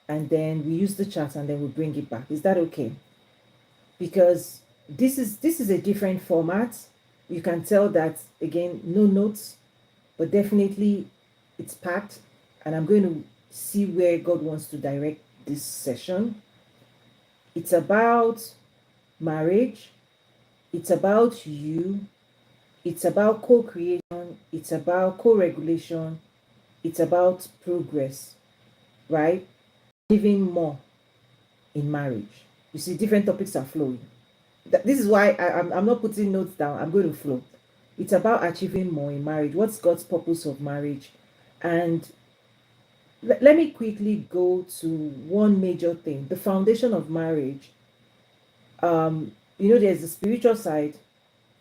and then we use the chat and then we bring it back. Is that okay? Because this is a different format. You can tell that again, no notes, but definitely it's packed, and I'm going to see where God wants to direct this session. It's about marriage, it's about you, it's about co-creation, it's about co-regulation, it's about progress, right? Giving more in marriage. You see, different topics are flowing. This is why I'm not putting notes down. I'm going to flow. It's about achieving more in marriage. What's God's purpose of marriage? And let me quickly go to one major thing. The foundation of marriage. There's the spiritual side,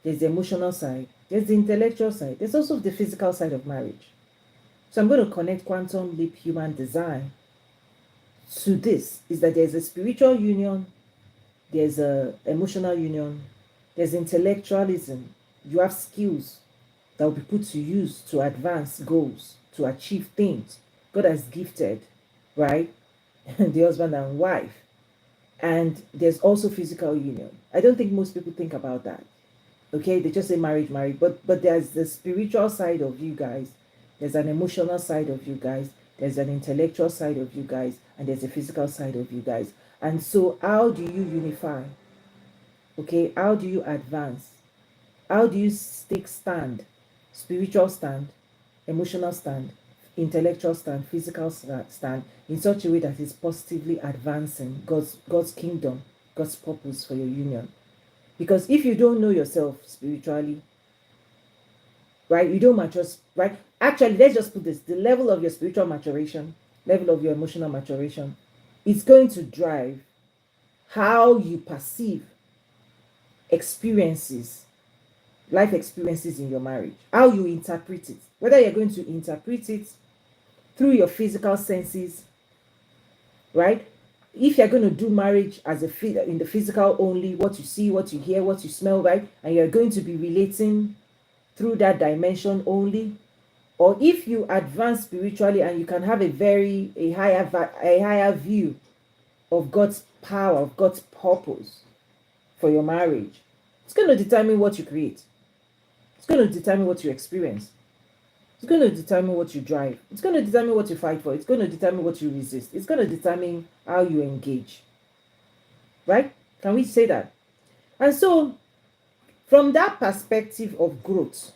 there's the emotional side, there's the intellectual side, there's also the physical side of marriage. So I'm going to connect quantum leap human design to this. Is that there's a spiritual union, there's a emotional union, there's intellectualism. You have skills that will be put to use to advance goals, to achieve things God has gifted, right? The husband and wife. And there's also physical union. I don't think most people think about that. Okay, they just say marriage, but there's the spiritual side of you guys, there's an emotional side of you guys, there's an intellectual side of you guys, and there's a physical side of you guys. And so how do you unify? Okay, how do you advance? How do you take stand? Spiritual stand, emotional stand, intellectual stand, physical stand, in such a way that is positively advancing God's kingdom, God's purpose for your union. Because if you don't know yourself spiritually, right, you don't mature, right? Actually, let's just put this: the level of your spiritual maturation, level of your emotional maturation, is going to drive how you perceive experiences, life experiences in your marriage, how you interpret it, whether you're going to interpret it through your physical senses, right? If you're going to do marriage as in the physical only, what you see, what you hear, what you smell, right, and you're going to be relating through that dimension only, or if you advance spiritually and you can have a higher view of God's power, of God's purpose for your marriage, it's going to determine what you create. It's going to determine what you experience. It's going to determine what you drive. It's going to determine what you fight for. It's going to determine what you resist. It's going to determine how you engage. Right? Can we say that? And so, from that perspective of growth,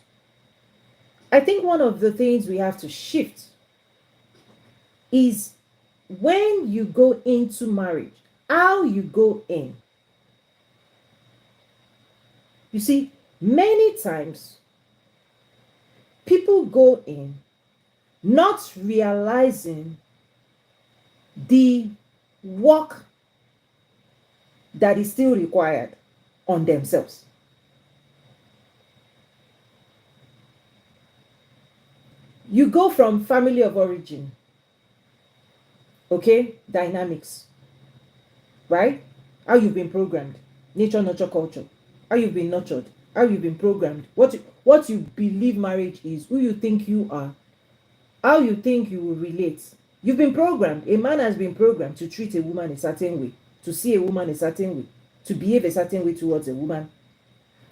I think one of the things we have to shift is when you go into marriage, how you go in. You see, many times people go in not realizing the work that is still required on themselves. You go from family of origin, okay, dynamics, right? How you've been programmed, nature, nurture, culture, how you've been nurtured, how you've been programmed, what you believe marriage is, who you think you are, how you think you will relate. You've been programmed. A man has been programmed to treat a woman a certain way, to see a woman a certain way, to behave a certain way towards a woman.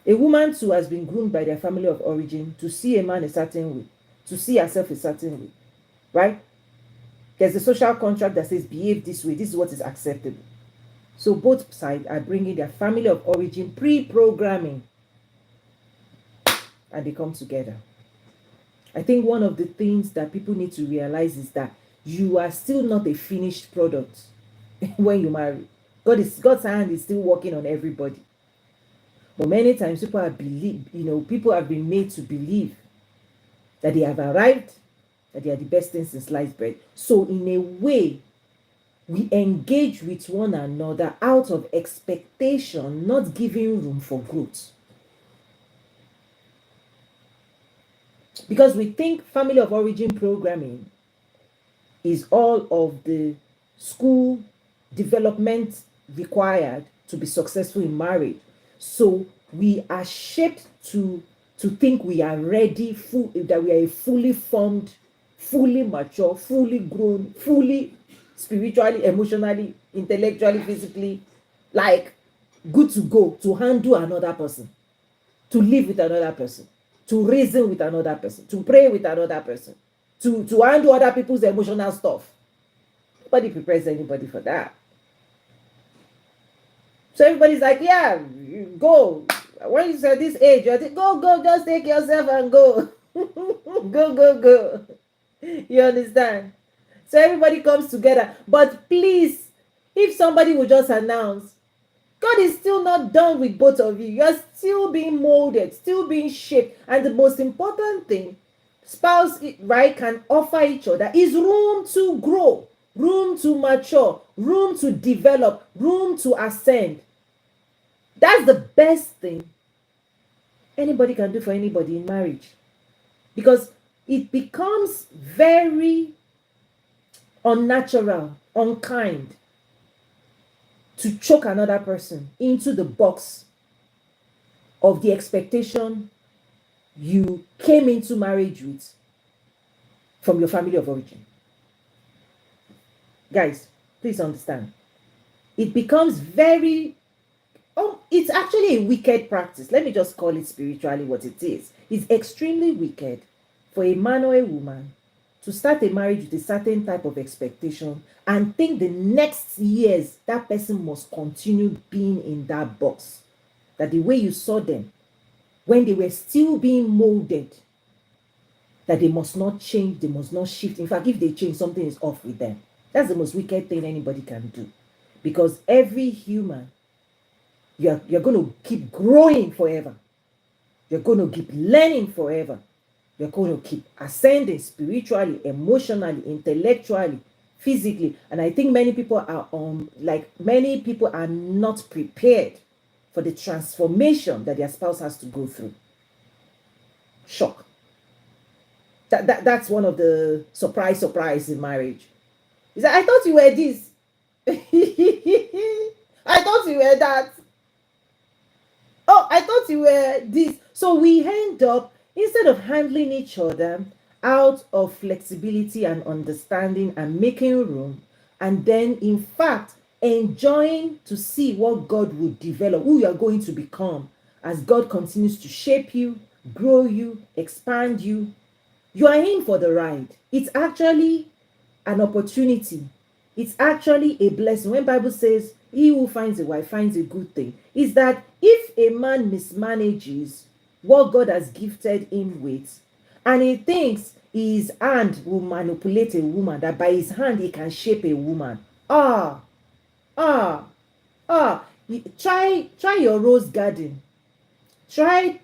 A woman too has been groomed by their family of origin to see a man a certain way, to see herself a certain way, right? There's a social contract that says behave this way, this is what is acceptable. So both sides are bringing their family of origin pre-programming, and they come together. I think one of the things that people need to realize is that you are still not a finished product when you marry. God's hand is still working on everybody. But many times people have been made to believe that they have arrived, that they are the best thing since sliced bread. So in a way, we engage with one another out of expectation, not giving room for growth. Because we think family of origin programming is all of the school development required to be successful in marriage. So we are shaped to think we are ready, that we are a fully formed, fully mature, fully grown, fully spiritually, emotionally, intellectually, physically, like good to go to handle another person, to live with another person, to reason with another person, to pray with another person, to handle other people's emotional stuff. Nobody prepares anybody for that. So everybody's like, yeah, go. When you say this age, you're go, just take yourself and go. Go. You understand? So everybody comes together. But please, if somebody will just announce, God is still not done with both of you. You're still being molded, still being shaped. And the most important thing, spouse, right, can offer each other is room to grow, room to mature, room to develop, room to ascend. That's the best thing anybody can do for anybody in marriage, because it becomes very unnatural, unkind to choke another person into the box of the expectation you came into marriage with from your family of origin. Guys, please understand. It becomes very, it's actually a wicked practice. Let me just call it spiritually what it is. It's extremely wicked for a man or a woman to start a marriage with a certain type of expectation and think the next years that person must continue being in that box. That the way you saw them when they were still being molded, that they must not change, they must not shift. In fact, if they change, something is off with them. That's the most wicked thing anybody can do. Because every human, you're going to keep growing forever. You're going to keep learning forever. You're going to keep ascending spiritually, emotionally, intellectually, physically. And I think many people are not prepared for the transformation that their spouse has to go through. Shock. That's one of the surprise in marriage. Is that I thought you were this. I thought you were that. Oh, I thought you were this. So we end up, instead of handling each other out of flexibility and understanding and making room, and then in fact enjoying to see what God will develop, who you are going to become as God continues to shape you, grow you, expand you. You are in for the ride. It's actually an opportunity. It's actually a blessing. When Bible says, he who finds a wife finds a good thing, is that if a man mismanages what God has gifted him with, and he thinks his hand will manipulate a woman, that by his hand he can shape a woman. Try your rose garden. Try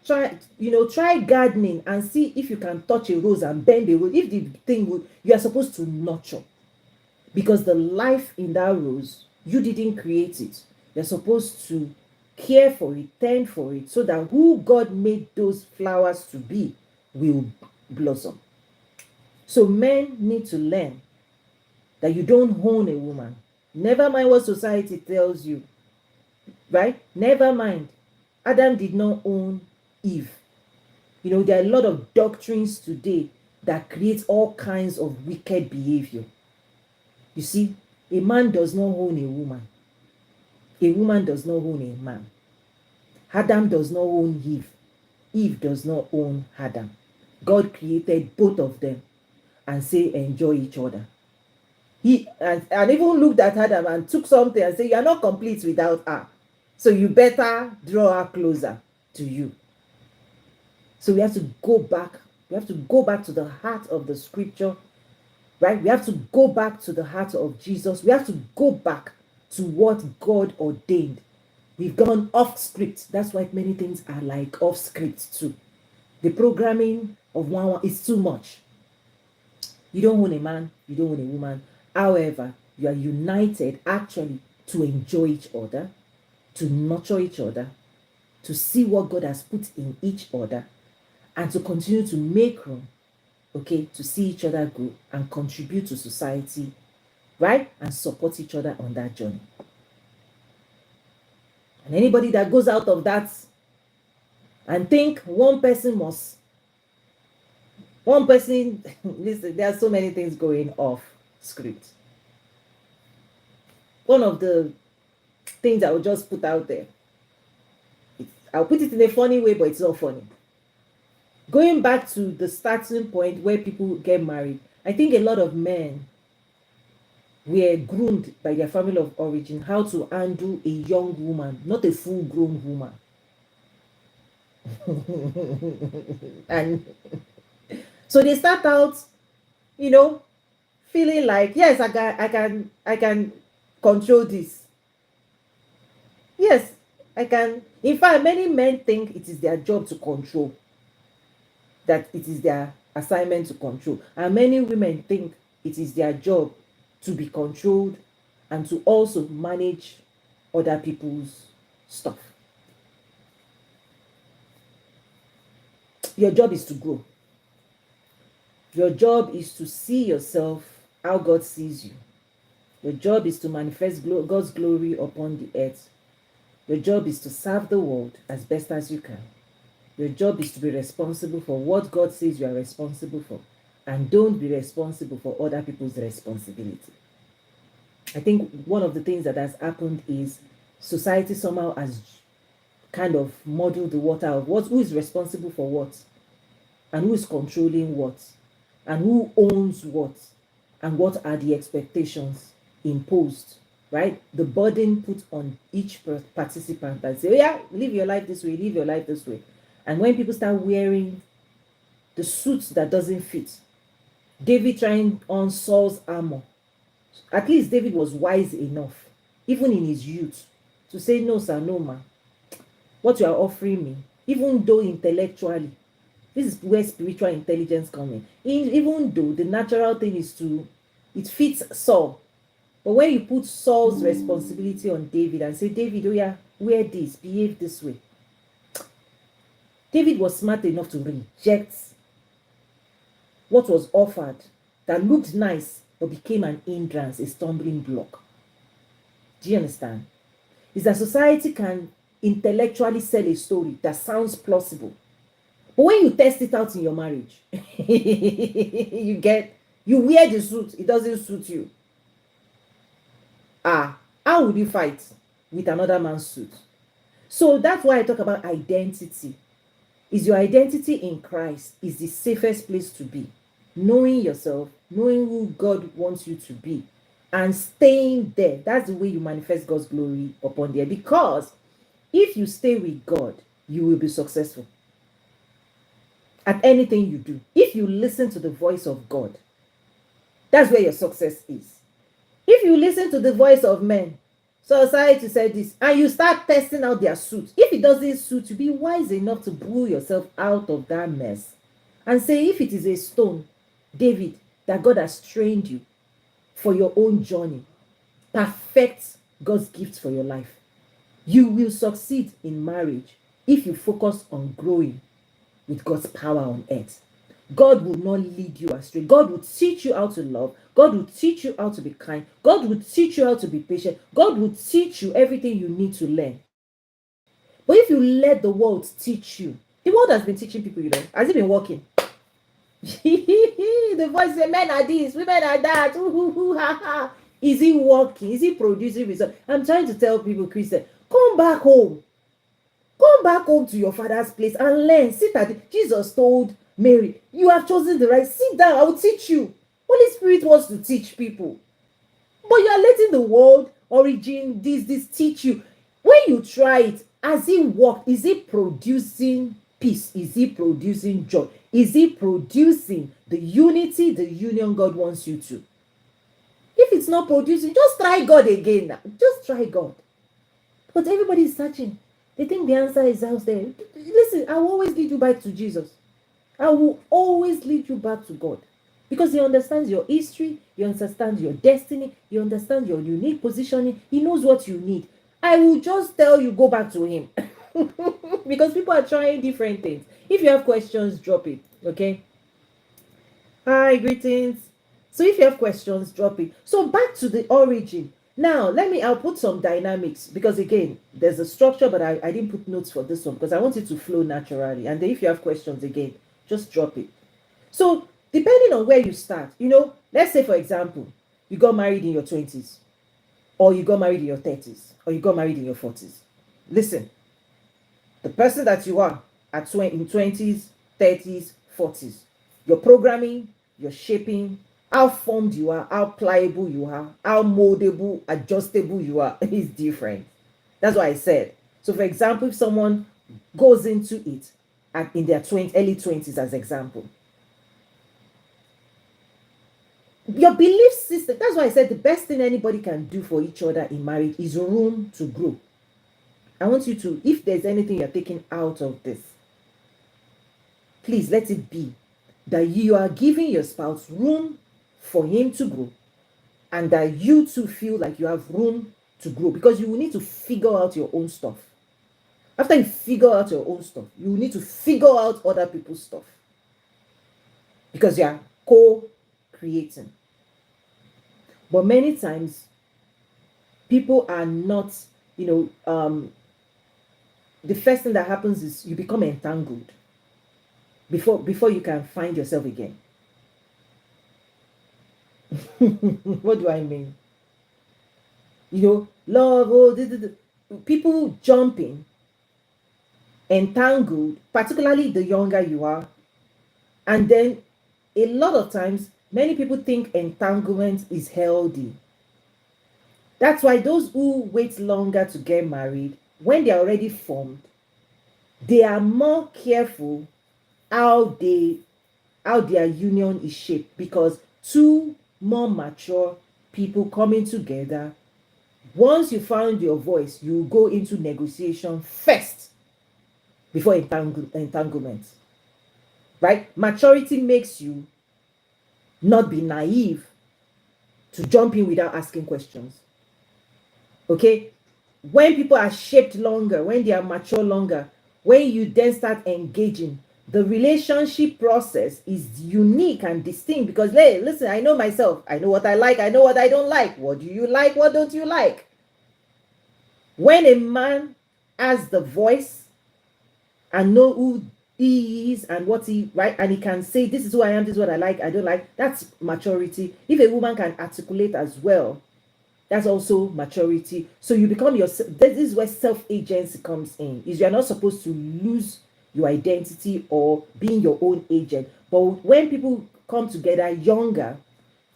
gardening and see if you can touch a rose and bend a rose. If the thing you are supposed to nurture, because the life in that rose, you didn't create it. You're supposed to care for it, tend for it, so that who God made those flowers to be will blossom. So men need to learn that you don't own a woman. Never mind what society tells you, right? Never mind. Adam did not own Eve. There are a lot of doctrines today that create all kinds of wicked behavior. You see, a man does not own a woman. A woman does not own a man. Adam does not own Eve. Eve does not own Adam. God created both of them and say enjoy each other. He and even looked at Adam and took something and said, you are not complete without her. So you better draw her closer to you. So we have to go back. We have to go back to the heart of the scripture, right? We have to go back to the heart of Jesus. We have to go back to what God ordained. We've gone off script. That's why many things are like off script too. The programming of one is too much. You don't own a man, you don't own a woman. However, you are united actually to enjoy each other, to nurture each other, to see what God has put in each other, and to continue to make room, okay, to see each other grow and contribute to society, right? And support each other on that journey. And anybody that goes out of that and think one person, listen, there are so many things going off script. one of the things I will just put out there. I'll put it in a funny way, but it's not funny. Going back to the starting point where people get married, I think a lot of men were groomed by their family of origin how to handle a young woman, not a full grown woman. And so they start out, you know, feeling like, yes, I can control this. Yes, I can. In fact, many men think it is their job to control, that it is their assignment to control. And many women think it is their job to be controlled and to also manage other people's stuff. Your job is to grow. Your job is to see yourself how God sees you. Your job is to manifest God's glory upon the earth. Your job is to serve the world as best as you can. Your job is to be responsible for what God says you are responsible for. And don't be responsible for other people's responsibility. I think one of the things that has happened is society somehow has kind of muddled the water of who is responsible for what, and who is controlling what, and who owns what, and what are the expectations imposed, right? The burden put on each participant that say, oh yeah, live your life this way, live your life this way. And when people start wearing the suits that doesn't fit, David trying on Saul's armor, at least David was wise enough, even in his youth, to say, no sir, no ma, what you are offering me, even though intellectually, this is where spiritual intelligence comes in. Even though the natural thing is it fits Saul. But when you put Saul's responsibility on David and say, David, oh yeah, wear this, behave this way. David was smart enough to reject what was offered that looked nice but became an hindrance, a stumbling block. Do you understand? Is that society can intellectually sell a story that sounds plausible. But when you test it out in your marriage, you wear the suit, it doesn't suit you. How would you fight with another man's suit? So that's why I talk about identity. Is your identity in Christ is the safest place to be. Knowing yourself, knowing who God wants you to be, and staying there. That's the way you manifest God's glory upon the earth. Because if you stay with God, you will be successful at anything you do. If you listen to the voice of God, that's where your success is. If you listen to the voice of men, society said this, and you start testing out their suit, if it doesn't suit you, be wise enough to pull yourself out of that mess and say, if it is a stone, David, that God has trained you for your own journey, perfect God's gift for your life. You will succeed in marriage if you focus on growing with God's power on earth. God will not lead you astray. God will teach you how to love. God will teach you how to be kind. God will teach you how to be patient. God will teach you everything you need to learn. But if you let the world teach you, the world has been teaching people, has it been working? The voice says, men are this, women are that. Is it working? Is it producing results? I'm trying to tell people, Christian, come back home. Come back home to your father's place and learn. Sit at Jesus told Mary, you have chosen the right. Sit down, I will teach you. Holy Spirit wants to teach people. But you are letting the world, origin, this teach you. When you try it, has it worked? Is it producing peace? Is it producing joy? Is it producing the unity, the union God wants you to? If it's not producing, just try God again now. Just try God. But everybody is searching. They think the answer is out there. Listen, I will always lead you back to Jesus. I will always lead you back to God. Because he understands your history, he understands your destiny, he understands your unique positioning, he knows what you need. I will just tell you, go back to him. Because people are trying different things. If you have questions, drop it, okay? Hi, greetings. So if you have questions, drop it. So back to the origin. Now, I'll put some dynamics because again, there's a structure, but I didn't put notes for this one because I want it to flow naturally. And then if you have questions again, just drop it. So depending on where you start, let's say, for example, you got married in your 20s. or you got married in your 30s, or you got married in your 40s. Listen, the person that you are at in 20s, 30s, 40s, your programming, your shaping, how formed you are, how pliable you are, how moldable, adjustable you are is different. That's what I said. So, for example, if someone goes into it in their early 20s, as example, your belief system, that's why I said the best thing anybody can do for each other in marriage is room to grow. I want you to, if there's anything you're taking out of this, please let it be that you are giving your spouse room for him to grow, and that you too feel like you have room to grow, because you will need to figure out your own stuff. After you figure out your own stuff, you will need to figure out other people's stuff, because you are co-creating. But many times people are not, the first thing that happens is you become entangled before you can find yourself again. What do I mean? Love, people jumping, entangled, particularly the younger you are. And then a lot of times, many people think entanglement is healthy. That's why those who wait longer to get married, when they're already formed, they are more careful how their union is shaped, because two more mature people coming together, once you found your voice, you go into negotiation first before entanglement. Right? Maturity makes you not be naive to jump in without asking questions. Okay? When people are shaped longer, when they are mature longer, when you then start engaging, the relationship process is unique and distinct, because, hey, listen, I know myself. I know what I like. I know what I don't like. What do you like? What don't you like? When a man has the voice and know who he is and what he, right, and he can say, this is who I am, this is what I like, I don't like, that's maturity. If a woman can articulate as well, that's also maturity. So you become yourself. This is where self-agency comes in. Is you're not supposed to lose your identity or being your own agent. But when people come together younger,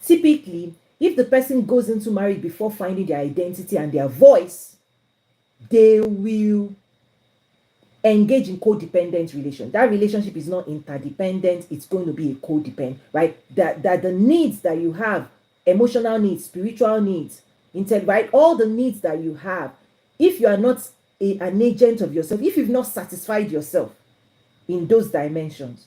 typically, if the person goes into marriage before finding their identity and their voice, they will engage in codependent relation. That relationship is not interdependent. It's going to be a codependent, right? That the needs that you have, emotional needs, spiritual needs, right? All the needs that you have, if you are not an agent of yourself, if you've not satisfied yourself in those dimensions,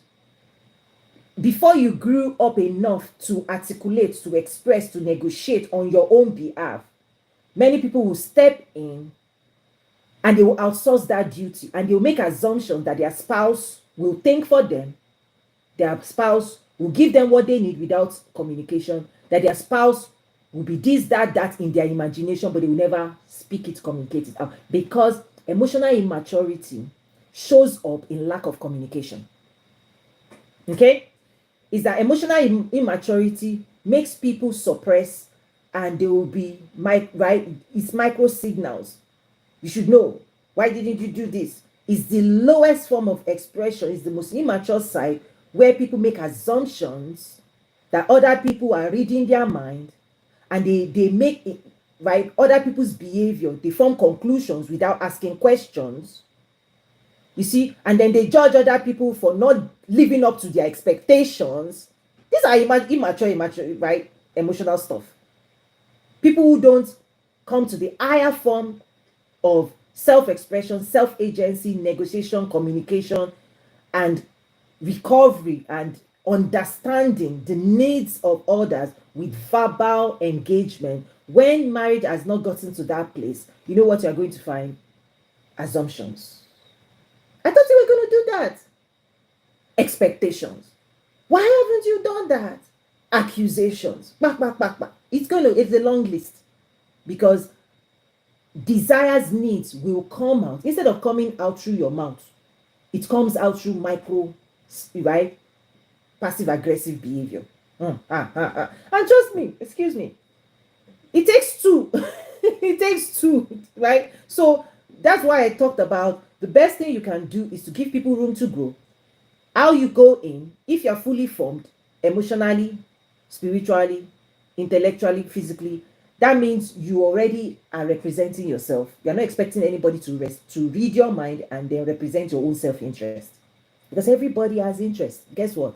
before you grew up enough to articulate, to express, to negotiate on your own behalf, many people will step in and they will outsource that duty, and they will make assumptions that their spouse will think for them, their spouse will give them what they need without communication, that their spouse will be this, that in their imagination, but they will never speak it, communicate it out, because emotional immaturity shows up in lack of communication. Okay? Is that emotional immaturity makes people suppress, and they will be, right? It's micro signals. You should know. Why didn't you do this? It's the lowest form of expression. It's the most immature side, where people make assumptions that other people are reading their mind, and they make it, right, other people's behavior. They form conclusions without asking questions. You see, and then they judge other people for not living up to their expectations. These are immature, right? Emotional stuff. People who don't come to the higher form of self-expression, self-agency, negotiation, communication, and recovery, and understanding the needs of others with verbal engagement. When marriage has not gotten to that place, you know what you're going to find? Assumptions. I thought you were going to do that. Expectations. Why haven't you done that? Accusations. Back. It's a long list, because desires, needs will come out. Instead of coming out through your mouth, it comes out through micro, right, passive aggressive behavior. And trust me, excuse me, it takes two. right? So that's why I talked about the best thing you can do is to give people room to grow. How you go in, if you're fully formed emotionally, spiritually, intellectually, physically, that means you already are representing yourself. You're not expecting anybody to read your mind and then represent your own self-interest, because everybody has interest. Guess what?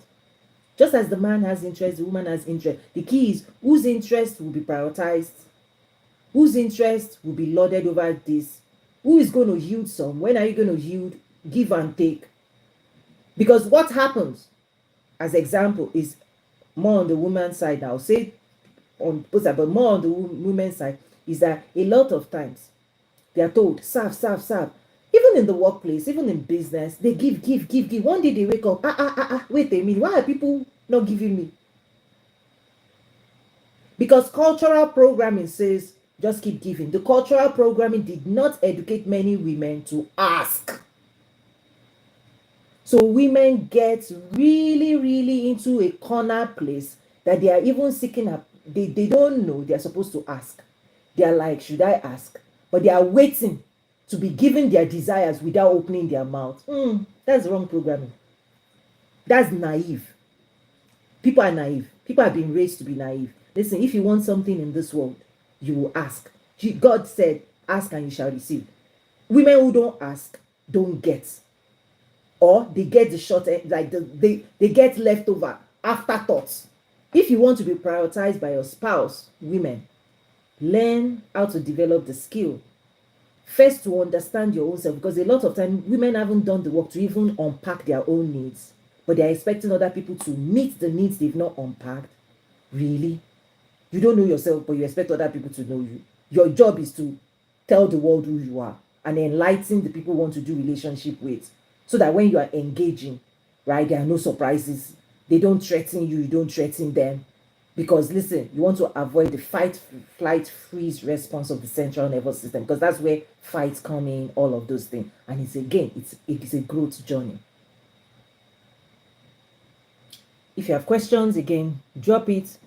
Just as the man has interest, the woman has interest. The key is whose interest will be prioritized, whose interest will be lauded over this, who is going to yield some, when are you going to yield, give and take. Because what happens, as example, is more on the woman's side. I'll say on both sides, but more on the women's side, is that a lot of times they are told serve, serve, serve. Even in the workplace, even in business, they give, give, give, give. One day they wake up, wait a minute, why are people not giving me? Because cultural programming says just keep giving. The cultural programming did not educate many women to ask. So women get really, really into a corner place that they are even seeking up. They don't know they're supposed to ask. They are like, should I ask? But they are waiting to be given their desires without opening their mouth. That's wrong programming. That's naive. People are naive. People have been raised to be naive. Listen, if you want something in this world, you will ask. God said, ask and you shall receive. Women who don't ask don't get. Or they get the short end, like they get leftover afterthoughts. If you want to be prioritized by your spouse, women, learn how to develop the skill. First, to understand your own self, because a lot of time women haven't done the work to even unpack their own needs, but they're expecting other people to meet the needs they've not unpacked. Really? You don't know yourself, but you expect other people to know you. Your job is to tell the world who you are and enlighten the people you want to do relationship with, so that when you are engaging, right, there are no surprises. They don't threaten you, you don't threaten them. Because listen, you want to avoid the fight, flight, freeze response of the central nervous system, because that's where fights come in, all of those things. And it's a growth journey. If you have questions, again, drop it.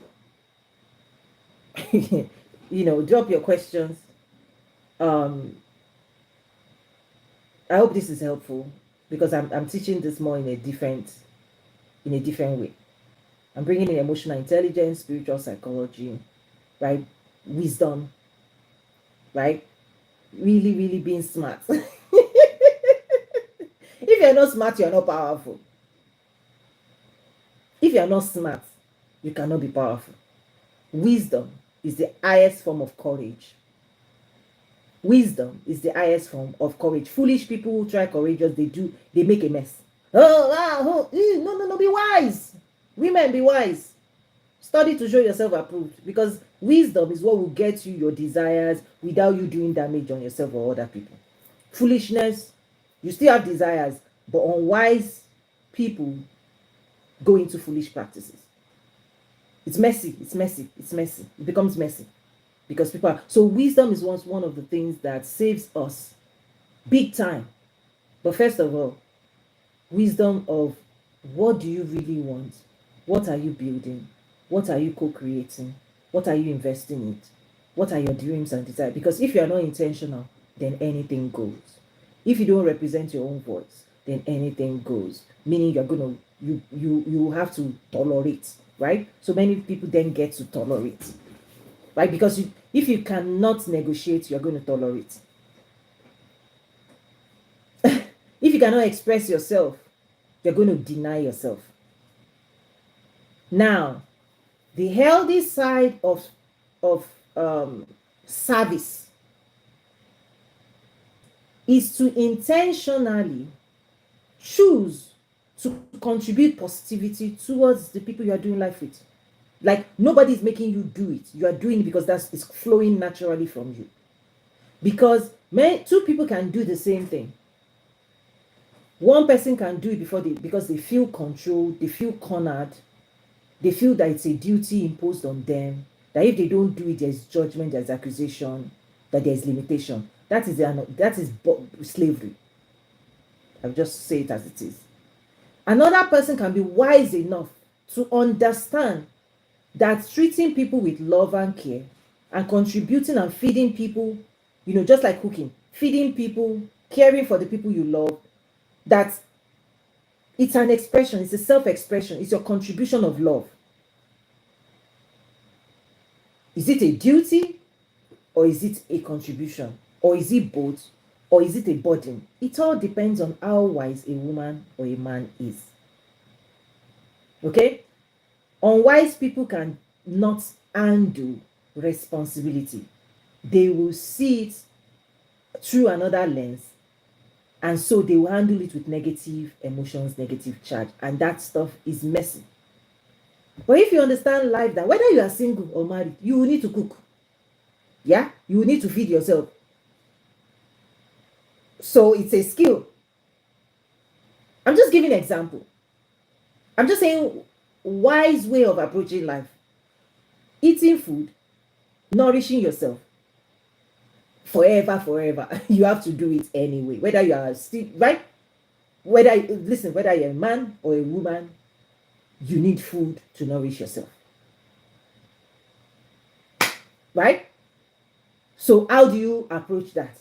Drop your questions. I hope this is helpful, because I'm teaching this more in a different way. I'm bringing in emotional intelligence, spiritual psychology, right? Wisdom, right? Really, really being smart. If you're not smart, you're not powerful. If you're not smart, you cannot be powerful. Wisdom is the highest form of courage. Wisdom is the highest form of courage. Foolish people who try courageous, they make a mess. No, be wise. Women, be wise. Study to show yourself approved, because wisdom is what will get you your desires without you doing damage on yourself or other people. Foolishness, you still have desires, but unwise people go into foolish practices. It's messy. It becomes messy because people are. So wisdom is one of the things that saves us big time. But first of all, wisdom of what do you really want? What are you building? What are you co-creating? What are you investing in? What are your dreams and desires? Because if you are not intentional, then anything goes. If you don't represent your own voice, then anything goes. Meaning you're gonna you have to tolerate, right? So many people then get to tolerate, right? Because if you cannot negotiate, you're going to tolerate. If you cannot express yourself, you're going to deny yourself. Now, the healthy side of service is to intentionally choose to contribute positivity towards the people you are doing life with. Like, nobody is making you do it. You are doing it because it's flowing naturally from you. Because two people can do the same thing. One person can do it because they feel controlled, they feel cornered, they feel that it's a duty imposed on them, that if they don't do it, there's judgment, there's accusation, that there's limitation. That is slavery. I'll just say it as it is. Another person can be wise enough to understand that treating people with love and care and contributing and feeding people just like cooking, feeding people, caring for the people you love, that it's an expression, it's a self-expression, it's your contribution of love. Is it a duty or is it a contribution? Or is it both? Or is it a burden? It all depends on how wise a woman or a man is. Okay? Unwise people can not handle responsibility. They will see it through another lens, and so they will handle it with negative emotions, negative charge, and that stuff is messy. But if you understand life, that whether you are single or married, you will need to cook. Yeah, you will need to feed yourself. So it's a skill. I'm just giving an example. I'm just saying, wise way of approaching life. Eating food, nourishing yourself. Forever. You have to do it anyway. Whether you are still, right? Whether you're a man or a woman, you need food to nourish yourself. Right? So how do you approach that?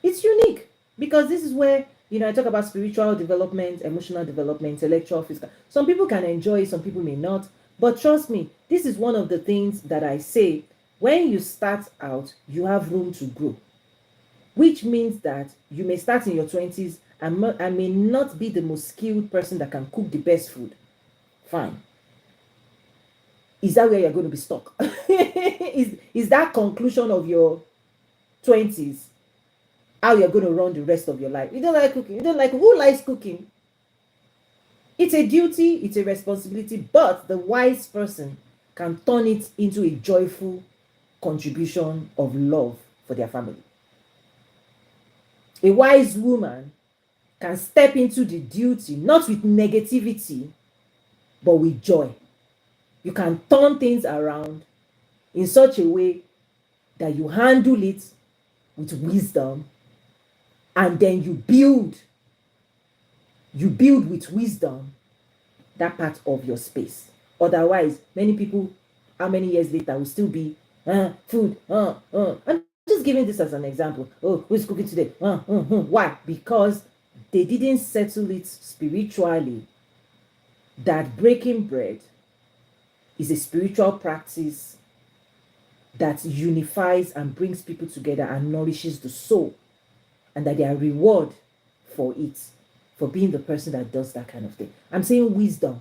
It's unique, because this is where, I talk about spiritual development, emotional development, intellectual, physical. Some people can enjoy it, some people may not. But trust me, this is one of the things that I say. When you start out, you have room to grow, which means that you may start in your 20s and may not be the most skilled person that can cook the best food. Fine. Is that where you're going to be stuck? is that conclusion of your 20s how you're going to run the rest of your life? You don't like cooking. Who likes cooking? It's a duty, it's a responsibility, but the wise person can turn it into a joyful contribution of love for their family. A wise woman can step into the duty not with negativity, but with joy. You can turn things around in such a way that you handle it with wisdom, and then you build with wisdom that part of your space. Otherwise, many people, how many years later, will still be food. I'm just giving this as an example. Oh, who's cooking today? Why? Because they didn't settle it spiritually, that breaking bread is a spiritual practice that unifies and brings people together and nourishes the soul, and that their reward for it, for being the person that does that kind of thing. I'm saying wisdom.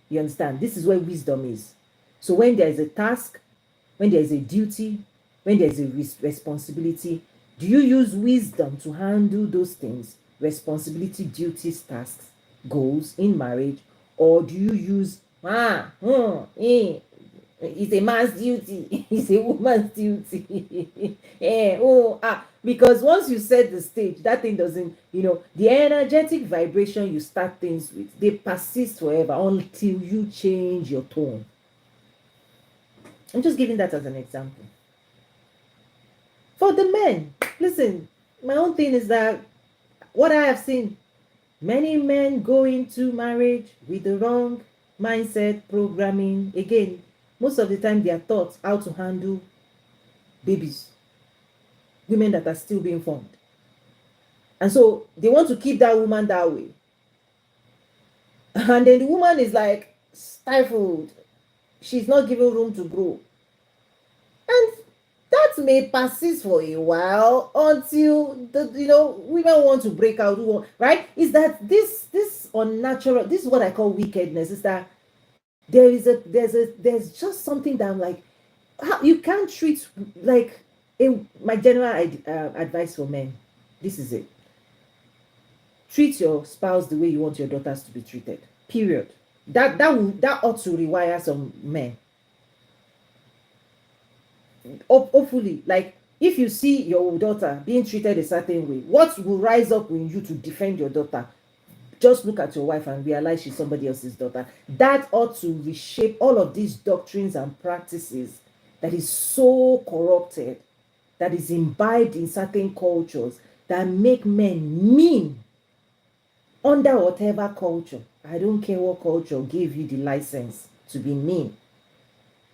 You understand? This is where wisdom is. So when there is a task, when there is a duty, when there is a responsibility, do you use wisdom to handle those things, responsibility, duties, tasks, goals in marriage? Or do you use, it's a man's duty, it's a woman's duty? Because once you set the stage, that thing doesn't, the energetic vibration you start things with, they persist forever until you change your tone. I'm just giving that as an example. For the men, listen, my own thing is that what I have seen, many men go into marriage with the wrong mindset programming. Again, most of the time they are taught how to handle babies, women that are still being formed. And so they want to keep that woman that way. And then the woman is like stifled. She's not given room to grow. And that may persist for a while until women want to break out, right? Is that this unnatural, this is what I call wickedness, is that there's just something that I'm like, how you can't treat, like, my general advice for men, this is it: treat your spouse the way you want your daughters to be treated, period. That ought to rewire some men. Hopefully, like, if you see your daughter being treated a certain way, what will rise up in you to defend your daughter? Just look at your wife and realize she's somebody else's daughter. That ought to reshape all of these doctrines and practices that is so corrupted, that is imbibed in certain cultures, that make men mean under whatever culture. I don't care what culture gave you the license to be mean.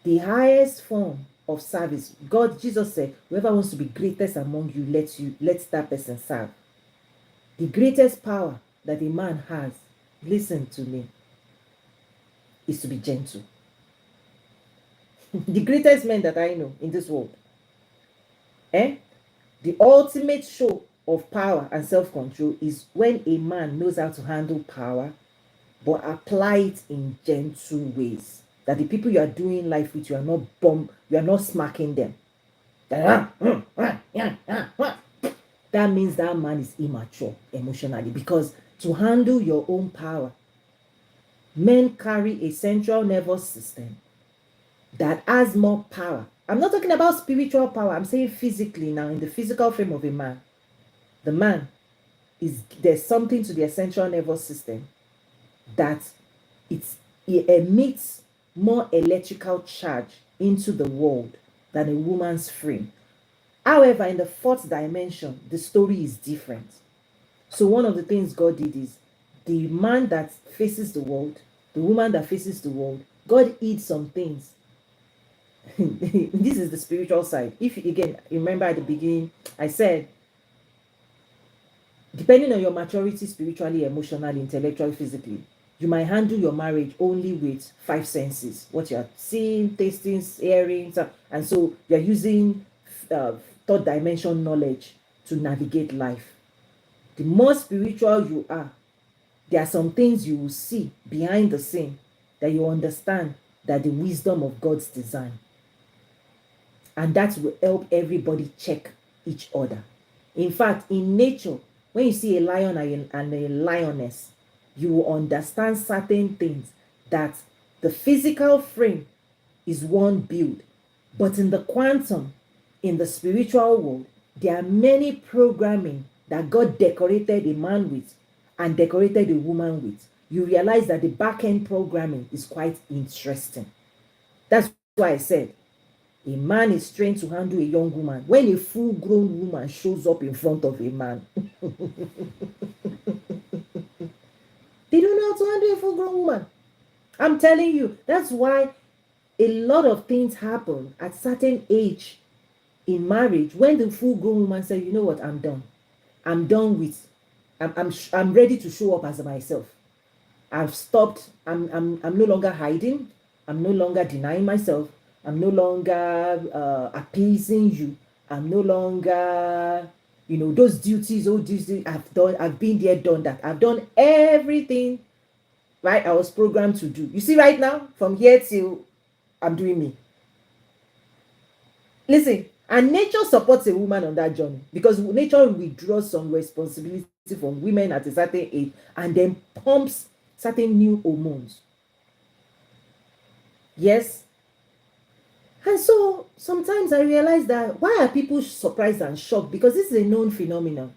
The highest form of service. Jesus said, whoever wants to be greatest among you, let that person serve. The greatest power that a man has, listen to me, is to be gentle. The greatest men that I know in this world, the ultimate show of power and self-control is when a man knows how to handle power, but apply it in gentle ways. That the people you are doing life with, you are not smacking them. That means that man is immature emotionally, because to handle your own power, men carry a central nervous system that has more power. I'm not talking about spiritual power. I'm saying physically now, in the physical frame of a man. The man there's something to the essential nervous system that it emits more electrical charge into the world than a woman's frame. However, in the fourth dimension, the story is different. So one of the things God did is, the man that faces the world, the woman that faces the world, God hid some things. This is the spiritual side. If again, remember at the beginning, I said, depending on your maturity spiritually, emotionally, intellectually, physically, you might handle your marriage only with 5 senses. What you're seeing, tasting, hearing, and so you're using third dimension knowledge to navigate life. The more spiritual you are, there are some things you will see behind the scene that you understand that the wisdom of God's design. And that will help everybody check each other. In fact, in nature, when you see a lion and a lioness, you will understand certain things, that the physical frame is one build, but in the quantum, in the spiritual world, there are many programming that God decorated a man with and decorated a woman with. You realize that the back-end programming is quite interesting. That's why I said, a man is trained to handle a young woman. When a full-grown woman shows up in front of a man, they don't know how to handle a full-grown woman. I'm telling you, that's why a lot of things happen at certain age in marriage, when the full-grown woman says, you know what, I'm done. I'm done with, I'm ready to show up as myself. I've stopped, I'm no longer hiding. I'm no longer denying myself. I'm no longer appeasing you. I'm no longer, those duties, I've been there, done that. I've done everything, right? I was programmed to do. You see, right now, from here till I'm doing me. Listen, and nature supports a woman on that journey, because nature withdraws some responsibility from women at a certain age and then pumps certain new hormones. Yes. And so sometimes I realize that, why are people surprised and shocked? Because this is a known phenomenon.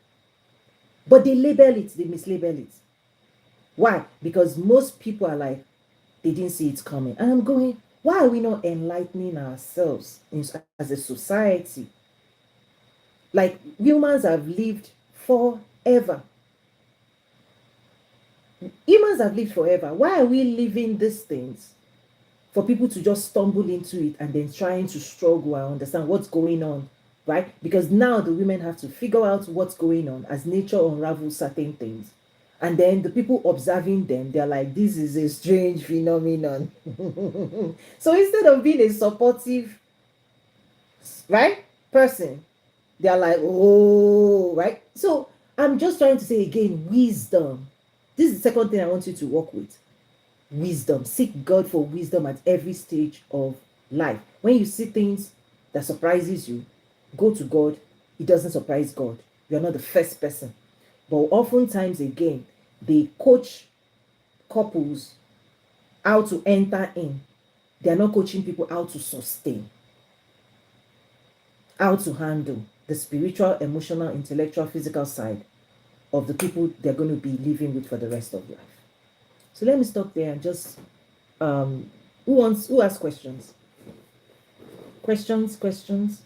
But they label it, they mislabel it. Why? Because most people are like, they didn't see it coming. And I'm going, why are we not enlightening ourselves as a society? Like, humans have lived forever. Humans have lived forever. Why are we living these things for people to just stumble into it and then trying to struggle and understand what's going on, right? Because now the women have to figure out what's going on as nature unravels certain things. And then the people observing them, they're like, this is a strange phenomenon. So instead of being a supportive, right, person, they're like, oh, right? So I'm just trying to say again, wisdom. This is the second thing I want you to work with. Wisdom. Seek God for wisdom at every stage of life. When you see things that surprises you, go to God. It doesn't surprise God. You're not the first person. But oftentimes, again, they coach couples how to enter in. They're not coaching people how to sustain, how to handle the spiritual, emotional, intellectual, physical side of the people they're going to be living with for the rest of life. So let me stop there and just, who has questions? Questions?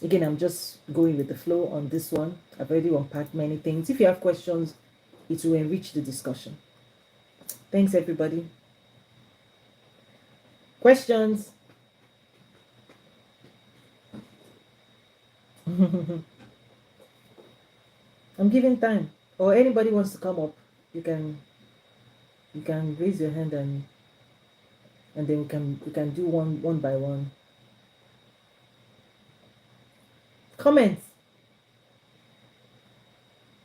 Again, I'm just going with the flow on this one. I've already unpacked many things. If you have questions, it will enrich the discussion. Thanks, everybody. Questions? I'm giving time. Or anybody wants to come up, you can raise your hand, and then we can do one by one. Comments.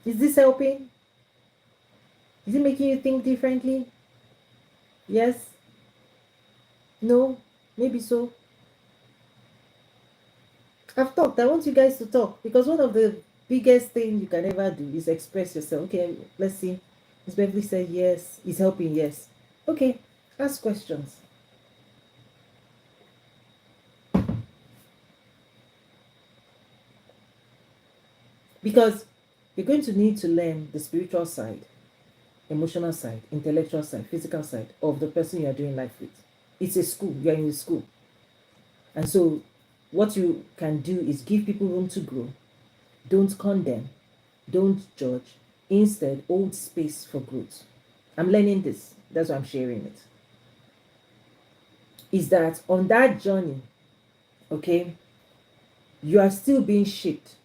Is this helping? Is it making you think differently? Yes? No? Maybe so. I've talked. I want you guys to talk, because one of the biggest things you can ever do is express yourself. Okay, let's see. Miss Beverly said yes. It's helping, yes. Okay, ask questions. Because you're going to need to learn the spiritual side, emotional side, intellectual side, physical side of the person you're doing life with. It's a school. You're in a school. And so what you can do is give people room to grow. Don't condemn. Don't judge. Instead, hold space for growth. I'm learning this. That's why I'm sharing it. Is that on that journey, okay, you are still being shaped.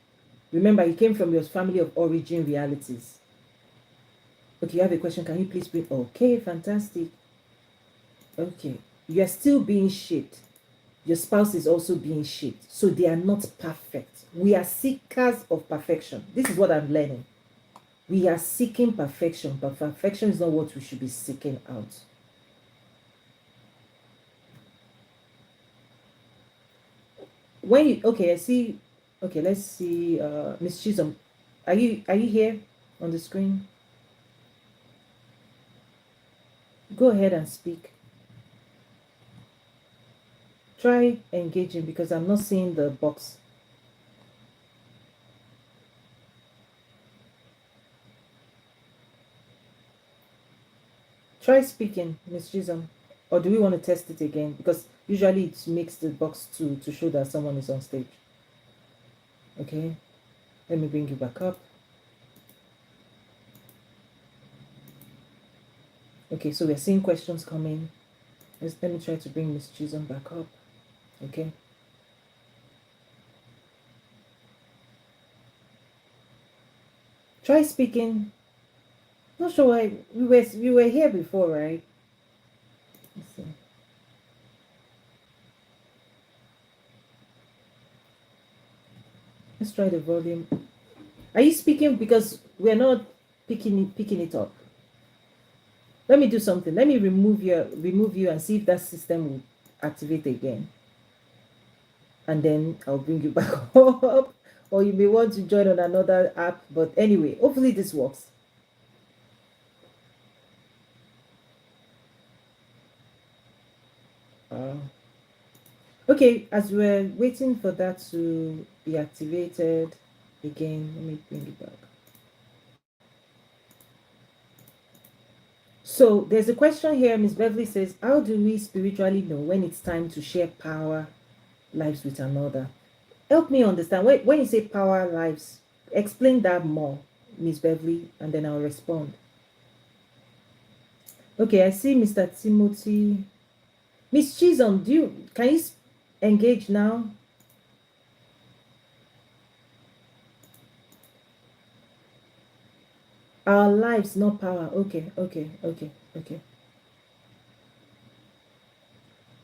Remember, you came from your family of origin realities. Okay, you have a question. Can you please bring? Okay, fantastic. Okay, you are still being shaped. Your spouse is also being shaped. So they are not perfect. We are seekers of perfection. This is what I'm learning. We are seeking perfection, but perfection is not what we should be seeking out. When you, okay, I see, okay, let's see, Miss Chisholm, are you here on the screen? Go ahead and speak. Try engaging, because I'm not seeing the box. Try speaking, Miss Chisholm. Or do we want to test it again? Because usually it makes the box to show that someone is on stage. Okay, let me bring you back up. Okay, so we're seeing questions coming. Let me try to bring Miss Chisholm back up. Okay. Try speaking. Not sure why we were here before, right? Let's see. Let's try the volume. Are you speaking? Because we're not picking it up. Let me do something. Let me remove you and see if that system will activate again. And then I'll bring you back up. Or you may want to join on another app. But anyway, hopefully this works. Okay, as we're waiting for that to be activated again, let me bring it back. So there's a question here. Miss Beverly says, how do we spiritually know when it's time to share power lives with another? Help me understand. When you say power lives, explain that more, Miss Beverly, and then I'll respond. Okay, I see Mr. Timothy. Miss Chisholm, can you engage now? Our lives, not power. Okay.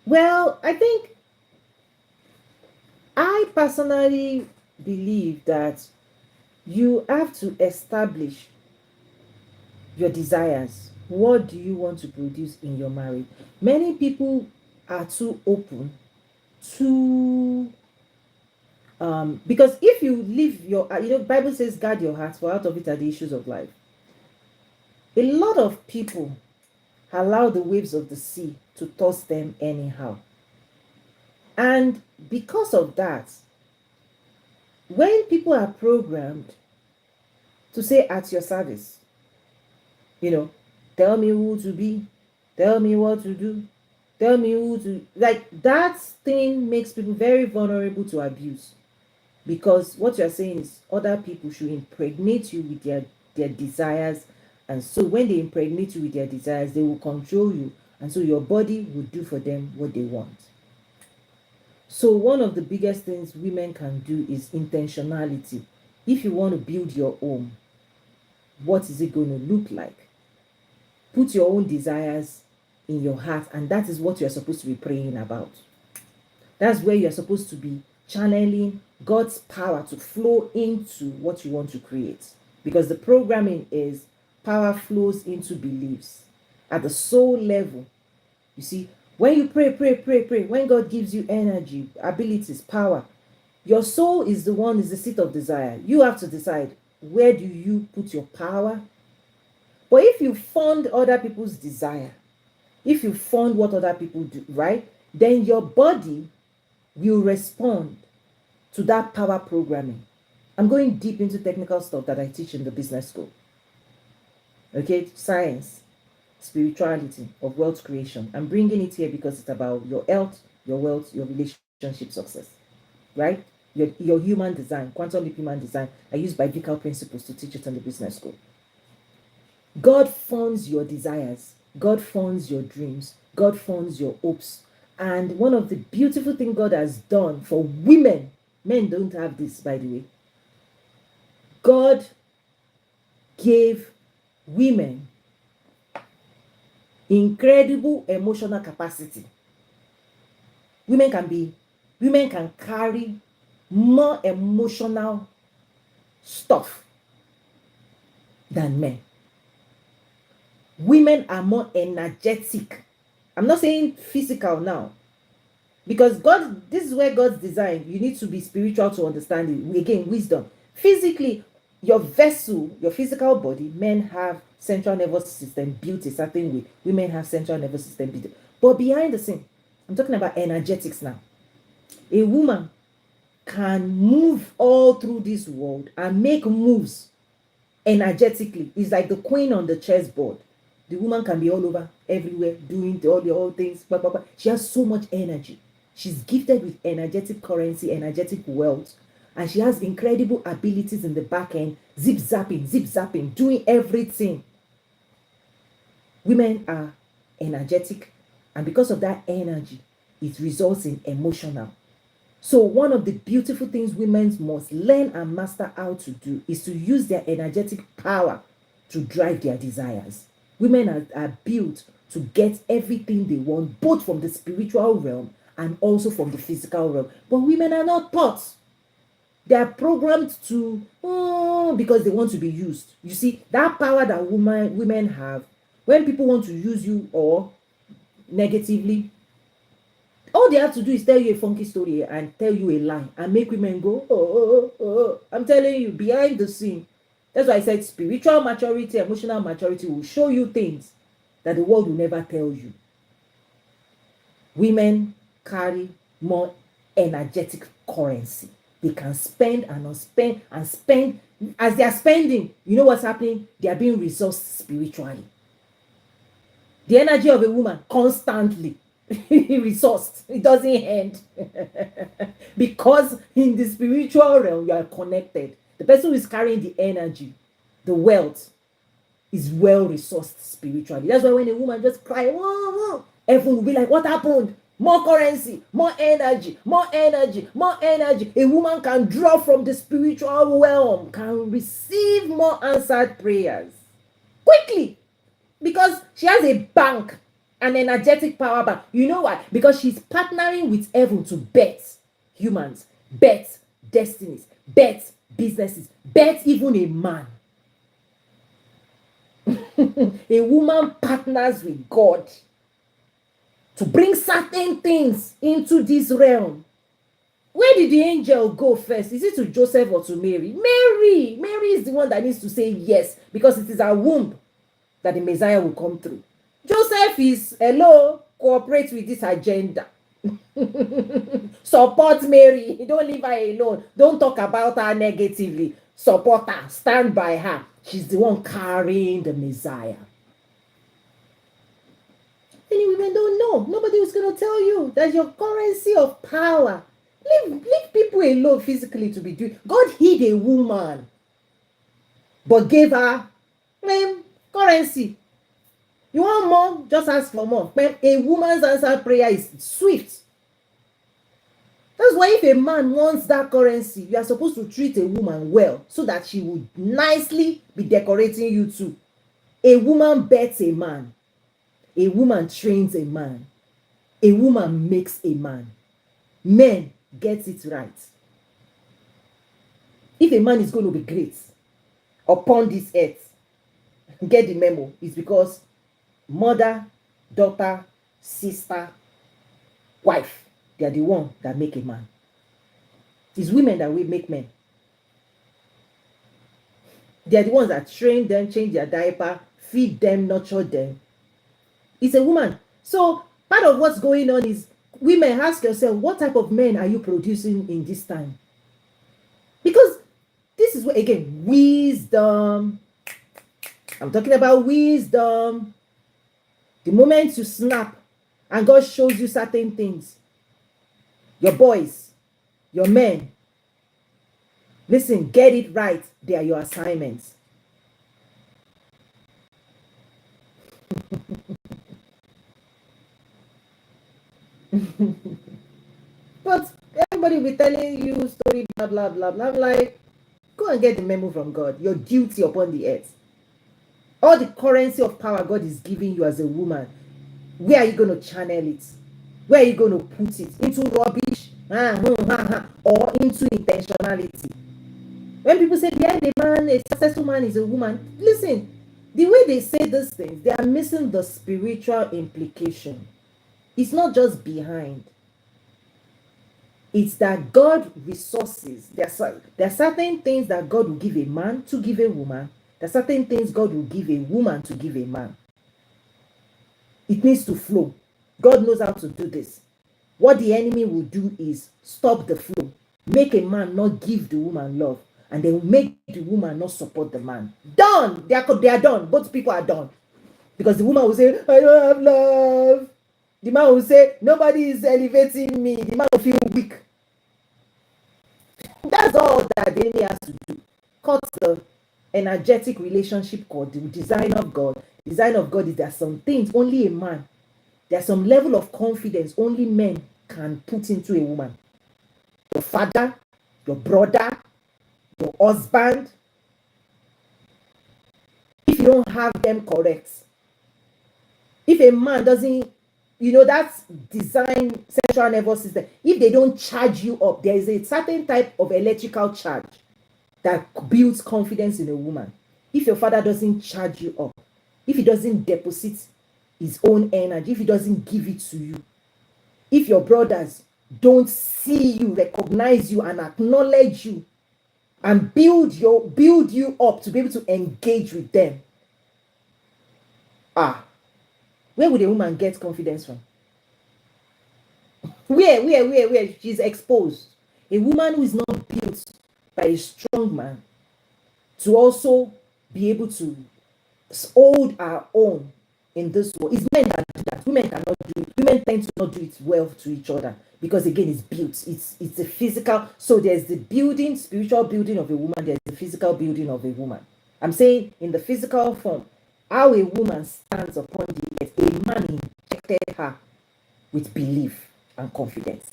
Well, I personally believe that you have to establish your desires. What do you want to produce in your marriage? Many people are too open to because if you leave your Bible says guard your heart, for out of it are the issues of life. A lot of people allow the waves of the sea to toss them anyhow. And because of that, when people are programmed to say at your service, tell me who to be, tell me what to do, tell me who to, like, that thing makes people very vulnerable to abuse. Because what you're saying is other people should impregnate you with their desires. And so when they impregnate you with their desires, they will control you. And so your body will do for them what they want. So one of the biggest things women can do is intentionality. If you want to build your home, what is it going to look like? Put your own desires in your heart, and that is what you're supposed to be praying about. That's where you're supposed to be channeling God's power to flow into what you want to create. Because the programming is power flows into beliefs at the soul level. You see, when you pray, when God gives you energy, abilities, power, your soul is the seat of desire. You have to decide, where do you put your power? But if you fund other people's desire, if you fund what other people do, right, then your body will respond to that power programming. I'm going deep into technical stuff that I teach in the business school. Okay, science, spirituality of wealth creation. I'm bringing it here because it's about your health, your wealth, your relationship success, right? Your human design, quantum leap human design. I use biblical principles to teach it in the business school. God funds your desires. God funds your dreams. God funds your hopes. And one of the beautiful things God has done for women, men don't have this, by the way. God gave women incredible emotional capacity. Women can carry more emotional stuff than men. Women are more energetic. I'm not saying physical now, because this is where God's design. You need to be spiritual to understand it. Again, wisdom. Physically, your vessel, your physical body, men have central nervous system built a certain way. Women have central nervous system built. But behind the scene, I'm talking about energetics now. A woman can move all through this world and make moves energetically. It's like the queen on the chessboard. The woman can be all over, everywhere, doing all the whole things. Blah, blah, blah. She has so much energy. She's gifted with energetic currency, energetic wealth, and she has incredible abilities in the back end, zip zapping, doing everything. Women are energetic, and because of that energy, it results in emotional. So one of the beautiful things women must learn and master how to do is to use their energetic power to drive their desires. Women are built to get everything they want, both from the spiritual realm and also from the physical realm. But women are not taught. They are programmed to, because they want to be used. You see, that power that women have, when people want to use you or negatively, all they have to do is tell you a funky story and tell you a lie and make women go, oh. I'm telling you, behind the scene. That's why I said spiritual maturity, emotional maturity will show you things that the world will never tell you. Women carry more energetic currency. They can spend and unspend and spend. As they are spending, you know what's happening? They are being resourced spiritually. The energy of a woman constantly resourced. It doesn't end. Because in the spiritual realm, you are connected. The person who is carrying the energy, the wealth, is well resourced spiritually. That's why when a woman just cries, whoa, everyone will be like, what happened? More currency, more energy, more energy, more energy. A woman can draw from the spiritual realm, can receive more answered prayers quickly, because she has a bank, an energetic power bank. You know why? Because she's partnering with heaven to bet humans, bet destinies, bet businesses, bet even a man. A woman partners with God to bring certain things into this realm. Where did the angel go first? Is it to Joseph or to Mary? Mary is the one that needs to say yes, because it is her womb that the Messiah will come through. Joseph is, hello, cooperate with this agenda. Support Mary. Don't leave her alone. Don't talk about her negatively. Support her. Stand by her. She's the one carrying the Messiah. Many women don't know. Nobody was going to tell you that your currency of power. Leave people alone physically to be doing. God hid a woman, but gave her currency. You want more? Just ask for more. A woman's answer prayer is swift. That's why if a man wants that currency, you are supposed to treat a woman well so that she would nicely be decorating you too. A woman bets a man. A woman trains a man. A woman makes a man. Men get it right. If a man is going to be great upon this earth, get the memo, it's because mother, daughter, sister, wife, they are the one that make a man. It's women that will make men. They are the ones that train them, change their diaper, feed them, nurture them. It's a woman. So part of what's going on is, women, ask yourself, what type of men are you producing in this time? Because this is where, again, wisdom. I'm talking about wisdom. The moment you snap and God shows you certain things, your boys, your men, listen, get it right. They are your assignments. But everybody will be telling you story, blah, blah, blah, blah. Like, go and get the memo from God. Your duty upon the earth. All the currency of power God is giving you as a woman, where are you going to channel it? Where are you going to put it? Into rubbish? Or into intentionality? When people say behind a man, a successful man is a woman, listen, the way they say these things, they are missing the spiritual implication. It's not just behind. It's that God resources. There are certain things that God will give a man to give a woman. There are certain things God will give a woman to give a man. It needs to flow. God knows how to do this. What the enemy will do is stop the flow, make a man not give the woman love, and then make the woman not support the man. Done. They are done. Both people are done. Because the woman will say, I don't have love. The man will say, nobody is elevating me. The man will feel weak. That's all that the enemy has to do. Cut the energetic relationship cord, the design of God. The design of God is there are some things only a man, there's some level of confidence only men can put into a woman. Your father, your brother, your husband. If you don't have them correct, if a man doesn't, that's design central nervous system, if they don't charge you up, there is a certain type of electrical charge that builds confidence in a woman. If your father doesn't charge you up, if he doesn't deposit his own energy, if he doesn't give it to you, if your brothers don't see you, recognize you, and acknowledge you, and build you up to be able to engage with them, where would a woman get confidence from? Where she's exposed. A woman who is not built by a strong man to also be able to hold our own in this world. It's men that do that. Women cannot do it. Women tend to not do it well to each other because, again, it's built. It's a physical. So there's the building, spiritual building of a woman. There's the physical building of a woman. I'm saying in the physical form, how a woman stands upon the earth, a man injected her with belief and confidence.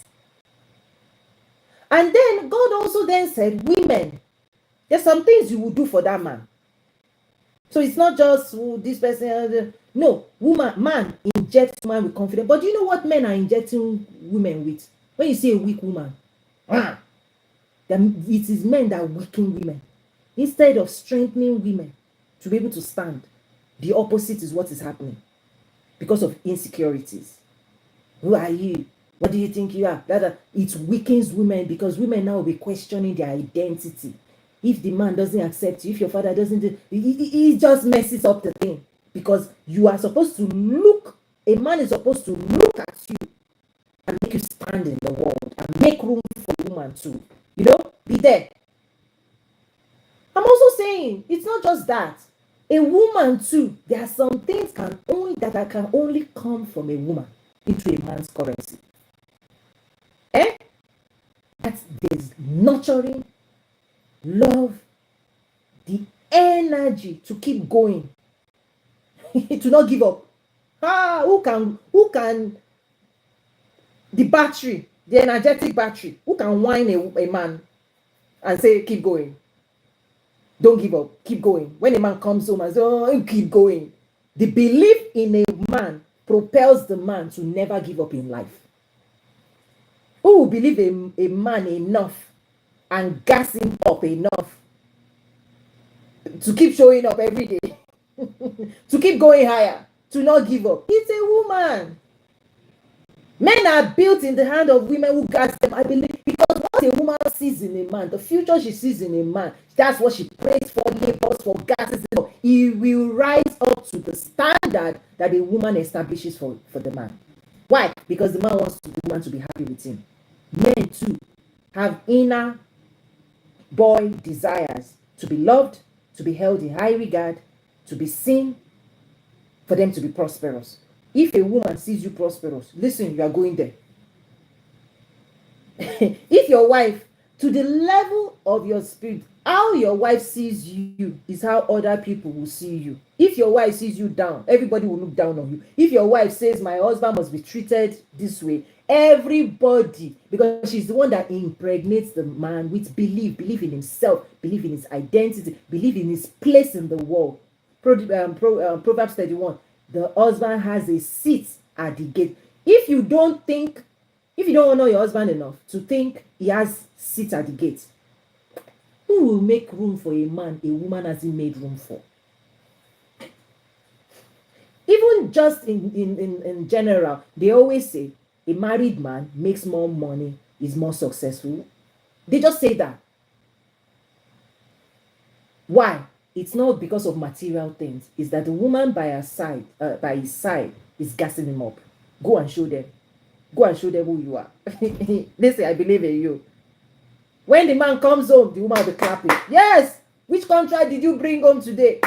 And then God also then said, women, there's some things you will do for that man. So it's not just this person. No, man injects man with confidence. But do you know what men are injecting women with? When you see a weak woman, it is men that weaken women. Instead of strengthening women to be able to stand, the opposite is what is happening because of insecurities. Who are you? What do you think you are? It weakens women because women now will be questioning their identity. If the man doesn't accept you, if your father doesn't, he just messes up the thing. Because you are supposed to a man is supposed to look at you and make you stand in the world and make room for woman too. Be there. I'm also saying it's not just that. A woman too, there are some things that can only come from a woman into a man's currency. That there's nurturing, love, the energy to keep going, to not give up. Who can the battery the energetic battery, who can whine a man and say, keep going. Don't give up. Keep going. When a man comes home and says, oh, keep going. The belief in a man propels the man to never give up in life. Who will believe a man enough and gas him up enough to keep showing up every day, to keep going higher, to not give up? It's a woman. Men are built in the hand of women who gas them, I believe, because what a woman sees in a man, the future she sees in a man, that's what she prays for, labors for, gasses him up. He will rise up to the standard that a woman establishes for the man. Why? Because the man wants the woman to be happy with him. Men too have inner boy desires to be loved, to be held in high regard, to be seen, for them to be prosperous. If a woman sees you prosperous, listen, you are going there. If your wife, to the level of your spirit, how your wife sees you is how other people will see you. If your wife sees you down, everybody will look down on you. If your wife says, my husband must be treated this way, everybody, because she's the one that impregnates the man with belief in himself, belief in his identity, belief in his place in the world. Proverbs 31, the husband has a seat at the gate. If you don't honor your husband enough to think he has seat at the gate, who will make room for a man a woman hasn't made room for? Even just in general, they always say a married man makes more money, is more successful. They just say that. Why? It's not because of material things. It's that the woman by his side is gassing him up. Go and show them. Go and show them who you are. They say, I believe in you. When the man comes home, the woman will be clapping. Yes! Which contract did you bring home today?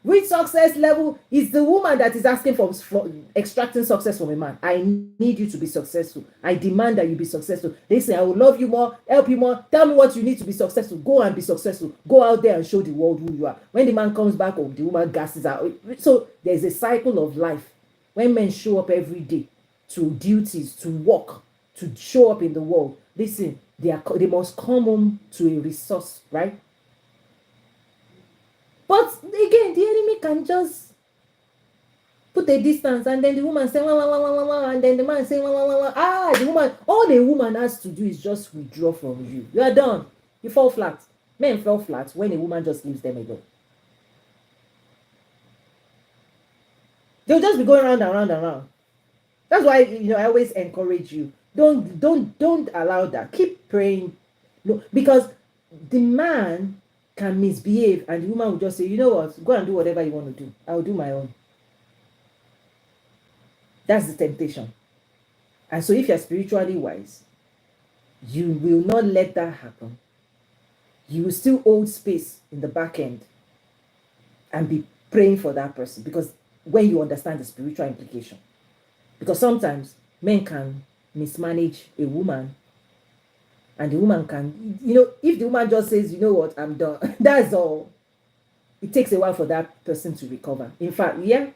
Which success level? Is the woman that is asking for extracting success from a man. I need you to be successful. I demand that you be successful. They say, I will love you more, help you more. Tell me what you need to be successful. Go and be successful. Go out there and show the world who you are. When the man comes back home, the woman gasses out. So there's a cycle of life. When men show up every day to duties, to work, to show up in the world, listen, they must come home to a resource, right? But again, the enemy can just put a distance, and then the woman say, wah, wah, wah, wah, wah, and then the man say, wah, wah, wah, wah. The woman, all the woman has to do is just withdraw from you. You are done. You fall flat. Men fall flat when a woman just leaves them alone. They'll just be going round and round and round. That's why, I always encourage you. Don't allow that. Keep praying. No, because the man can misbehave and the woman will just say, you know what, go and do whatever you want to do. I'll do my own. That's the temptation. And so if you're spiritually wise, you will not let that happen. You will still hold space in the back end and be praying for that person, because when you understand the spiritual implication. Because sometimes men can mismanage a woman, and the woman can, if the woman just says, you know what, I'm done, that's all. It takes a while for that person to recover. In fact, yeah.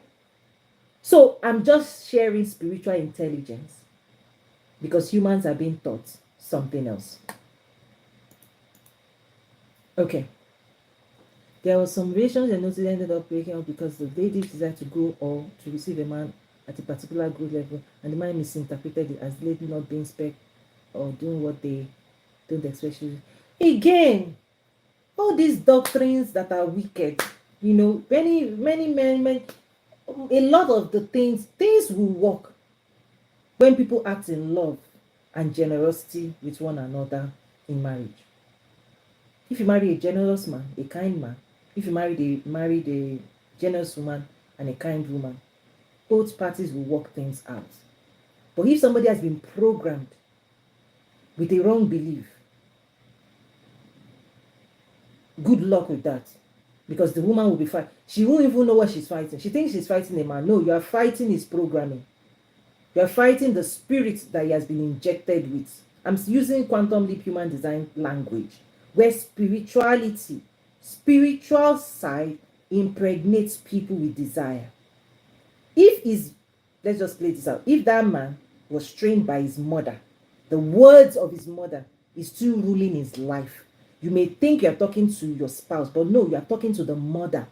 So I'm just sharing spiritual intelligence because humans are being taught something else. Okay. There were some relations and notices ended up breaking up because the lady decided to go or to receive a man at a particular growth level, and the man misinterpreted it as the lady not being spec or doing what they don't expect you. Again, all these doctrines that are wicked, many men, a lot of the things will work when people act in love and generosity with one another in marriage. If you marry a generous man, a kind man, if you married a generous woman and a kind woman, both parties will work things out. But if somebody has been programmed with a wrong belief, good luck with that. Because the woman will be fighting. She won't even know what she's fighting. She thinks she's fighting a man. No, you are fighting his programming. You are fighting the spirit that he has been injected with. I'm using quantum leap human design language, where spiritual side impregnates people with desire. Let's just play this out. If that man was trained by his mother The words of his mother is still ruling his life. You may think you are talking to your spouse, but no, you are talking to the mother.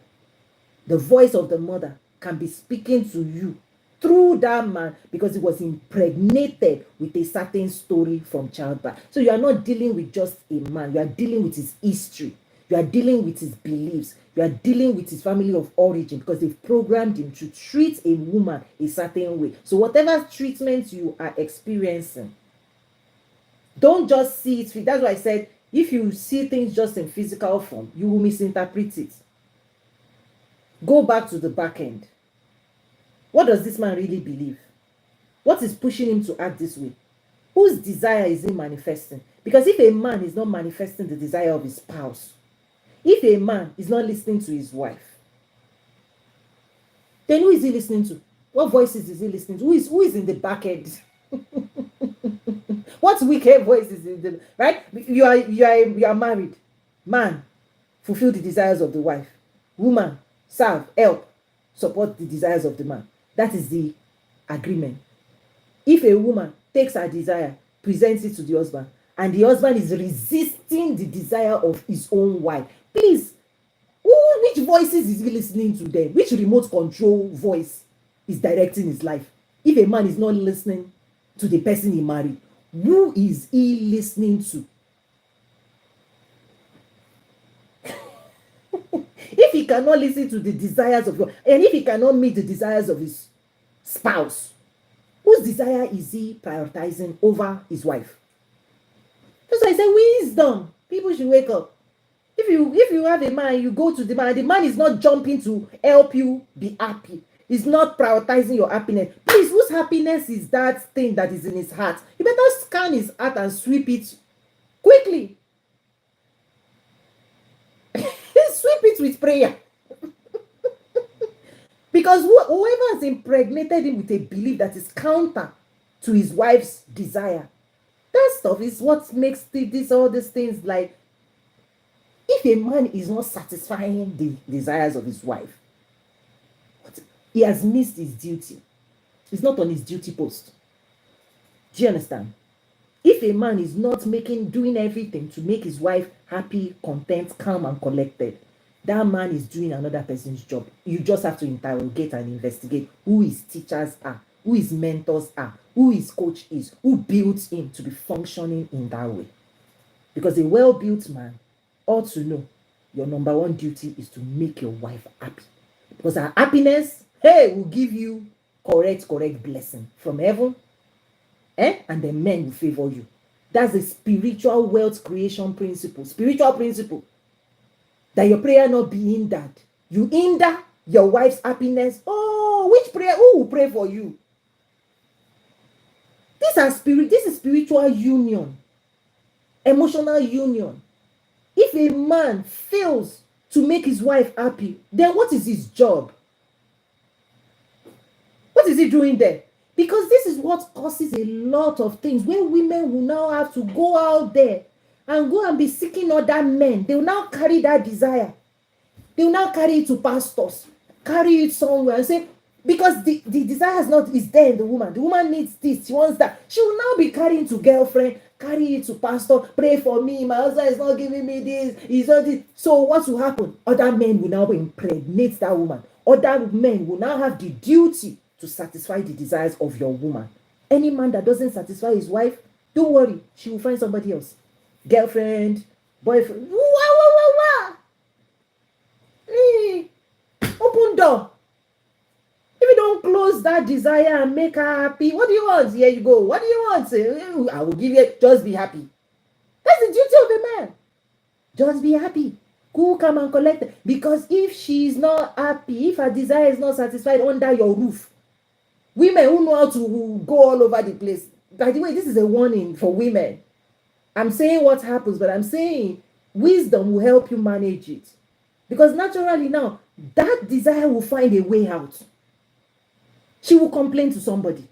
The voice of the mother can be speaking to you through that man because he was impregnated with a certain story from childbirth. So you are not dealing with just a man, you are dealing with his history, you are dealing with his beliefs, you are dealing with his family of origin because they've programmed him to treat a woman a certain way. So whatever treatment you are experiencing, don't just see it. That's why I said if you see things just in physical form, you will misinterpret it. Go back to the back end. What does this man really believe? What is pushing him to act this way? Whose desire is he manifesting? Because if a man is not manifesting the desire of his spouse, if a man is not listening to his wife, then who is he listening to? What voices is he listening to? Who is in the back end? What wicked voices in the right? You are married. Man, fulfill the desires of the wife. Woman, serve, help, support the desires of the man. That is the agreement. If a woman takes her desire, presents it to the husband, and the husband is resisting the desire of his own wife, please, which voices is he listening to then? Which remote control voice is directing his life? If a man is not listening to the person he married, who is he listening to? If he cannot listen to the desires of God, and if he cannot meet the desires of his spouse, whose desire is he prioritizing over his wife? That's why I say wisdom. People should wake up. If you have a man, you go to the man is not jumping to help you be happy. He's not prioritizing your happiness. Please, whose happiness is that thing that is in his heart? You better scan his heart and sweep it quickly. Sweep it with prayer. Because whoever has impregnated him with a belief that is counter to his wife's desire, that stuff is what makes all these things like. If a man is not satisfying the desires of his wife, he has missed his duty. He's not on his duty post. Do you understand? If a man is not doing everything to make his wife happy, content, calm, and collected, that man is doing another person's job. You just have to interrogate and investigate who his teachers are, who his mentors are, who his coach is, who built him to be functioning in that way. Because a well-built man ought to know your number one duty is to make your wife happy. Because her happiness, will give you correct blessing from heaven. And then men will favor you. That's a spiritual wealth creation principle. Spiritual principle. That your prayer not be hindered. You hinder your wife's happiness. Oh, which prayer? Who will pray for you? This is spiritual union. Emotional union. If a man fails to make his wife happy, then what is his job? What is he doing there? Because this is what causes a lot of things where women will now have to go out there and go and be seeking other men. They will now carry that desire. They will now carry it to pastors, carry it somewhere and say, because the desire is there in the woman. The woman needs this, she wants that. She will now be carrying to girlfriend, carry it to pastor, pray for me, my husband is not giving me this, he's not this. So what will happen? Other men will now impregnate that woman. Other men will now have the duty to satisfy the desires of your woman. Any man that doesn't satisfy his wife, don't worry, she will find somebody else. Girlfriend, boyfriend. Open door. If you don't close that desire and make her happy, what do you want? Here you go. What do you want? I will give you, just be happy. That's the duty of a man. Just be happy. Cool, come and collect it. Because if she is not happy, if her desire is not satisfied under your roof, women who know how to go all over the place. By the way, this is a warning for women. I'm saying what happens, but I'm saying wisdom will help you manage it. Because naturally now, that desire will find a way out. She will complain to somebody.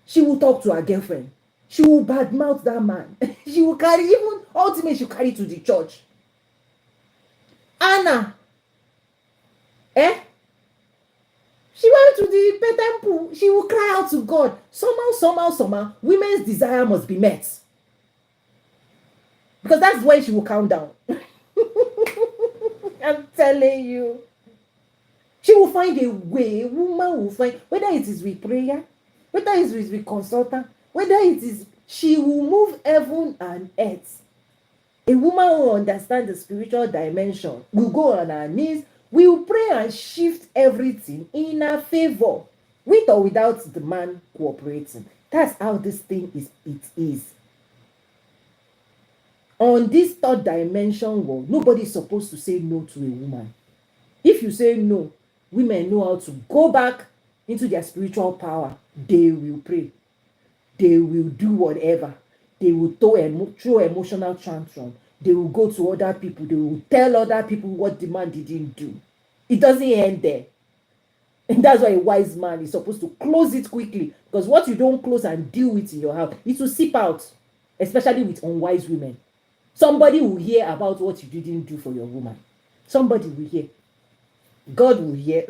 She will talk to her girlfriend. She will badmouth that man. She will carry, even ultimately she'll carry to the church. Anna. She went to the pet temple. She will cry out to God. Somehow, women's desire must be met. Because that's when she will count down. I'm telling you. She will find a way. A woman will find, whether it is with prayer, whether it is with consultant, whether it is, she will move heaven and earth. A woman who understands the spiritual dimension will go on her knees, will pray and shift everything in her favor, with or without the man cooperating. That's how this thing is. It is. On this third dimension world, nobody is supposed to say no to a woman. If you say no, women know how to go back into their spiritual power. They will pray. They will do whatever. They will throw emotional tantrum. They will go to other people. They will tell other people what the man didn't do. It doesn't end there. And that's why a wise man is supposed to close it quickly. Because what you don't close and deal with in your house, it will seep out. Especially with unwise women. Somebody will hear about what you didn't do for your woman. Somebody will hear. God will hear.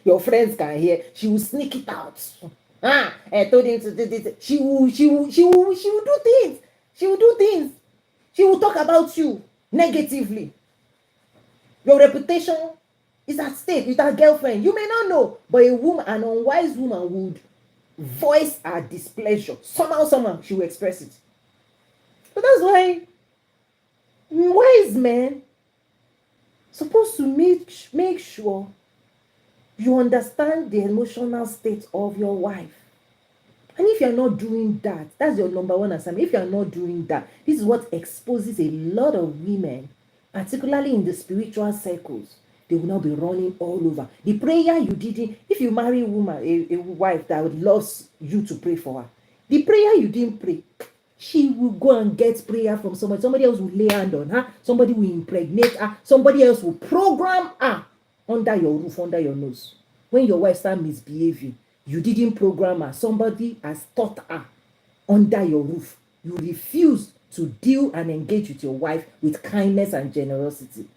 Your friends can hear. She will sneak it out. I told him to do this. She will do things. She will do things. She will talk about you negatively. Your reputation is at stake with her girlfriend. You may not know, but a woman, an unwise woman, would voice her displeasure. Somehow, she will express it. But that's why wise men supposed to make sure you understand the emotional state of your wife. And if you're not doing that, that's your number one assignment. If you're not doing that, this is what exposes a lot of women, particularly in the spiritual circles. They will not be running all over. The prayer you didn't, if you marry a woman, a wife that loves you to pray for her, the prayer you didn't pray, she will go and get prayer from somebody. Somebody else will lay hand on her. Somebody will impregnate her. Somebody else will program her under your roof, under your nose. When your wife starts misbehaving, you didn't program her. Somebody has taught her under your roof. You refuse to deal and engage with your wife with kindness and generosity.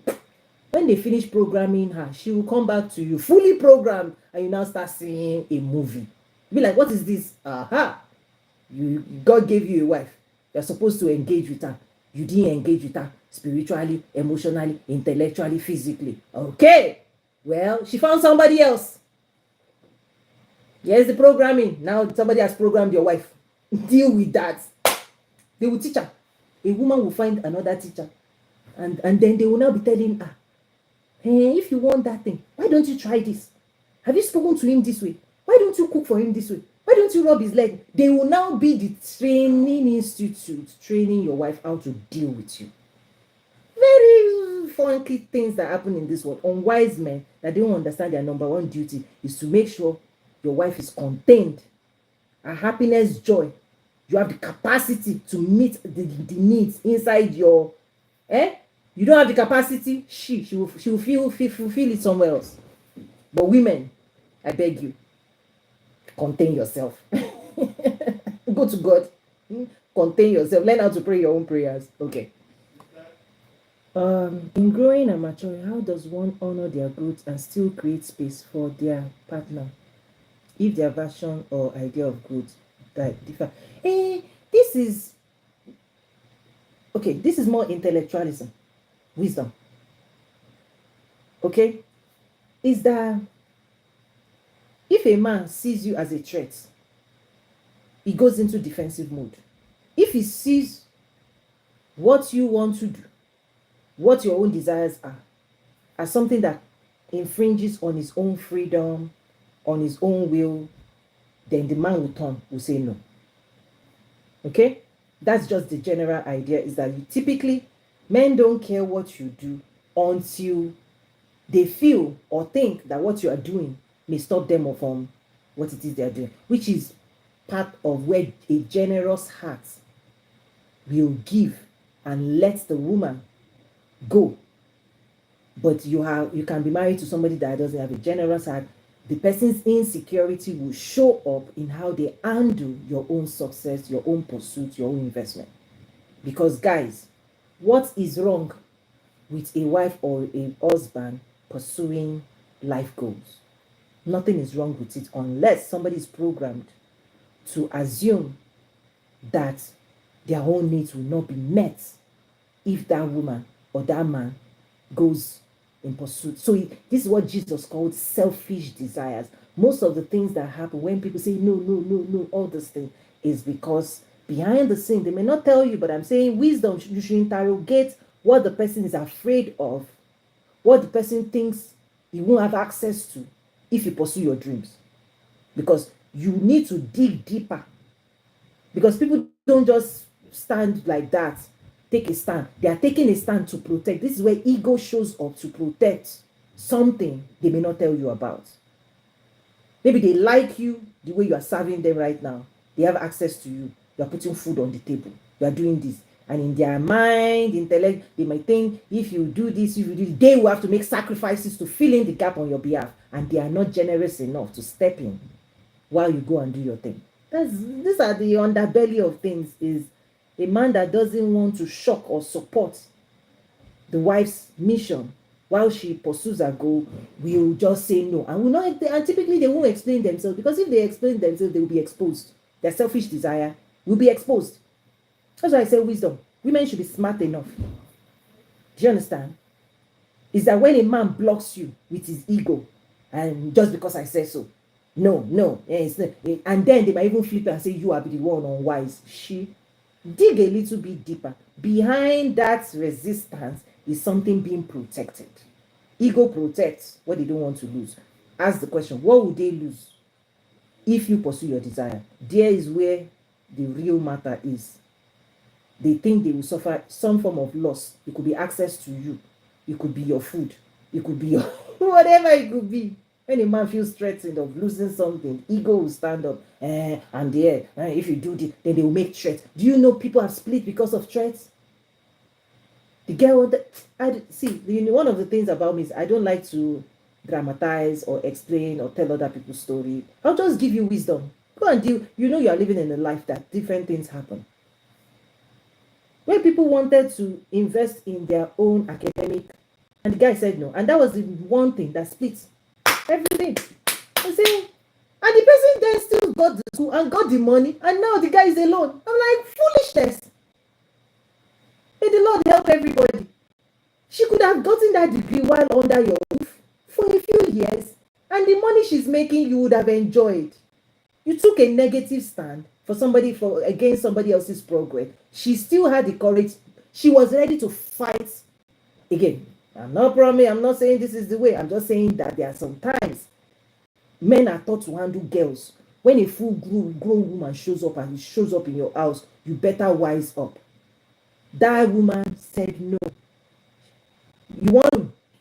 When they finish programming her, she will come back to you fully programmed, and you now start seeing a movie. Be like, what is this? God gave you a wife. You're supposed to engage with her. You didn't engage with her spiritually, emotionally, intellectually, physically. Okay. Well, she found somebody else. Here's the programming. Now somebody has programmed your wife. Deal with that. They will teach her. A woman will find another teacher. And then they will now be telling her, hey, if you want that thing, why don't you try this? Have you spoken to him this way? Why don't you cook for him this way? Why don't you rub his leg? They will now be the training institute, training your wife how to deal with you. Very funky things that happen in this world. Unwise men that don't understand their number one duty is to make sure your wife is contained. Her happiness, joy. You have the capacity to meet the needs inside your. You don't have the capacity. She will feel it somewhere else. But women, I beg you, contain yourself. Go to God. Contain yourself. Learn how to pray your own prayers. Okay. In growing and maturing, how does one honor their growth and still create space for their partner if their version or idea of growth differ? This is more intellectualism, wisdom. Okay, is that if a man sees you as a threat, he goes into defensive mode. If he sees what you want to do, what your own desires are, as something that infringes on his own freedom, on his own will, then the man will say no. Okay? That's just the general idea, is that typically men don't care what you do until they feel or think that what you are doing may stop them from what it is they are doing, which is part of where a generous heart will give and let the woman go. But you can be married to somebody that doesn't have a generous heart. The person's insecurity will show up in how they handle your own success, your own pursuit, your own investment. Because guys, what is wrong with a wife or a husband pursuing life goals? Nothing is wrong with it unless somebody is programmed to assume that their own needs will not be met if that woman or that man goes in pursuit. So this is what Jesus called selfish desires. Most of the things that happen when people say no, no, no, no, all this thing is because behind the scene, they may not tell you, but I'm saying wisdom, you should interrogate what the person is afraid of, what the person thinks you won't have access to if you pursue your dreams. Because you need to dig deeper. Because people don't just stand like that, take a stand. They are taking a stand to protect. This is where ego shows up, to protect something they may not tell you about. Maybe they like you the way you are serving them right now. They have access to you. You are putting food on the table. You are doing this. And in their mind, intellect, they might think if you do this, if you do this, they will have to make sacrifices to fill in the gap on your behalf. And they are not generous enough to step in while you go and do your thing. These are the underbelly of things. Is a man that doesn't want to shock or support the wife's mission while she pursues her goal will just say no, and will not. And typically they won't explain themselves, because if they explain themselves, they will be exposed. Their selfish desire will be exposed. That's why I say wisdom. Women should be smart enough. Do you understand? Is that when a man blocks you with his ego, and just because I say so, no, and then they might even flip and say you are the one unwise. Dig a little bit deeper. Behind that resistance is something being protected. Ego protects what they don't want to lose. Ask the question, what would they lose if you pursue your desire? There is where the real matter is. They think they will suffer some form of loss. It could be access to you. It could be your food. It could be your whatever it could be. When a man feels threatened of losing something, ego will stand up. And there, if you do this, then they will make threats. Do you know people have split because of threats? The girl, one of the things about me is I don't like to dramatize or explain or tell other people's story. I'll just give you wisdom. Go and deal. You know you are living in a life that different things happen. When people wanted to invest in their own academic, and the guy said no, and that was the one thing that splits everything. You see, and the person then still got the school and got the money, and now the guy is alone. I'm like, foolishness. May the Lord help everybody. She could have gotten that degree while under your roof for a few years, and the money she's making you would have enjoyed. You took a negative stand against somebody else's progress. She still had the courage. She was ready to fight. Again, I'm not saying this is the way. I'm just saying that there are some times men are taught to handle girls. When a full grown woman shows up and shows up in your house, you better wise up. That woman said no.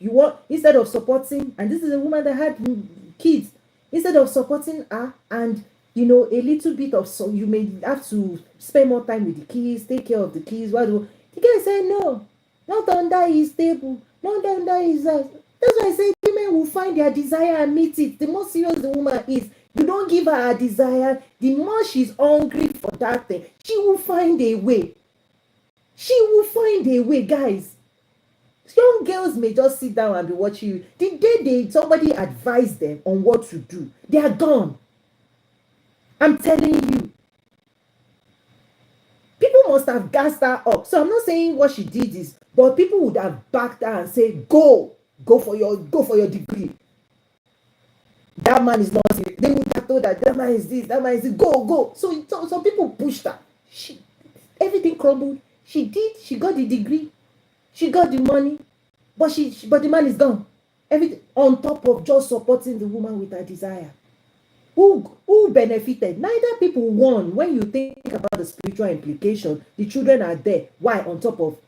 You want instead of supporting, and this is a woman that had kids, instead of supporting her and a little bit of, so you may have to spend more time with the kids, take care of the kids. The guy said no, not under his table, not under his house. That's why I say women will find their desire and meet it. The more serious the woman is, you don't give her a desire, the more she's hungry for that thing. She will find a way. She will find a way, guys. Young girls may just sit down and be watching you. The day somebody advised them on what to do, they are gone. I'm telling you. People must have gassed her up. So I'm not saying what she did is, but people would have backed her and said, go for your degree. That man is not serious. They would have told her that man is this, that man is this. Go. So some people pushed her. Everything crumbled. She got the degree. She got the money. But the man is gone. Everything on top of just supporting the woman with her desire. Who benefited? Neither people won. When you think about the spiritual implication, the children are there. Why? On top of.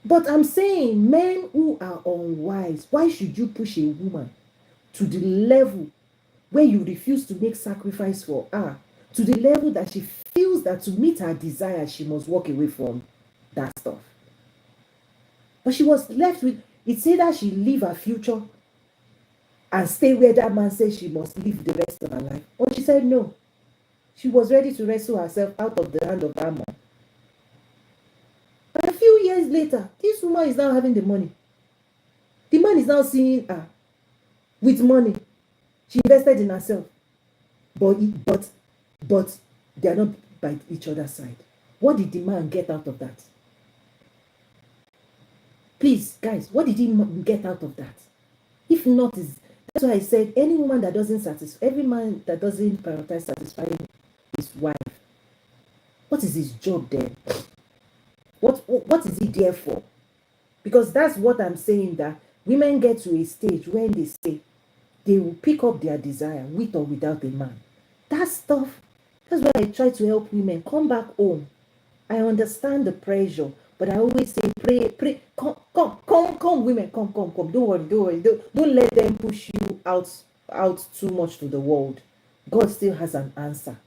But I'm saying, men who are unwise, why should you push a woman to the level where you refuse to make sacrifice for her, to the level that she feels that to meet her desire, she must walk away from that stuff? But she was left with, it's either she live her future and stay where that man says she must live the rest of her life, or she said no. She was ready to wrestle herself out of the hand of that man. But a few years later, this woman is now having the money. The man is now seeing her with money. She invested in herself. But they are not by each other's side. What did the man get out of that? Please, guys, what did he get out of that? If not, that's why I said any woman that doesn't satisfy, every man that doesn't prioritize satisfying his wife, what is his job then? What is he there for? Because that's what I'm saying, that women get to a stage when they say they will pick up their desire with or without a man. That stuff, that's why I try to help women come back home. I understand the pressure, but I always say, pray, come, women, come. Don't worry, don't let them push you out too much to the world. God still has an answer.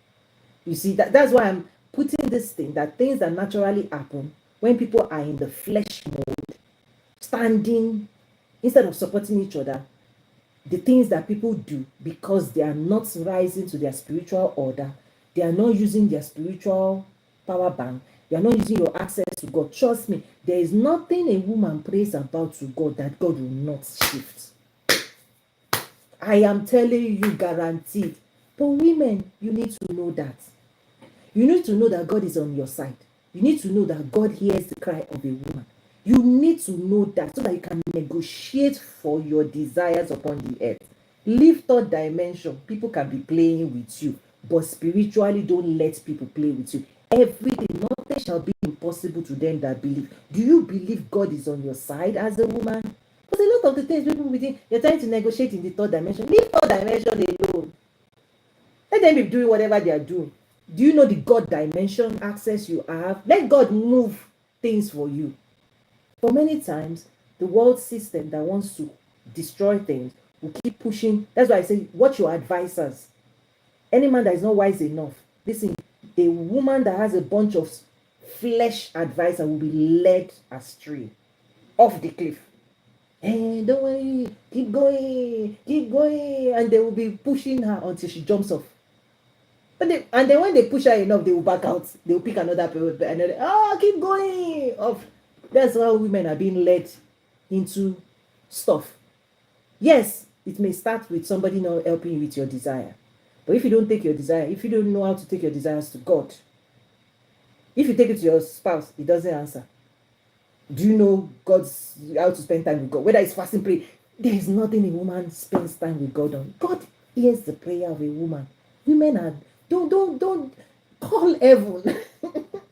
You see, that's why I'm putting this thing, that things that naturally happen when people are in the flesh mode, standing, instead of supporting each other, the things that people do because they are not rising to their spiritual order, they are not using their spiritual power bank, they are not using your access to God. Trust me, there is nothing a woman prays about to God that God will not shift. I am telling you, guaranteed. But women, you need to know that. You need to know that God is on your side. You need to know that God hears the cry of a woman. You need to know that so that you can negotiate for your desires upon the earth. Leave third dimension. People can be playing with you, but spiritually, don't let people play with you. Everything, nothing shall be impossible to them that believe. Do you believe God is on your side as a woman? Because a lot of the things people within, you're trying to negotiate in the third dimension. Leave third dimension alone. Let them be doing whatever they are doing. Do you know the God dimension access you have? Let God move things for you. For many times, the world system that wants to destroy things will keep pushing. That's why I say, watch your advisors. Any man that is not wise enough, listen, a woman that has a bunch of flesh advisor will be led astray, off the cliff. Hey, don't worry, keep going, and they will be pushing her until she jumps off. And then when they push her enough, they will back out. They will pick another people, keep going off. That's how women are being led into stuff. Yes, it may start with somebody not helping you with your desire. But if you don't take your desire, if you don't know how to take your desires to God, if you take it to your spouse, it doesn't answer. Do you know God's how to spend time with God? Whether it's fasting, pray, there is nothing a woman spends time with God on. God hears the prayer of a woman. Women are don't call heaven.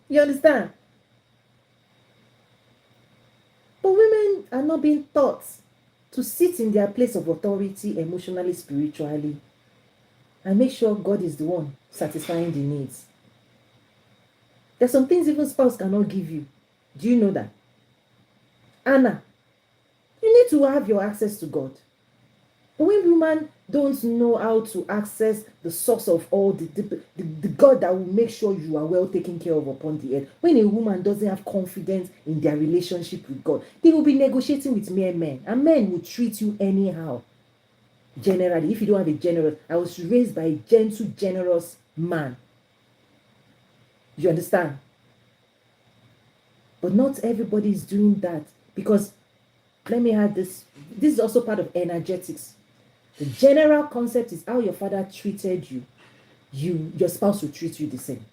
You understand? But women are not being taught to sit in their place of authority emotionally, spiritually, and make sure God is the one satisfying the needs. There's some things even spouse cannot give you. Do you know that? Anna, you need to have your access to God. But when women don't know how to access the source of all the God that will make sure you are well taken care of upon the earth, when a woman doesn't have confidence in their relationship with God, they will be negotiating with mere men, and men will treat you anyhow. Generally, if you don't have a generous, I was raised by a gentle, generous man. You understand? But not everybody is doing that, because let me add this. This is also part of energetics. The general concept is how your father treated you. Your spouse will treat you the same,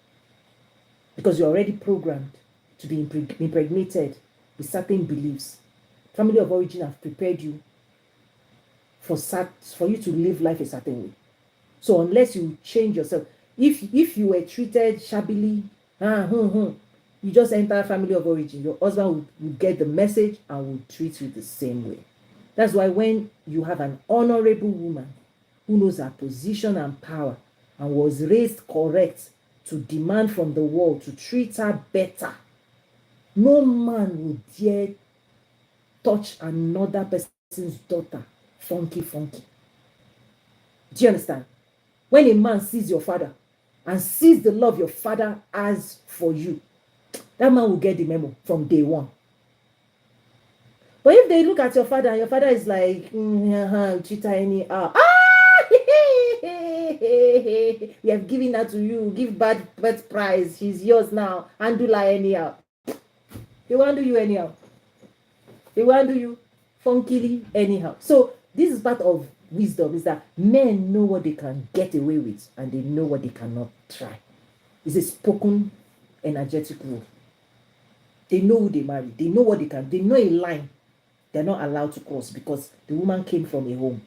because you're already programmed to be impregnated with certain beliefs. Family of origin have prepared you for you to live life a certain way. So unless you change yourself, if you were treated shabbily, you just enter family of origin, your husband will get the message and will treat you the same way. That's why when you have an honorable woman who knows her position and power and was raised correct to demand from the world to treat her better, no man will dare touch another person's daughter funky. Do you understand? When a man sees your father and sees the love your father has for you, that man will get the memo from day one. But if they look at your father and your father is like, cheater anyhow, we have given her to you, give birth prize, she's yours now, handle her anyhow. They will handle you anyhow. They will handle you funkily anyhow. So this is part of wisdom is that men know what they can get away with and they know what they cannot try. It's a spoken energetic rule. They know who they marry. They know what they can. They know a line they're not allowed to cross because the woman came from a home.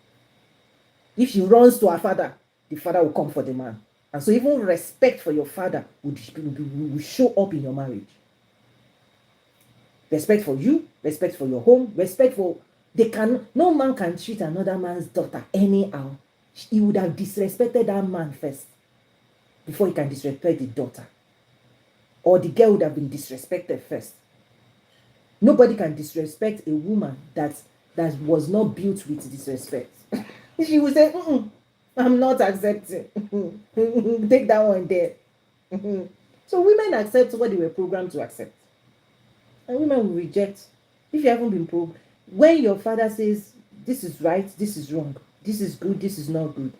If she runs to her father, the father will come for the man. And so even respect for your father will show up in your marriage. Respect for you, respect for your home, respect for no man can treat another man's daughter anyhow. He would have disrespected that man first before he can disrespect the daughter. Or the girl would have been disrespected first. Nobody can disrespect a woman that was not built with disrespect. She would say, I'm not accepting. Take that one there. So women accept what they were programmed to accept. And women will reject. If you haven't been programmed, when your father says, this is right, this is wrong, this is good, this is not good,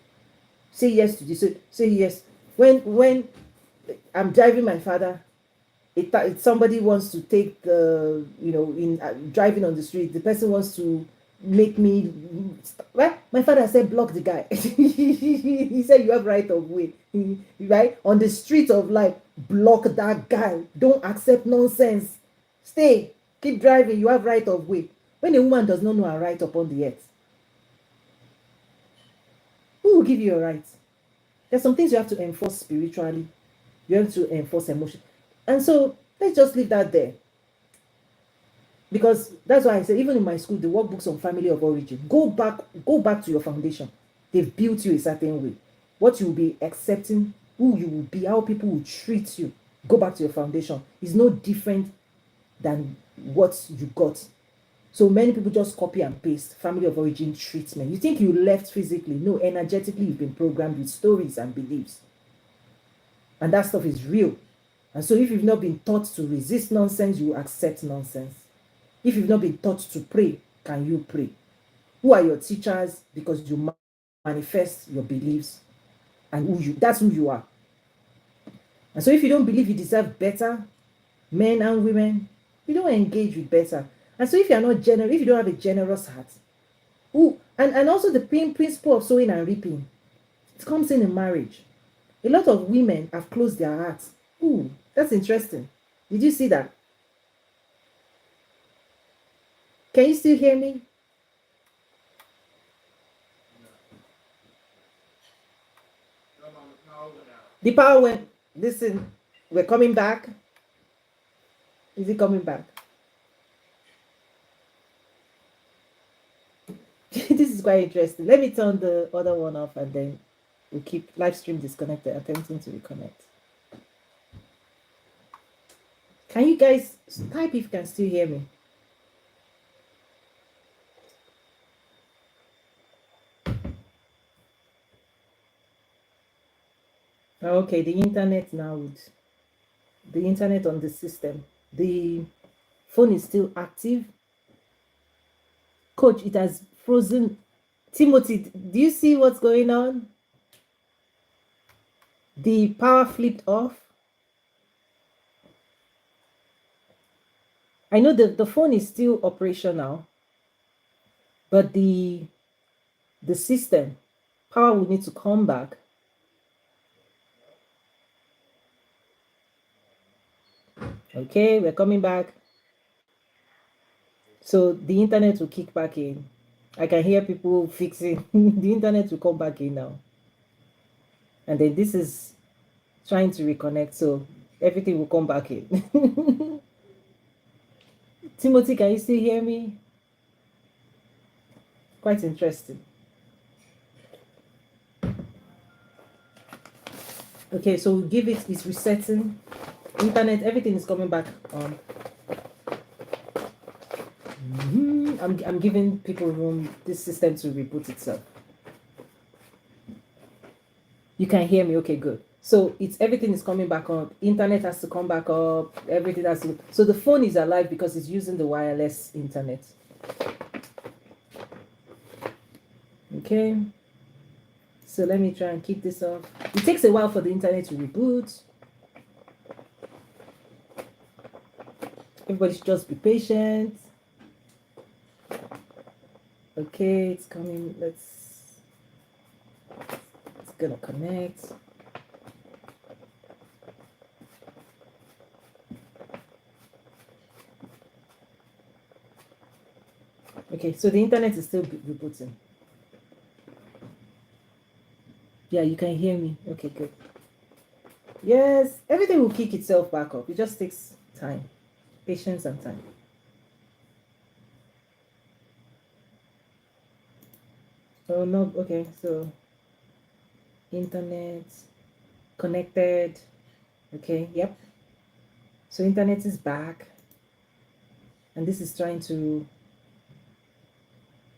say yes to this, say yes. When I'm driving my father, if somebody wants to take the, in driving on the street, the person wants to make me, right? My father said, block the guy. He said, you have right of way, right? On the street of life, block that guy. Don't accept nonsense. Stay, keep driving. You have right of way. When a woman does not know her right upon the earth, who will give you your rights? There's some things you have to enforce spiritually. You have to enforce emotion. And so let's just leave that there. Because that's why I say, even in my school, the workbooks on family of origin, go back to your foundation. They've built you a certain way. What you will be accepting, who you will be, how people will treat you. Go back to your foundation. It's no different than what you got. So many people just copy and paste family of origin treatment. You think you left physically. No, energetically, you've been programmed with stories and beliefs. And that stuff is real. And so if you've not been taught to resist nonsense, you accept nonsense. If you've not been taught to pray, can you pray? Who are your teachers? Because you manifest your beliefs and that's who you are. And so if you don't believe you deserve better, men and women, you don't engage with better. And so if you're not generous, if you don't have a generous heart, and also the principle of sowing and reaping, it comes in marriage. A lot of women have closed their hearts. Ooh, that's interesting. Did you see that? Can you still hear me? The power went. Listen, we're coming back. Is it coming back? This is quite interesting. Let me turn the other one off and then we'll keep live stream disconnected, attempting to reconnect. Can you guys type if you can still hear me? Okay, the internet now, the internet on the system. The phone is still active. Coach, it has frozen. Timothy, do you see what's going on? The power flipped off. I know the phone is still operational, but the system power will need to come back. Okay, we're coming back. So the internet will kick back in. I can hear people fixing. The internet will come back in now. And then this is trying to reconnect, so everything will come back in. Timothy, can you still hear me? Quite interesting. Okay, so we'll give it's resetting. Internet, everything is coming back on. I'm giving people room, this system to reboot itself. You can hear me? Okay, good. So everything is coming back up. Internet has to come back up. Everything has to. So the phone is alive because it's using the wireless internet. Okay. So let me try and keep this off. It takes a while for the internet to reboot. Everybody should just be patient. Okay, it's coming. Let's It's gonna connect. Okay, so the internet is still rebooting. Yeah, you can hear me. Okay, good. Yes, everything will kick itself back up. It just takes time, patience, and time. Oh no, okay, so internet connected. Okay, yep. So internet is back, and this is trying to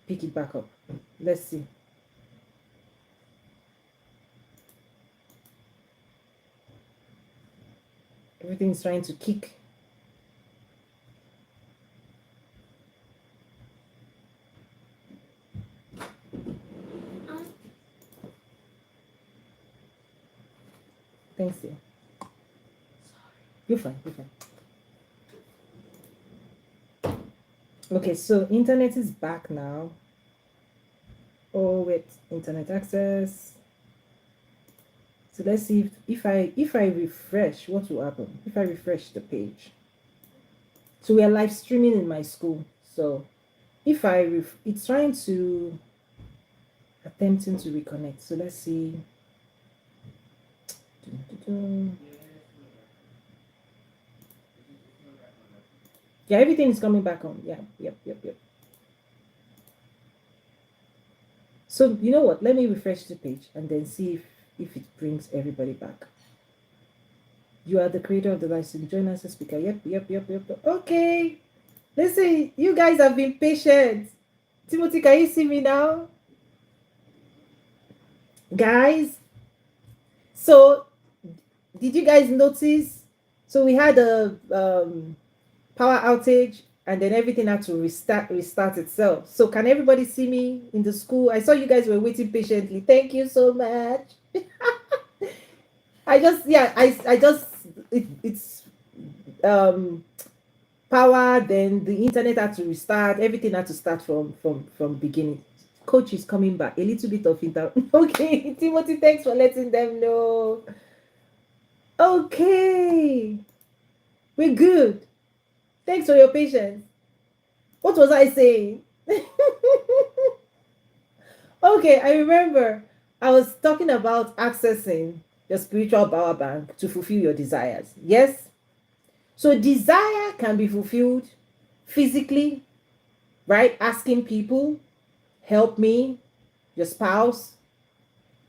pick it back up. Let's see. Everything's trying to kick. Thanks, dear. You're fine. You're fine. Okay, so internet is back now. Oh wait, internet access. So let's see if I refresh, what will happen if I refresh the page. So we are live streaming in my school. So if it's trying to attempting to reconnect. So let's see. Yeah, everything is coming back on. Yeah, yep. So you know what? Let me refresh the page and then see if it brings everybody back. You are the creator of the live stream. Join us as speaker. Yep. Okay. Listen, you guys have been patient. Timothy, can you see me now? Guys, so did you guys notice? So we had a power outage and then everything had to restart itself. So can everybody see me in the school? I saw you guys were waiting patiently. Thank you so much. It's power, then the internet had to restart, everything had to start from beginning. Coach is coming back, a little bit of inter. Okay, Timothy, thanks for letting them know. Okay, we're good. Thanks for your patience. What was I saying? Okay, I remember I was talking about accessing your spiritual power bank to fulfill your desires. Yes. So desire can be fulfilled physically, right? Asking people, help me, your spouse.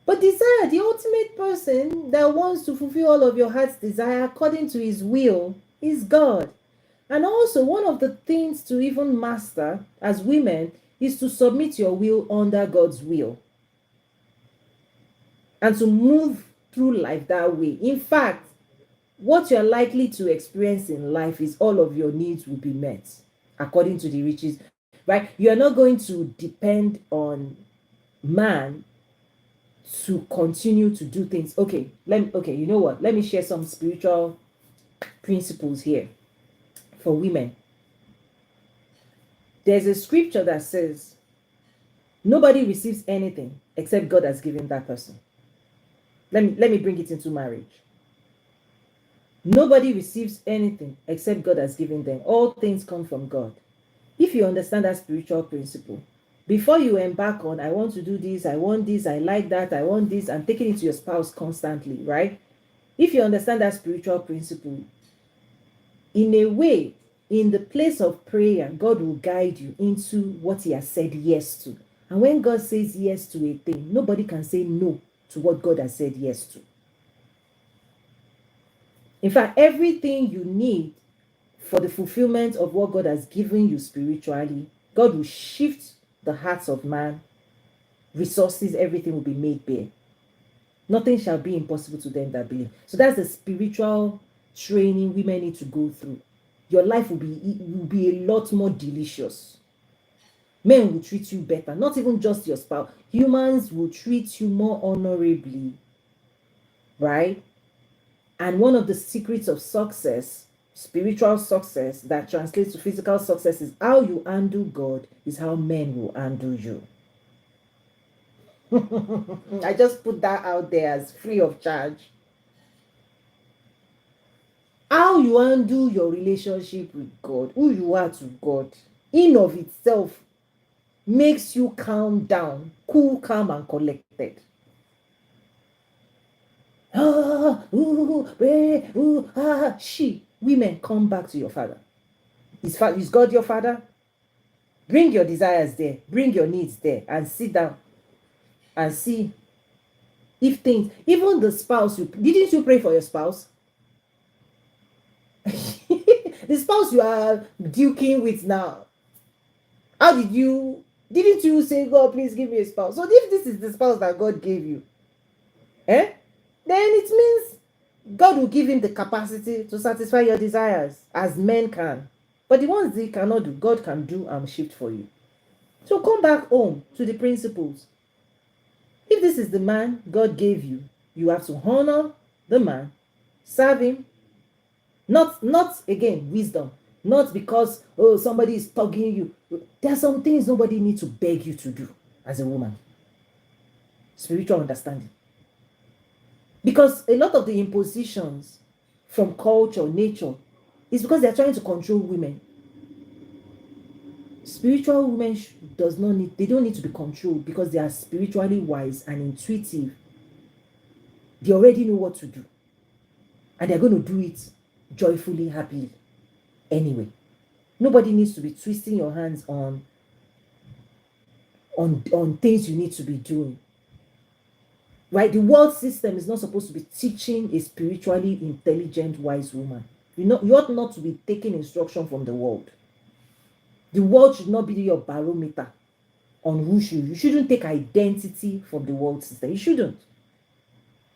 But desire, the ultimate person that wants to fulfill all of your heart's desire according to his will, is God. And also, one of the things to even master as women is to submit your will under God's will and to move through life that way. In fact, what you're likely to experience in life is all of your needs will be met according to the riches, right? You are not going to depend on man to continue to do things. Okay, you know what? Let me share some spiritual principles here for women. There's a scripture that says nobody receives anything except God has given that person. Let me bring it into marriage. Nobody receives anything except God has given them. All things come from God. If you understand that spiritual principle, before you embark on, I want to do this, I want this, I like that, I want this, and taking it to your spouse constantly, right? If you understand that spiritual principle, in a way, in the place of prayer, God will guide you into what he has said yes to. And when God says yes to a thing, nobody can say no to what God has said yes to. In fact, everything you need for the fulfillment of what God has given you spiritually, God will shift the hearts of man, resources, everything will be made bare. Nothing shall be impossible to them that believe. So that's the spiritual training women need to go through. Your life will be a lot more delicious. Men will treat you better, not even just your spouse. Humans will treat you more honorably, right? And one of the secrets of success, spiritual success that translates to physical success, is how you handle God is how men will handle you. I just put that out there as free of charge. How you undo your relationship with God, who you are to God, in of itself makes you calm down, cool, calm, and collected. Women, come back to your father. Is God your father? Bring your desires there, bring your needs there, and sit down and see if things, even the spouse, didn't you pray for your spouse? The spouse you are duking with now, how didn't you say, God, please give me a spouse? So if this is the spouse that God gave you, then it means God will give him the capacity to satisfy your desires as men can. But the ones they cannot do, God can do and shift for you. So come back home to the principles. If this is the man God gave you, you have to honor the man, serve him. Not again, wisdom. Not because, oh, somebody is tugging you. There are some things nobody needs to beg you to do as a woman. Spiritual understanding. Because a lot of the impositions from culture, nature, is because they're trying to control women. Spiritual women they don't need to be controlled because they are spiritually wise and intuitive. They already know what to do. And they're going to do it joyfully, happily. Anyway, nobody needs to be twisting your hands on things you need to be doing. Right? The world system is not supposed to be teaching a spiritually intelligent, wise woman. You ought not to be taking instruction from the world. The world should not be your barometer on who you shouldn't take identity from the world system. You shouldn't.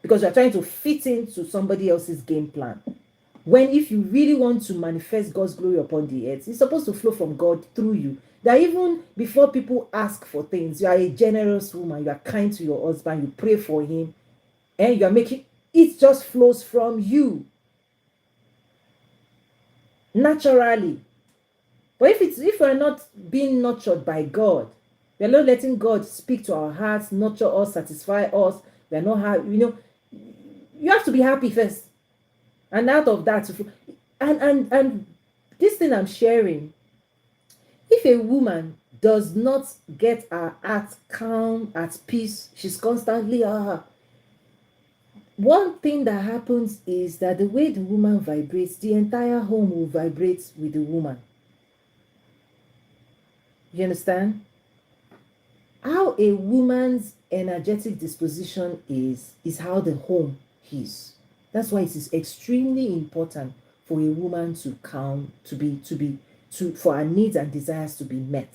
Because you're trying to fit into somebody else's game plan. When if you really want to manifest God's glory upon the earth, it's supposed to flow from God through you. That even before people ask for things, you are a generous woman, you are kind to your husband, you pray for him, and you are making it just flows from you naturally. But if we're not being nurtured by God, we're not letting God speak to our hearts, nurture us, satisfy us, we're not happy, you have to be happy first. And out of that, and this thing I'm sharing, if a woman does not get her heart calm, at peace, she's constantly one thing that happens is that the way the woman vibrates, the entire home will vibrate with the woman. You understand? How a woman's energetic disposition is how the home is. That's why it is extremely important for a woman to calm, for her needs and desires to be met,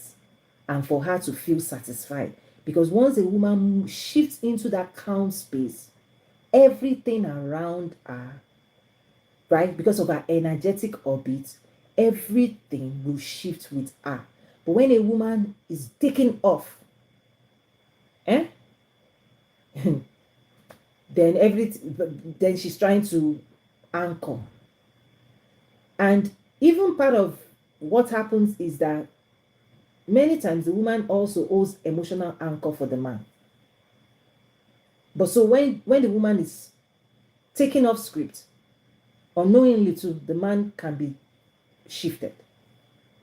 and for her to feel satisfied. Because once a woman shifts into that calm space, everything around her, right, because of her energetic orbit, everything will shift with her. But when a woman is taken off, then she's trying to anchor. And even part of what happens is that many times the woman also owes emotional anchor for the man. But so when the woman is taking off script, unknowingly too, the man can be shifted.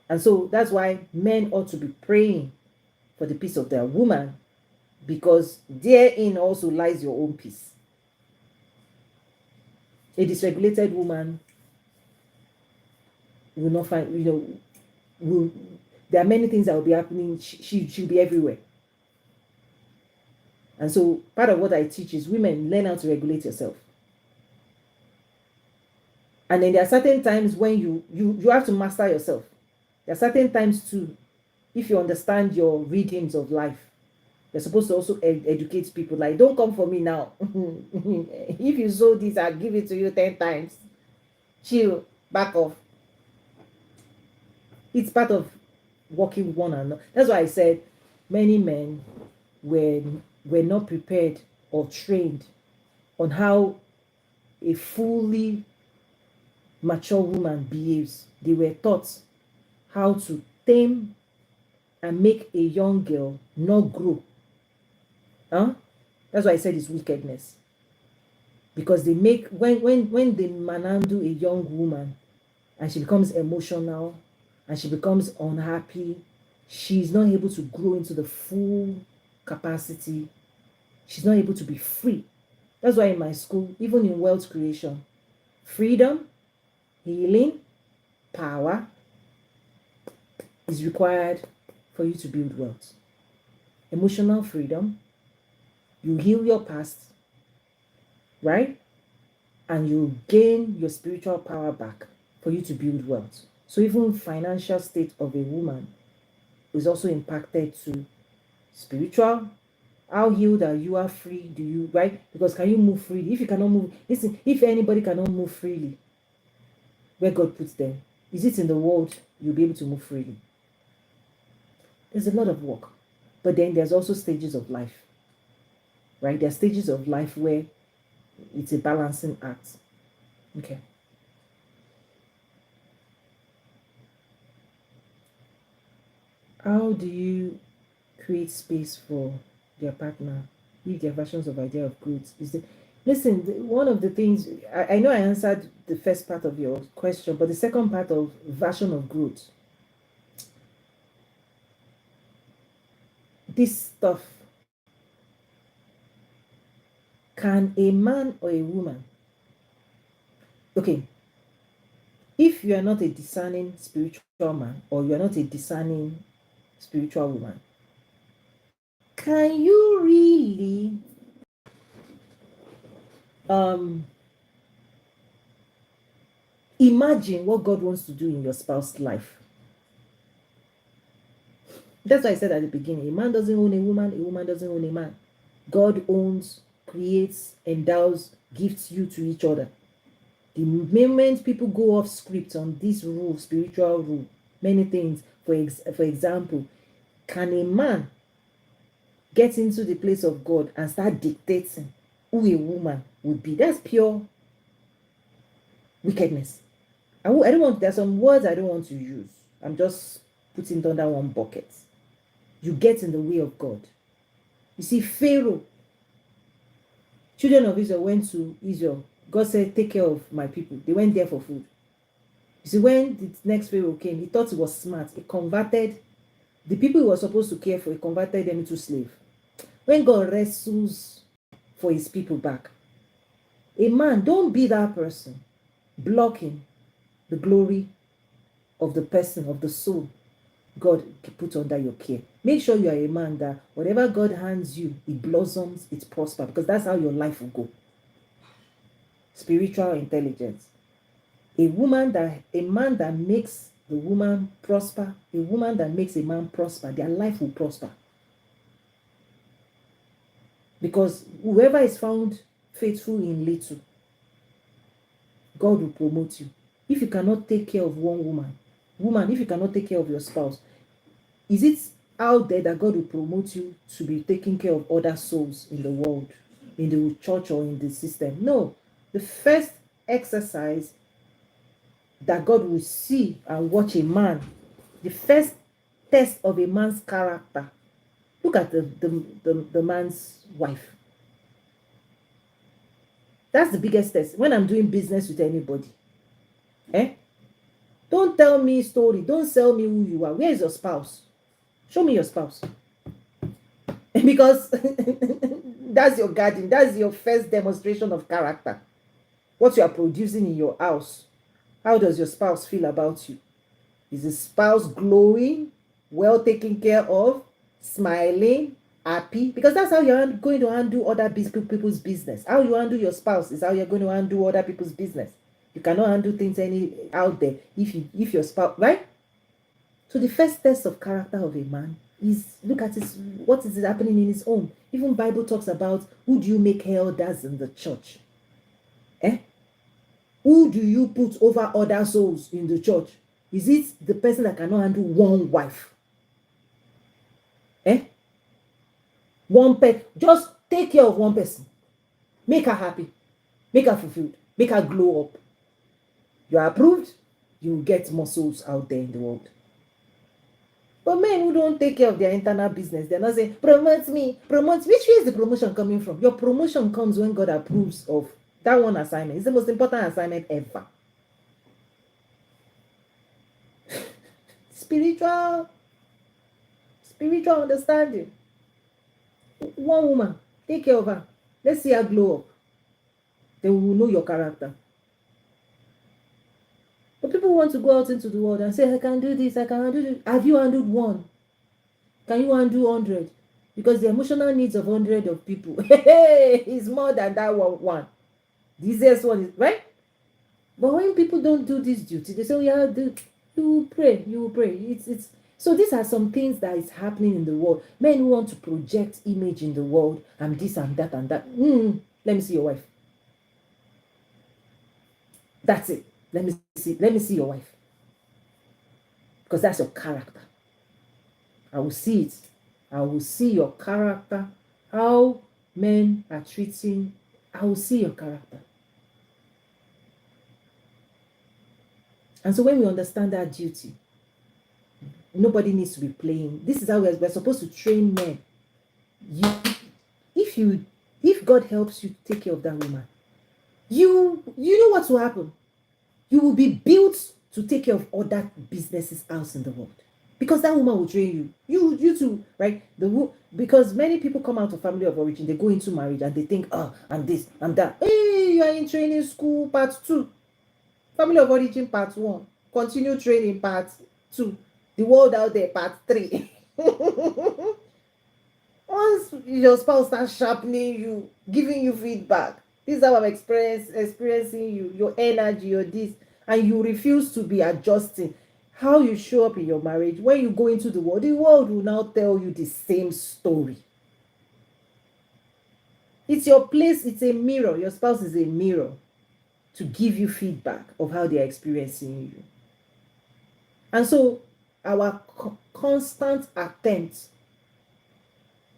And so that's why men ought to be praying for the peace of their woman, because therein also lies your own peace. A dysregulated woman will not find, there are many things that will be happening. She'll be everywhere. And so part of what I teach is women, learn how to regulate yourself. And then there are certain times when you have to master yourself. There are certain times too, if you understand your rhythms of life, you're supposed to also educate people. Like, don't come for me now. If you sow this, I'll give it to you 10 times. Chill, back off. It's part of working with one another. That's why I said many men were not prepared or trained on how a fully mature woman behaves. They were taught how to tame and make a young girl not grow. Huh? That's why I said it's wickedness. Because they make when they manhandle a young woman and she becomes emotional and she becomes unhappy, she's not able to grow into the full capacity. She's not able to be free. That's why in my school, even in wealth creation, freedom, healing, power is required for you to build wealth. Emotional freedom, you heal your past, right? And you gain your spiritual power back for you to build wealth. So even financial state of a woman is also impacted to spiritual. How healed are you? How free do you, right? Because can you move freely? If you cannot move, listen, if anybody cannot move freely, where God puts them, is it in the world you'll be able to move freely? There's a lot of work. But then there's also stages of life, right? There are stages of life where it's a balancing act. Okay. How do you create space for their partner if their versions of idea of growth is the listen, one of the things I know I answered the first part of your question, but the second part of version of growth, this stuff, can a man or a woman, okay, if you are not a discerning spiritual man or you are not a discerning spiritual woman, can you really imagine what God wants to do in your spouse's life? That's why I said at the beginning, a man doesn't own a woman doesn't own a man. God owns, creates, endows, gifts you to each other. The moment people go off script on this rule, spiritual rule, many things, for example, can a man get into the place of God and start dictating who a woman would be? That's pure wickedness. I don't want, there's some words I don't want to use. I'm just putting it under one bucket. You get in the way of God. You see, Pharaoh, children of Israel went to Israel. God said, take care of my people. They went there for food. You see, when the next Pharaoh came, he thought he was smart. He converted the people he was supposed to care for, he converted them into slaves. When God wrestles for his people back, a man, don't be that person blocking the glory of the person, of the soul God put under your care. Make sure you are a man that whatever God hands you, it blossoms, it prospers, because that's how your life will go. Spiritual intelligence. A man that makes the woman prosper, a woman that makes a man prosper, their life will prosper. Because whoever is found faithful in little, God will promote you. If you cannot take care of one woman, if you cannot take care of your spouse, is it out there that God will promote you to be taking care of other souls in the world, in the church or in the system? No. The first exercise that God will see and watch a man, the first test of a man's character, look at the man's wife. That's the biggest test. When I'm doing business with anybody, don't tell me story. Don't sell me who you are. Where is your spouse? Show me your spouse. Because that's your guardian. That's your first demonstration of character. What you are producing in your house. How does your spouse feel about you? Is the spouse glowing, well taken care of, smiling, happy? Because that's how you're going to handle other people's business. How you handle your spouse is how you're going to handle other people's business. You cannot handle things out there if your spouse, right? So the first test of character of a man is look at what is happening in his home. Even Bible talks about who do you make elders in the church? Who do you put over other souls in the church? Is it the person that cannot handle one wife? One pet. Just take care of one person. Make her happy. Make her fulfilled. Make her glow up. You are approved. You will get more souls out there in the world. But men who don't take care of their internal business, they're not saying, promote me, promote. Which way is the promotion coming from? Your promotion comes when God approves of that one assignment. It's the most important assignment ever. Spiritual understanding. One woman, take care of her. Let's see her glow up. Then we will know your character. But people want to go out into the world and say, I can do this, I can do this. Have you handled one? Can you undo 100? Because the emotional needs of 100 of people is more than that one. The easiest one is, right? But when people don't do this duty, they say, yeah, you will pray. It's so these are some things that is happening in the world. Men who want to project image in the world and this and that and that. Let me see your wife. That's it. Let me see your wife. Because that's your character. I will see it. I will see your character. How men are treating. I will see your character. And so when we understand that duty, nobody needs to be playing. This is how we're supposed to train men. If God helps you take care of that woman, you know what will happen. You will be built to take care of other businesses else in the world. Because that woman will train you. You too, right? Because many people come out of family of origin, they go into marriage and they think, I'm this, I'm that. Hey, you are in training school, part 2. Family of origin, part 1. Continue training, part 2. The world out there, part 3. Once your spouse starts sharpening you, giving you feedback, this is how I'm experiencing you, your energy, your this, and you refuse to be adjusting how you show up in your marriage. When you go into the world will now tell you the same story. It's your place, it's a mirror. Your spouse is a mirror to give you feedback of how they're experiencing you. And so our constant attempt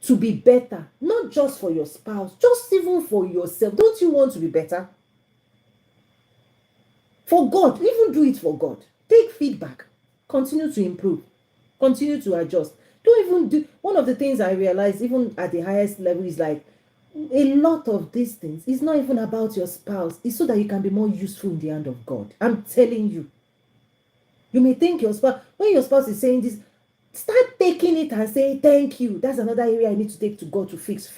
to be better, not just for your spouse, just even for yourself. Don't you want to be better? For God, even do it for God. Take feedback. Continue to improve. Continue to adjust. Don't even do. One of the things I realized, even at the highest level, is like a lot of these things is not even about your spouse. It's so that you can be more useful in the hand of God. I'm telling you. You may think your spouse, when your spouse is saying this, start taking it and say thank you. That's another area I need to take to God to fix.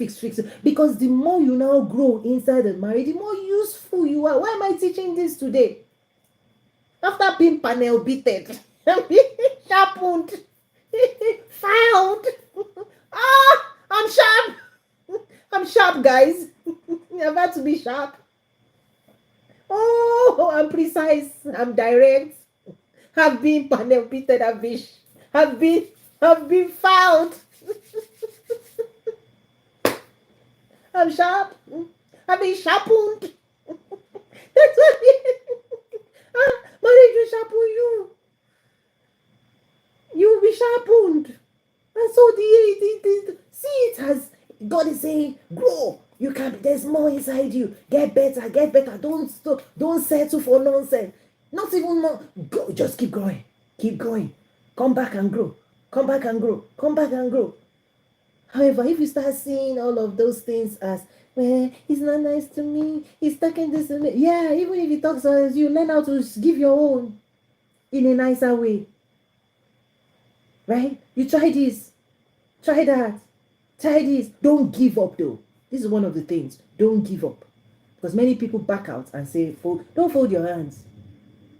Because the more you now grow inside the marriage, the more useful you are. Why am I teaching this today? After being panel beaten, sharpened, filed. I'm sharp. I'm sharp, guys. I'm about to be sharp. Oh, I'm precise. I'm direct. Have been panel beaten. Have been filed. I'm sharp. I've been sharpened. That's what marriage will sharpen you. You will be sharpened. And so see it as God is saying, grow. You can. There's more inside you. Get better. Don't settle for nonsense. Not even more. Go. Just keep growing. Keep going. Come back and grow. Come back and grow. Come back and grow. However, if you start seeing all of those things as, well, he's not nice to me, he's talking this and that. Yeah, even if he talks as you, learn how to give your own in a nicer way. Right? You try this. Try that. Try this. Don't give up though. This is one of the things. Don't give up. Because many people back out and say, don't fold your hands.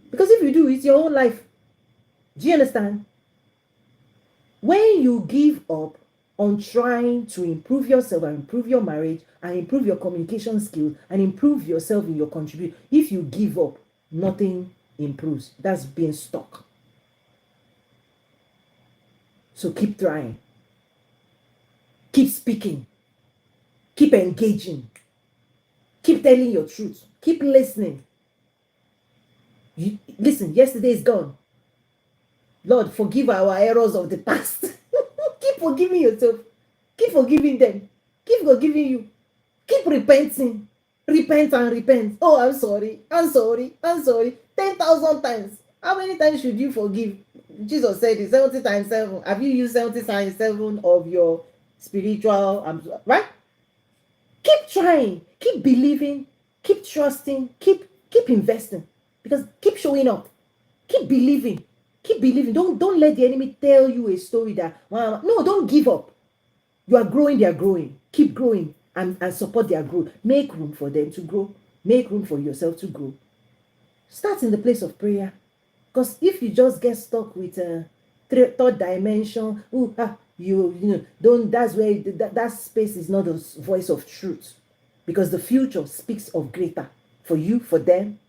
Because if you do, it's your own life. Do you understand? When you give up on trying to improve yourself and improve your marriage and improve your communication skills and improve yourself in your contribution, if you give up, nothing improves. That's being stuck. So keep trying. Keep speaking. Keep engaging. Keep telling your truth. Keep listening. Listen, yesterday is gone. Lord, forgive our errors of the past. Keep forgiving yourself. Keep forgiving them. Keep forgiving you. Keep repenting. Repent and repent. Oh, I'm sorry. 10,000 times. How many times should you forgive? Jesus said it 70 times 7. Have you used 70 times 7 of your spiritual, right? Keep trying, keep believing, keep trusting, keep investing, because keep showing up, keep believing, keep believing. Don't let the enemy tell you a story that, well, no, don't give up. You are growing, they are growing. Keep growing and support their growth. Make room for them to grow. Make room for yourself to grow. Start in the place of prayer. Because if you just get stuck with a third dimension, you know, don't, that's where that space is not the voice of truth. Because the future speaks of greater for you, for them,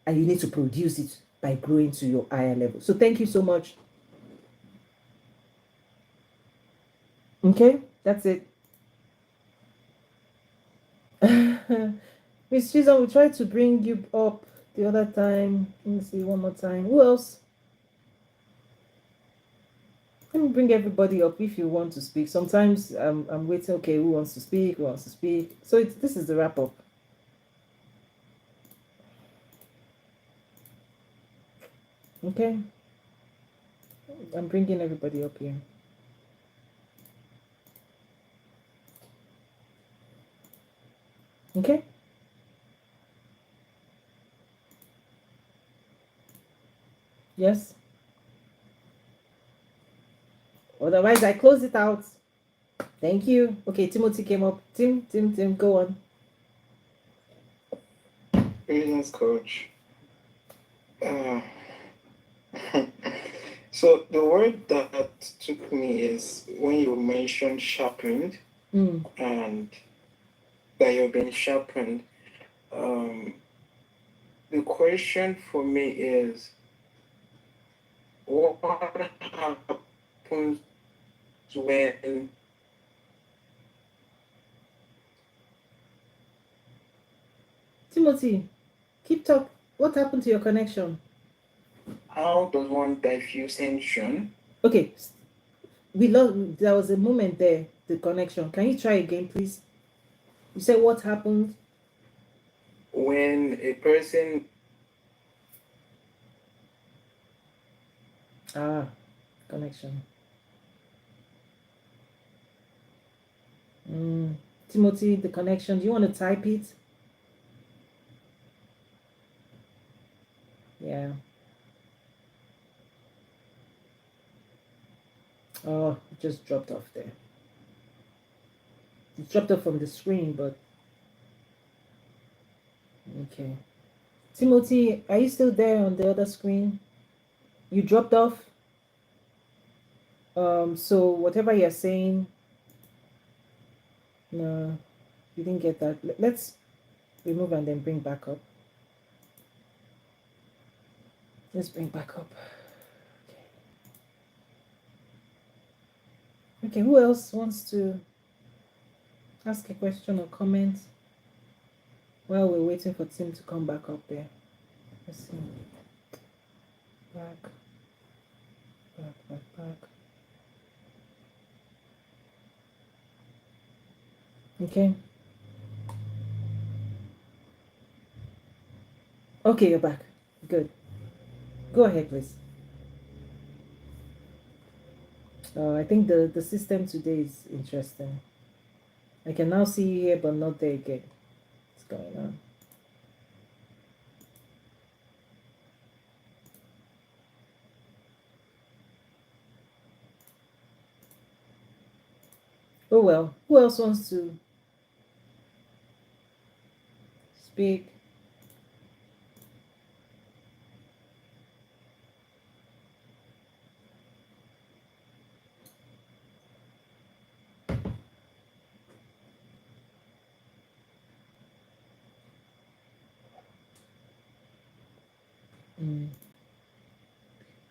and you need to produce it by growing to your higher level. So thank you so much. Okay, that's it. Miss Chisholm, we tried to bring you up the other time. Let me see one more time. Who else? Let me bring everybody up if you want to speak. Sometimes I'm waiting. Okay, who wants to speak? Who wants to speak? So this is the wrap up. Okay, I'm bringing everybody up here. Okay. Yes. Otherwise, I close it out. Thank you. Okay, Timothy came up. Tim, go on. Greetings, coach. So the word that took me is when you mentioned sharpened and that you're being sharpened. The question for me is, what happens when Timothy, keep talk. What happened to your connection? how does one diffuse tension? Okay, we lost. There was a moment there. The connection. Can you try again, please? You said what happened When a person connection. Timothy, the connection. Do you want to type it? Yeah. Oh, it just dropped off there. It dropped off from the screen, but okay. Timothy, are you still there on the other screen? You dropped off. So whatever you're saying, no, you didn't get that. Let's remove and then bring back up. Let's bring back up. Okay, who else wants to ask a question or comment while we're waiting for Tim to come back up there? Let's see. Back. Okay. Okay, you're back. Good. Go ahead, please. I think the system today is interesting. I can now see you here, but not there again. What's going on? Oh well. Who else wants to speak?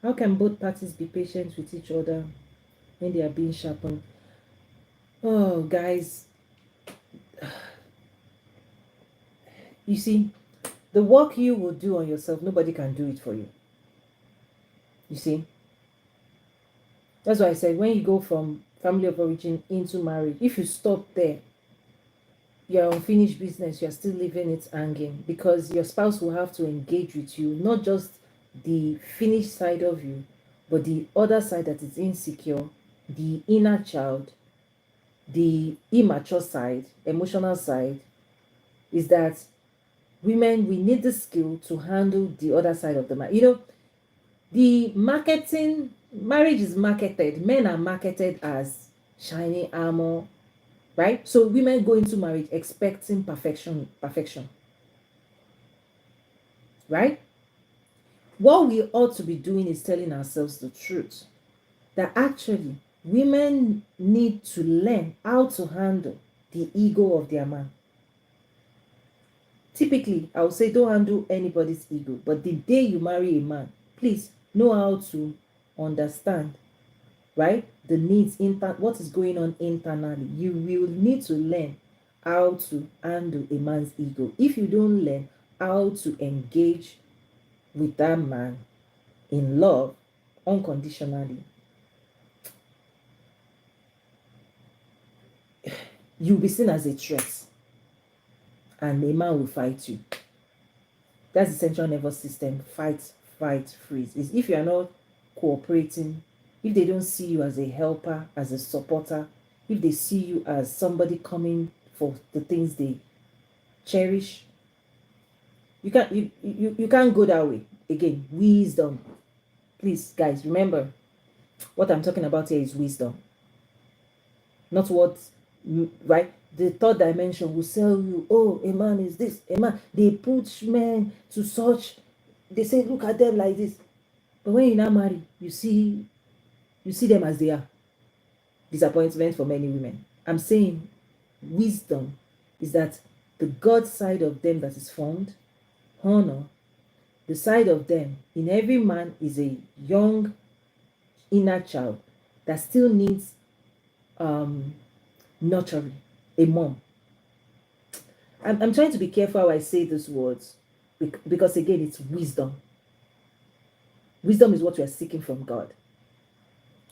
How can both parties be patient with each other when they are being sharpened? Oh, guys, you see, the work you will do on yourself, nobody can do it for you. You see, that's why I said when you go from family of origin into marriage, if you stop there, your unfinished business, you're still leaving it hanging, because your spouse will have to engage with you, not just the finished side of you, But the other side that is insecure, the inner child, the immature side, emotional side, is that women, we need the skill to handle the other side of the man. The marriage is marketed. Men are marketed as shiny armor, right? So women go into marriage expecting perfection, right? What we ought to be doing is telling ourselves the truth, that actually women need to learn how to handle the ego of their man. Typically, I would say don't handle anybody's ego, but the day you marry a man, please know how to understand, right, the needs, what is going on internally. You will need to learn how to handle a man's ego. If you don't learn how to engage with that man in love unconditionally, you'll be seen as a threat and a man will fight you. That's the central nervous system. Fight, freeze. Is if you are not cooperating, if they don't see you as a helper, as a supporter, if they see you as somebody coming for the things they cherish, you can't go that way. Again, wisdom. Please, guys, remember what I'm talking about here is wisdom, not what, right? The third dimension will sell you, oh, a man is this, a man. They put men to such, they say, look at them like this. But when you now marry, you see them as they are. Disappointment for many women. I'm saying wisdom is that the God side of them that is formed, honor, the side of them in every man is a young inner child that still needs nurturing, a mom. I'm trying to be careful how I say these words, because again, it's wisdom. Wisdom is what we are seeking from God.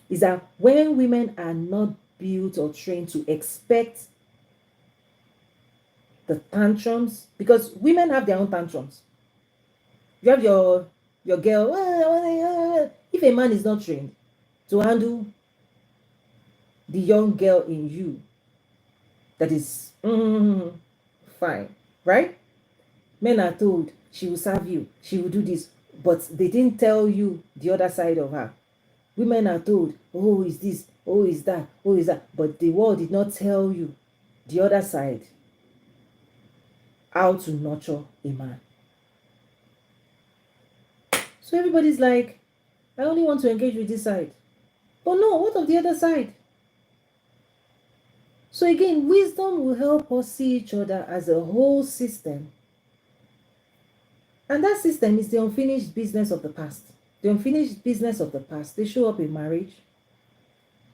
Is that when women are not built or trained to expect the tantrums, because women have their own tantrums. You have your girl. If a man is not trained to handle the young girl in you that is fine, right? Men are told she will serve you, she will do this, but they didn't tell you the other side of her. Women are told, oh, is this, oh, is that, oh, is that, but the world did not tell you the other side, how to nurture a man. So everybody's like, I only want to engage with this side. But no, what of the other side? So again, wisdom will help us see each other as a whole system. And that system is the unfinished business of the past. The unfinished business of the past, they show up in marriage.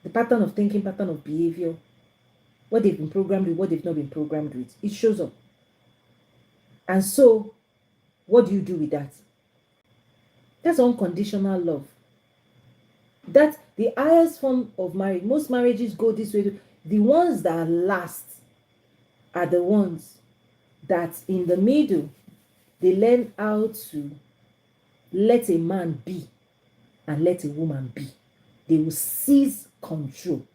The pattern of thinking, pattern of behavior, what they've been programmed with, what they've not been programmed with, it shows up. And so, what do you do with that? That's unconditional love. That's the highest form of marriage. Most marriages go this way. The ones that last are the ones that in the middle, they learn how to let a man be and let a woman be. They will seize control.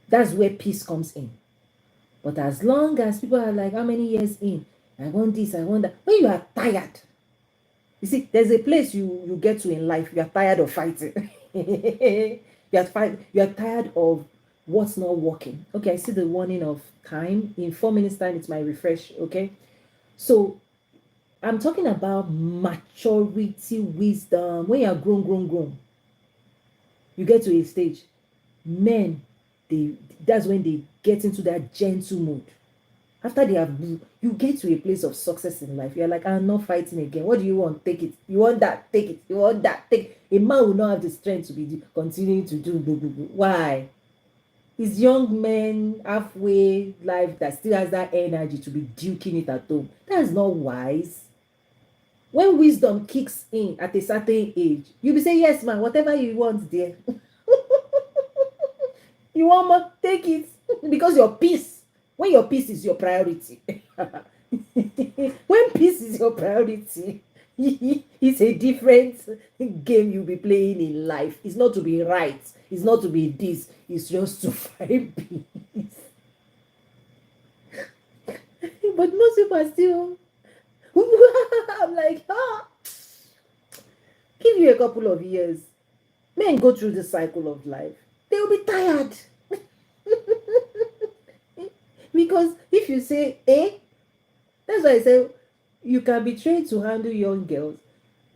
That's where peace comes in. But as long as people are like, how many years in? I want this, I want that. When you are tired, you see, there's a place you get to in life, you are tired of fighting. You are tired of what's not working. Okay, I see the warning of time. In 4 minutes time, it's my refresh. Okay, so I'm talking about maturity, wisdom. When you are grown, you get to a stage, men, that's when they get into that gentle mode. After they have, you get to a place of success in life. You're like, I'm not fighting again. What do you want? Take it. You want that? Take it. You want that? Take it. A man will not have the strength to be continuing to do. Why? It's young men halfway life that still has that energy to be duking it at home. That's not wise. When wisdom kicks in at a certain age, you'll be saying, yes, man, whatever you want there. You want more? Take it. Because your peace. When your peace is your priority. When peace is your priority, It's a different game you'll be playing in life. It's not to be right. It's not to be this. It's just to find peace. But most people are still. I'm like, give you a couple of years. Men go through the cycle of life. They will be tired. Because if you say A, that's why I say you can be trained to handle young girls.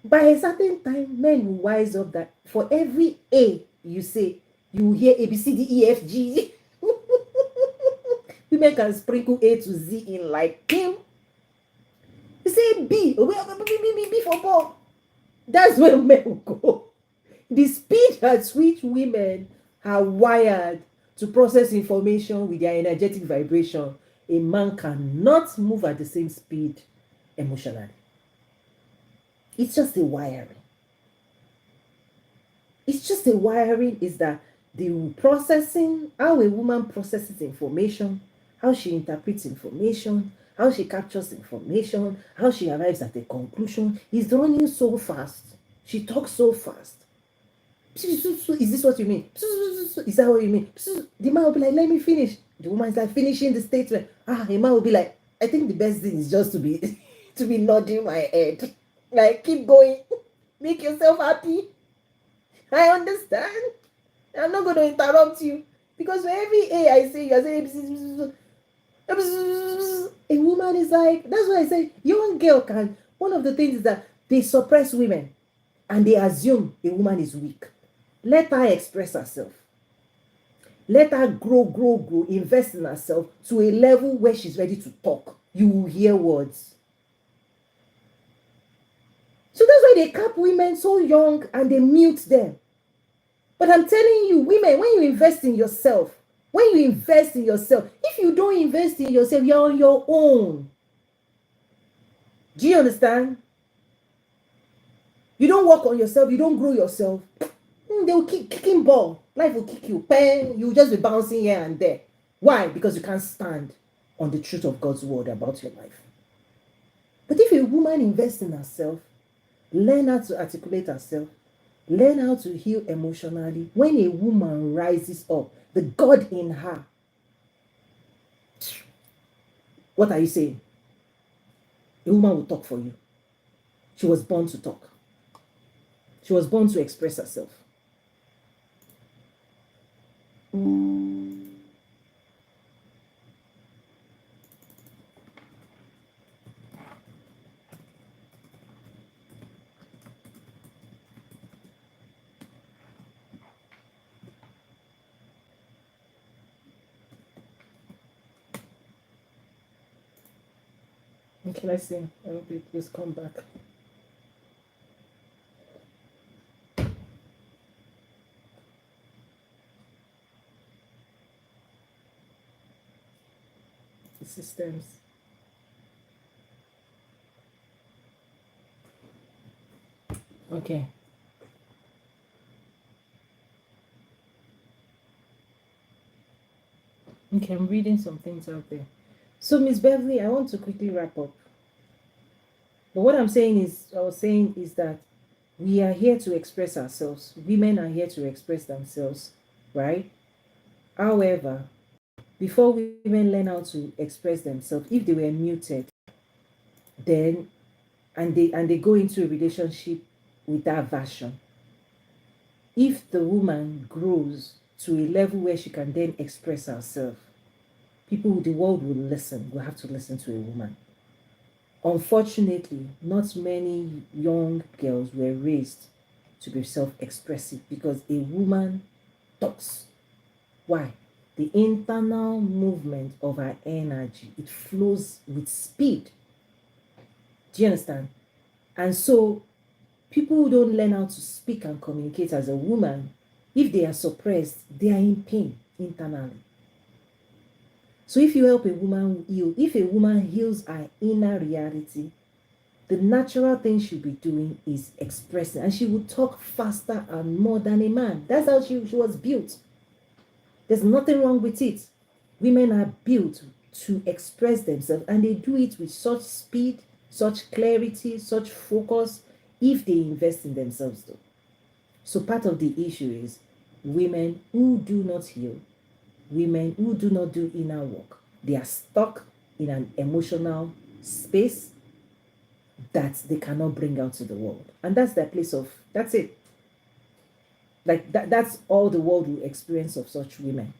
By a certain time, men will wise up that for every A you say, you will hear A, B, C, D, E, F, G. Women can sprinkle A to Z in like him. You say B, B for Paul. That's where men will go. The speed at which women are wired to process information with their energetic vibration, a man cannot move at the same speed emotionally. It's just a wiring. It's just a wiring is that the processing, how a woman processes information, how she interprets information, how she captures information, how she arrives at a conclusion is running so fast. She talks so fast. Is this what you mean? Is that what you mean? The man will be like, let me finish. The woman is like finishing the statement. The man will be like, I think the best thing is just to be to be nodding my head. Like, keep going. Make yourself happy. I understand. I'm not going to interrupt you. Because for every A I say, you're saying, a woman is like, that's why I say, young girl can, one of the things is that they suppress women and they assume a woman is weak. Let her express herself. Let her grow, invest in herself to a level where she's ready to talk. You will hear words. So that's why they cap women so young and they mute them. But I'm telling you, women, when you invest in yourself, if you don't invest in yourself, you're on your own. Do you understand? You don't work on yourself, you don't grow yourself. They will keep kicking ball. Life will kick you. Bang, you'll just be bouncing here and there. Why? Because you can't stand on the truth of God's word about your life. But if a woman invests in herself, learn how to articulate herself, learn how to heal emotionally. When a woman rises up, the God in her, what are you saying? A woman will talk for you. She was born to talk. She was born to express herself. Okay, let's see. I hope it will come back. The systems. Okay. Okay, I'm reading some things out there. So, Miss Beverly, I want to quickly wrap up. But what I'm saying is, that we are here to express ourselves. Women are here to express themselves, right? However, before women learn how to express themselves, if they were muted, then and they go into a relationship with that version, if the woman grows to a level where she can then express herself, the world will listen. Will have to listen to a woman. Unfortunately, not many young girls were raised to be self-expressive because a woman talks. Why? The internal movement of her energy, it flows with speed. Do you understand? And so people who don't learn how to speak and communicate as a woman, if they are suppressed, they are in pain internally. So if you help a woman heal, if a woman heals her inner reality, the natural thing she'll be doing is expressing, and she will talk faster and more than a man. That's how she was built. There's nothing wrong with it. Women are built to express themselves, and they do it with such speed such clarity, such focus, if they invest in themselves, though. So part of the issue is women who do not heal, women who do not do inner work, they are stuck in an emotional space that they cannot bring out to the world. And that's their place of, that's it. Like that's all the world will experience of such women.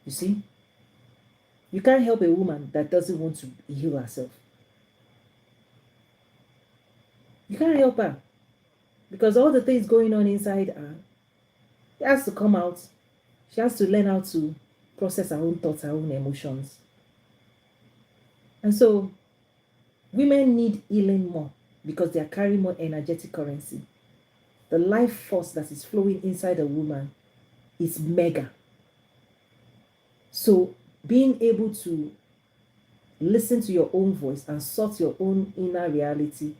You see? You can't help a woman that doesn't want to heal herself. You can't help her. Because all the things going on inside her, it has to come out. She has to learn how to process her own thoughts, her own emotions. And so, women need healing more because they are carrying more energetic currency. The life force that is flowing inside a woman is mega. So, being able to listen to your own voice and sort your own inner reality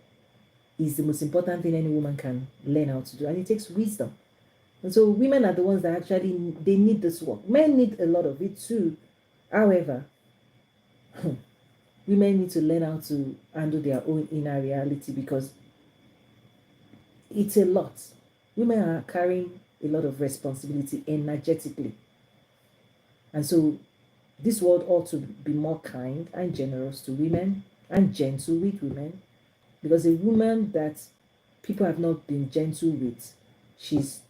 is the most important thing any woman can learn how to do. And it takes wisdom. And so women are the ones that actually, they need this work. Men need a lot of it too. However, women need to learn how to handle their own inner reality because it's a lot. Women are carrying a lot of responsibility energetically. And so this world ought to be more kind and generous to women and gentle with women. Because a woman that people have not been gentle with, she's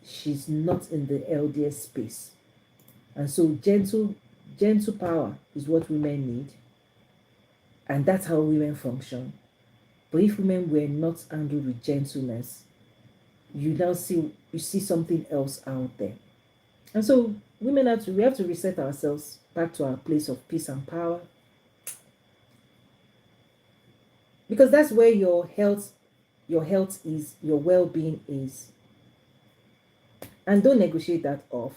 not in the LDS space. And so gentle power is what women need. And that's how women function. But if women were not handled with gentleness, you see something else out there. And so women we have to reset ourselves back to our place of peace and power. Because that's where your health is, your well-being is. And don't negotiate that off.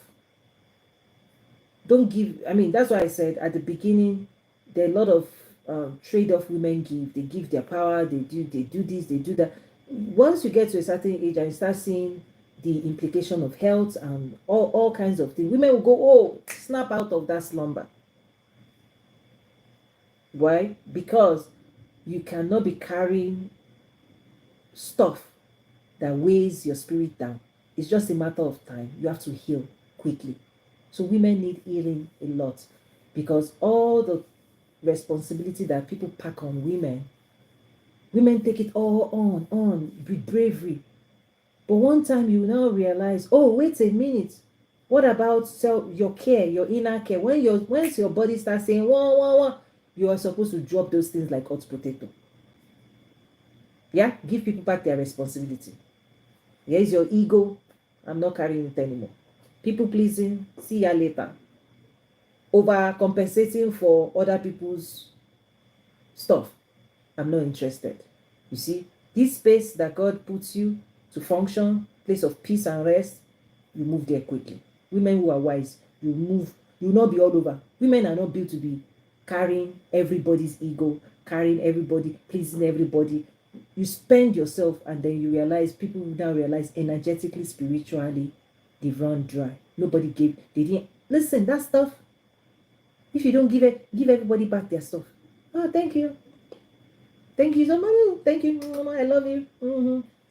Don't give, that's why I said at the beginning, there are a lot of trade-off women give. They give their power, they do this, they do that. Once you get to a certain age and you start seeing the implication of health and all kinds of things, women will go, snap out of that slumber. Why? Because you cannot be carrying stuff that weighs your spirit down. It's just a matter of time. You have to heal quickly. So women need healing a lot because all the responsibility that people pack on women take it all on with bravery. But one time you now realize, wait a minute. What about your care, your inner care? Once your body starts saying, wah, you are supposed to drop those things like hot potato. Yeah? Give people back their responsibility. Here's your ego. I'm not carrying it anymore. People pleasing. See ya later. Overcompensating for other people's stuff. I'm not interested. You see? This space that God puts you to function, place of peace and rest, you move there quickly. Women who are wise, you move. You will not be all over. Women are not built to be carrying everybody's ego, carrying everybody, pleasing everybody. You spend yourself and then you realize, people now realize energetically, spiritually, they've run dry. They didn't, listen, that stuff, if you don't give everybody back their stuff. Thank you. Thank you so much. Thank you. I love you.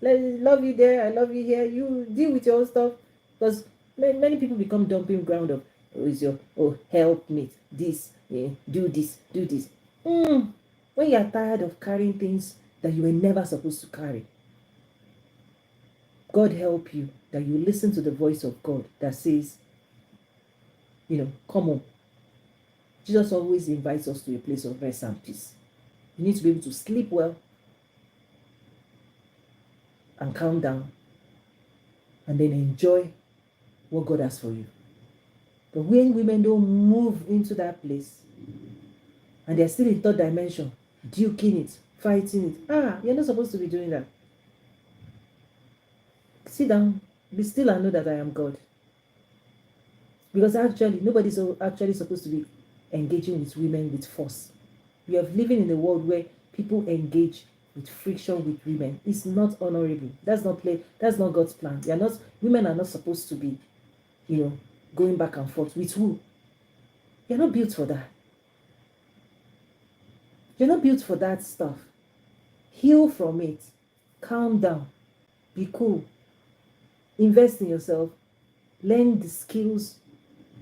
Love you there. I love you here. You deal with your own stuff. Because many people become dumping ground of, help me. This, do this. When you are tired of carrying things that you were never supposed to carry, God help you that you listen to the voice of God that says, come on. Jesus always invites us to a place of rest and peace. You need to be able to sleep well and calm down and then enjoy what God has for you. But when women don't move into that place and they're still in third dimension, duking it, fighting it, you're not supposed to be doing that. Sit down, be still and know that I am God. Because actually, nobody's actually supposed to be engaging with women with force. We are living in a world where people engage with friction with women. It's not honorable. That's not God's plan. Women are not supposed to be, going back and forth with who? You're not built for that. You're not built for that stuff. Heal from it. Calm down. Be cool. Invest in yourself. Learn the skills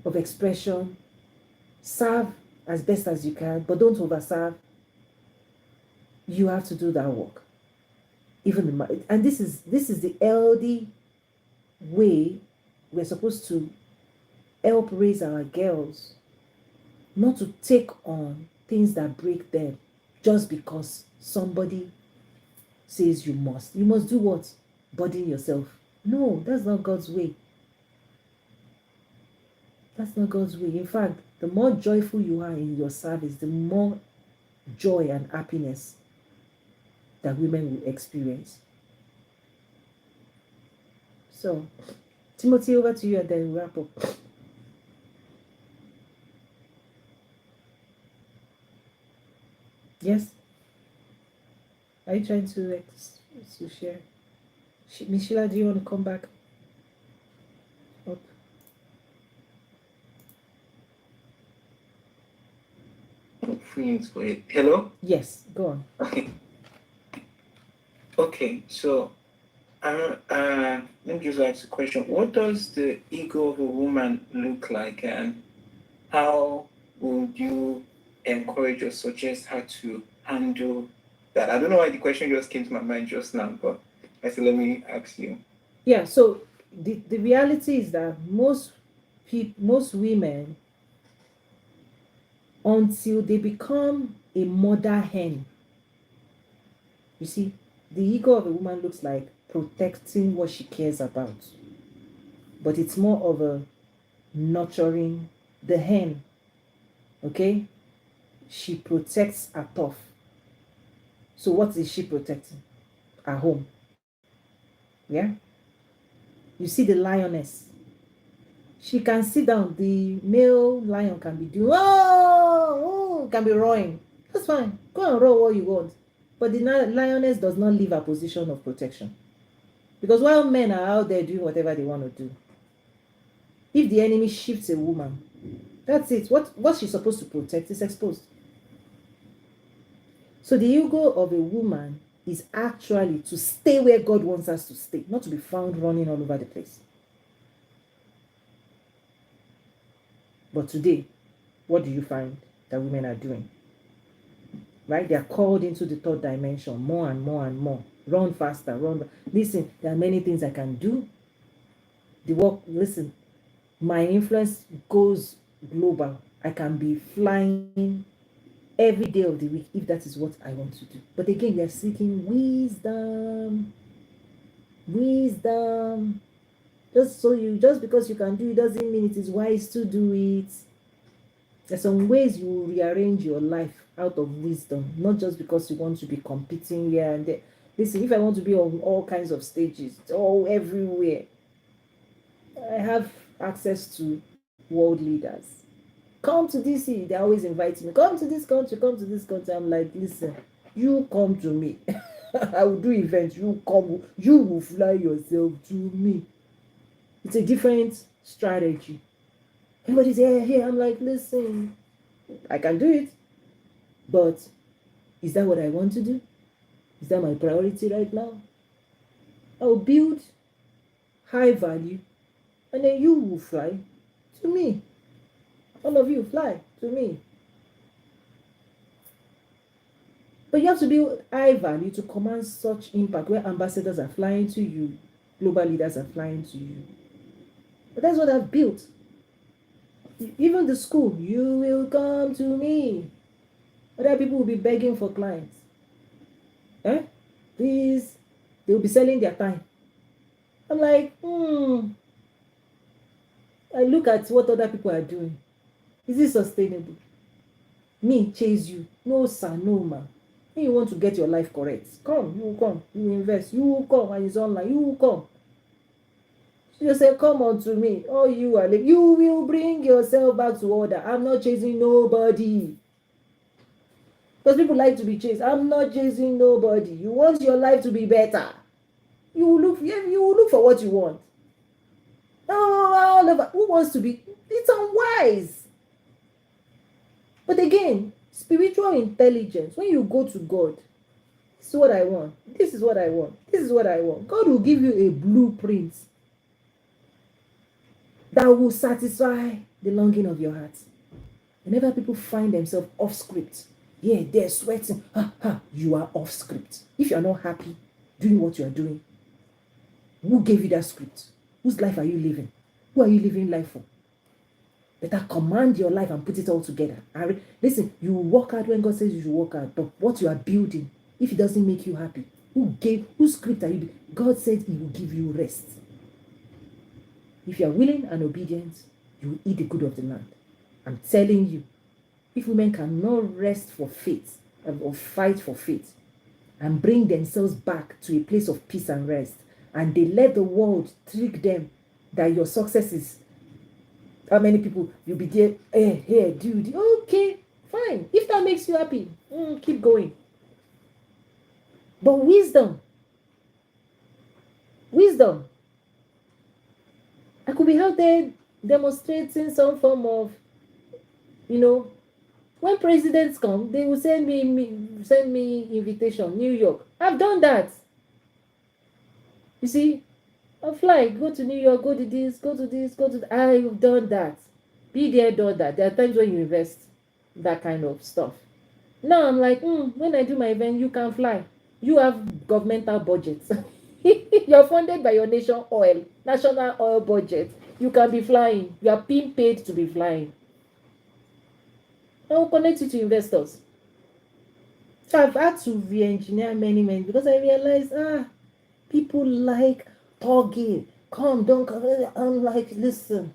of expression. Serve as best as you can, but don't overserve. You have to do that work. And this is the healthy way we're supposed to help raise our girls, not to take on things that break them just because somebody says you must. You must do what? Burden yourself. No, that's not God's way. That's not God's way. In fact, the more joyful you are in your service, the more joy and happiness that women will experience. So, Timothy, over to you and then wrap up. Yes? Are you trying to share? Miss Sheila, do you want to come back up? Wait. Hello? Yes, go on. Okay, so let me just ask a question. What does the ego of a woman look like, and how would you encourage or suggest how to handle that? I don't know why the question just came to my mind just now, but I said let me ask you. Yeah, so the reality is that most women, until they become a mother hen, you see, the ego of a woman looks like protecting what she cares about, but it's more of a nurturing the hen. Okay, she protects her turf. So what is she protecting? Her home. Yeah, you see the lioness, she can sit down. The male lion can be doing can be roaring. That's fine, go and roar what you want. But the lioness does not leave a position of protection, because while men are out there doing whatever they want to do, if the enemy shifts a woman, that's it. What she's supposed to protect is exposed. So the ego of a woman is actually to stay where God wants us to stay, not to be found running all over the place. But today, what do you find that women are doing? Right? They are called into the third dimension more and more and more. Run faster, run. Listen, there are many things I can do. The work, listen, my influence goes global. I can be flying every day of the week if that is what I want to do. But again, we are seeking wisdom. Wisdom. Just because you can do it doesn't mean it is wise to do it. There's some ways you will rearrange your life out of wisdom, not just because you want to be competing here and there. Listen, if I want to be on all kinds of stages, all everywhere, I have access to world leaders. Come to DC, they always invite me. Come to this country, come to this country. I'm like, listen, you come to me. I will do events. You come, you will fly yourself to me. It's a different strategy. Everybody's here. I'm like, listen, I can do it, but is that what I want to do? Is that my priority right now? I'll build high value, and then you will fly to me. All of you fly to me. But you have to build high value to command such impact, where ambassadors are flying to you, global leaders are flying to you. But that's what I've built. Even the school, you will come to me. Other people will be begging for clients. Please, they will be selling their time. I'm like, I look at what other people are doing. Is it sustainable? Me chase you? No, sir, no, ma. When you want to get your life correct, come, you will come, you will invest, you will come, and it's online, you will come. You say, come on to me. Oh, you will bring yourself back to order. I'm not chasing nobody. Because people like to be chased. I'm not chasing nobody. You want your life to be better. You will look for what you want. Who wants to be? It's unwise. But again, Spiritual intelligence. When you go to God, this is what I want. This is what I want. This is what I want. God will give you a blueprint that will satisfy the longing of your heart. Whenever people find themselves off script, yeah, they're sweating. You are off script. If you're not happy doing what you're doing, who gave you that script? Whose life are you living? Who are you living life for? Better command your life and put it all together. Listen, you work hard when God says you should work hard, but what you are building, if it doesn't make you happy, whose script are you? God said He will give you rest. If you are willing and obedient, you will eat the good of the land. I'm telling you, if women cannot rest for faith or fight for faith and bring themselves back to a place of peace and rest, and they let the world trick them that your success is how many people you'll be there, hey, dude, okay, fine. If that makes you happy, keep going. But wisdom. I could be out there demonstrating some form of, when presidents come, they will send me invitation, New York. I've done that. You see, I'll fly, go to New York, go to this, go to this, go to that. I've done that. Be there, done that. There are times when you invest that kind of stuff. Now I'm like, when I do my event, you can fly. You have governmental budgets. You're funded by your national oil budget. You can be flying. You are being paid to be flying. I will connect you to investors. So I've had to re-engineer many because I realized, people like talking. Come, don't come. I'm like, listen.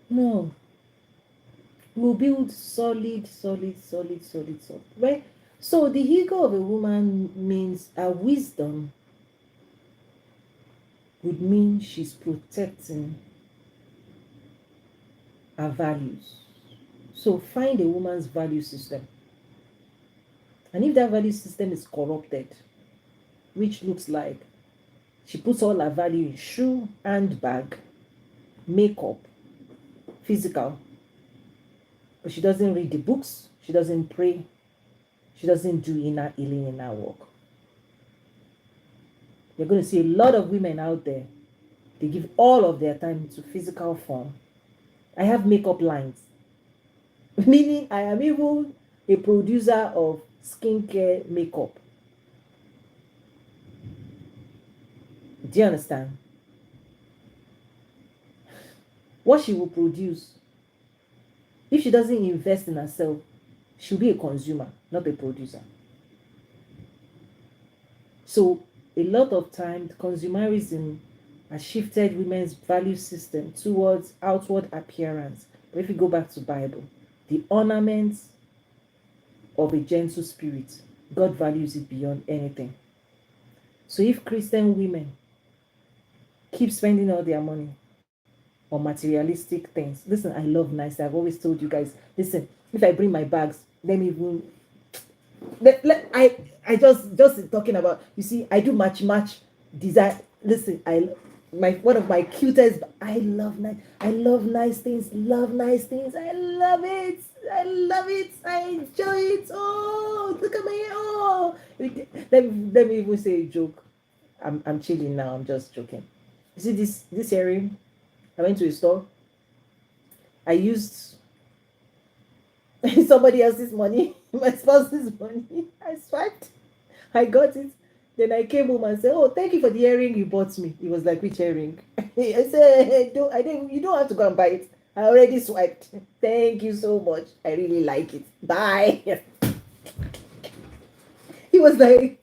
No. We'll build solid, right? So the ego of a woman means a wisdom would mean she's protecting her values. So find a woman's value system. And if that value system is corrupted, which looks like she puts all her value in shoe, handbag, makeup, physical, but she doesn't read the books, she doesn't pray, she doesn't do inner healing, inner work. You're going to see a lot of women out there, they give all of their time to physical form. I have makeup lines, meaning I am even a producer of skincare makeup. Do you understand? What she will produce, if she doesn't invest in herself, she'll be a consumer, not a producer. So a lot of times, consumerism has shifted women's value system towards outward appearance. But if you go back to Bible, the ornaments of a gentle spirit, God values it beyond anything. So if Christian women keep spending all their money on materialistic things, listen, I love nice. I've always told you guys, listen, if I bring my bags, let me even I just talking about, you see, I do match design. Listen, one of my cutest, I love nice things, I love it, I enjoy it. Oh, look at my hair. Oh, let me even say a joke. I'm chilling now, I'm just joking. You see this earring, I went to a store, I used somebody else's money, my spouse's money. I swiped, I got it. Then I came home and said, "Oh, thank you for the earring you bought me." He was like, "Which earring?" I said, "Hey, you don't have to go and buy it. I already swiped. Thank you so much. I really like it. Bye." He was like,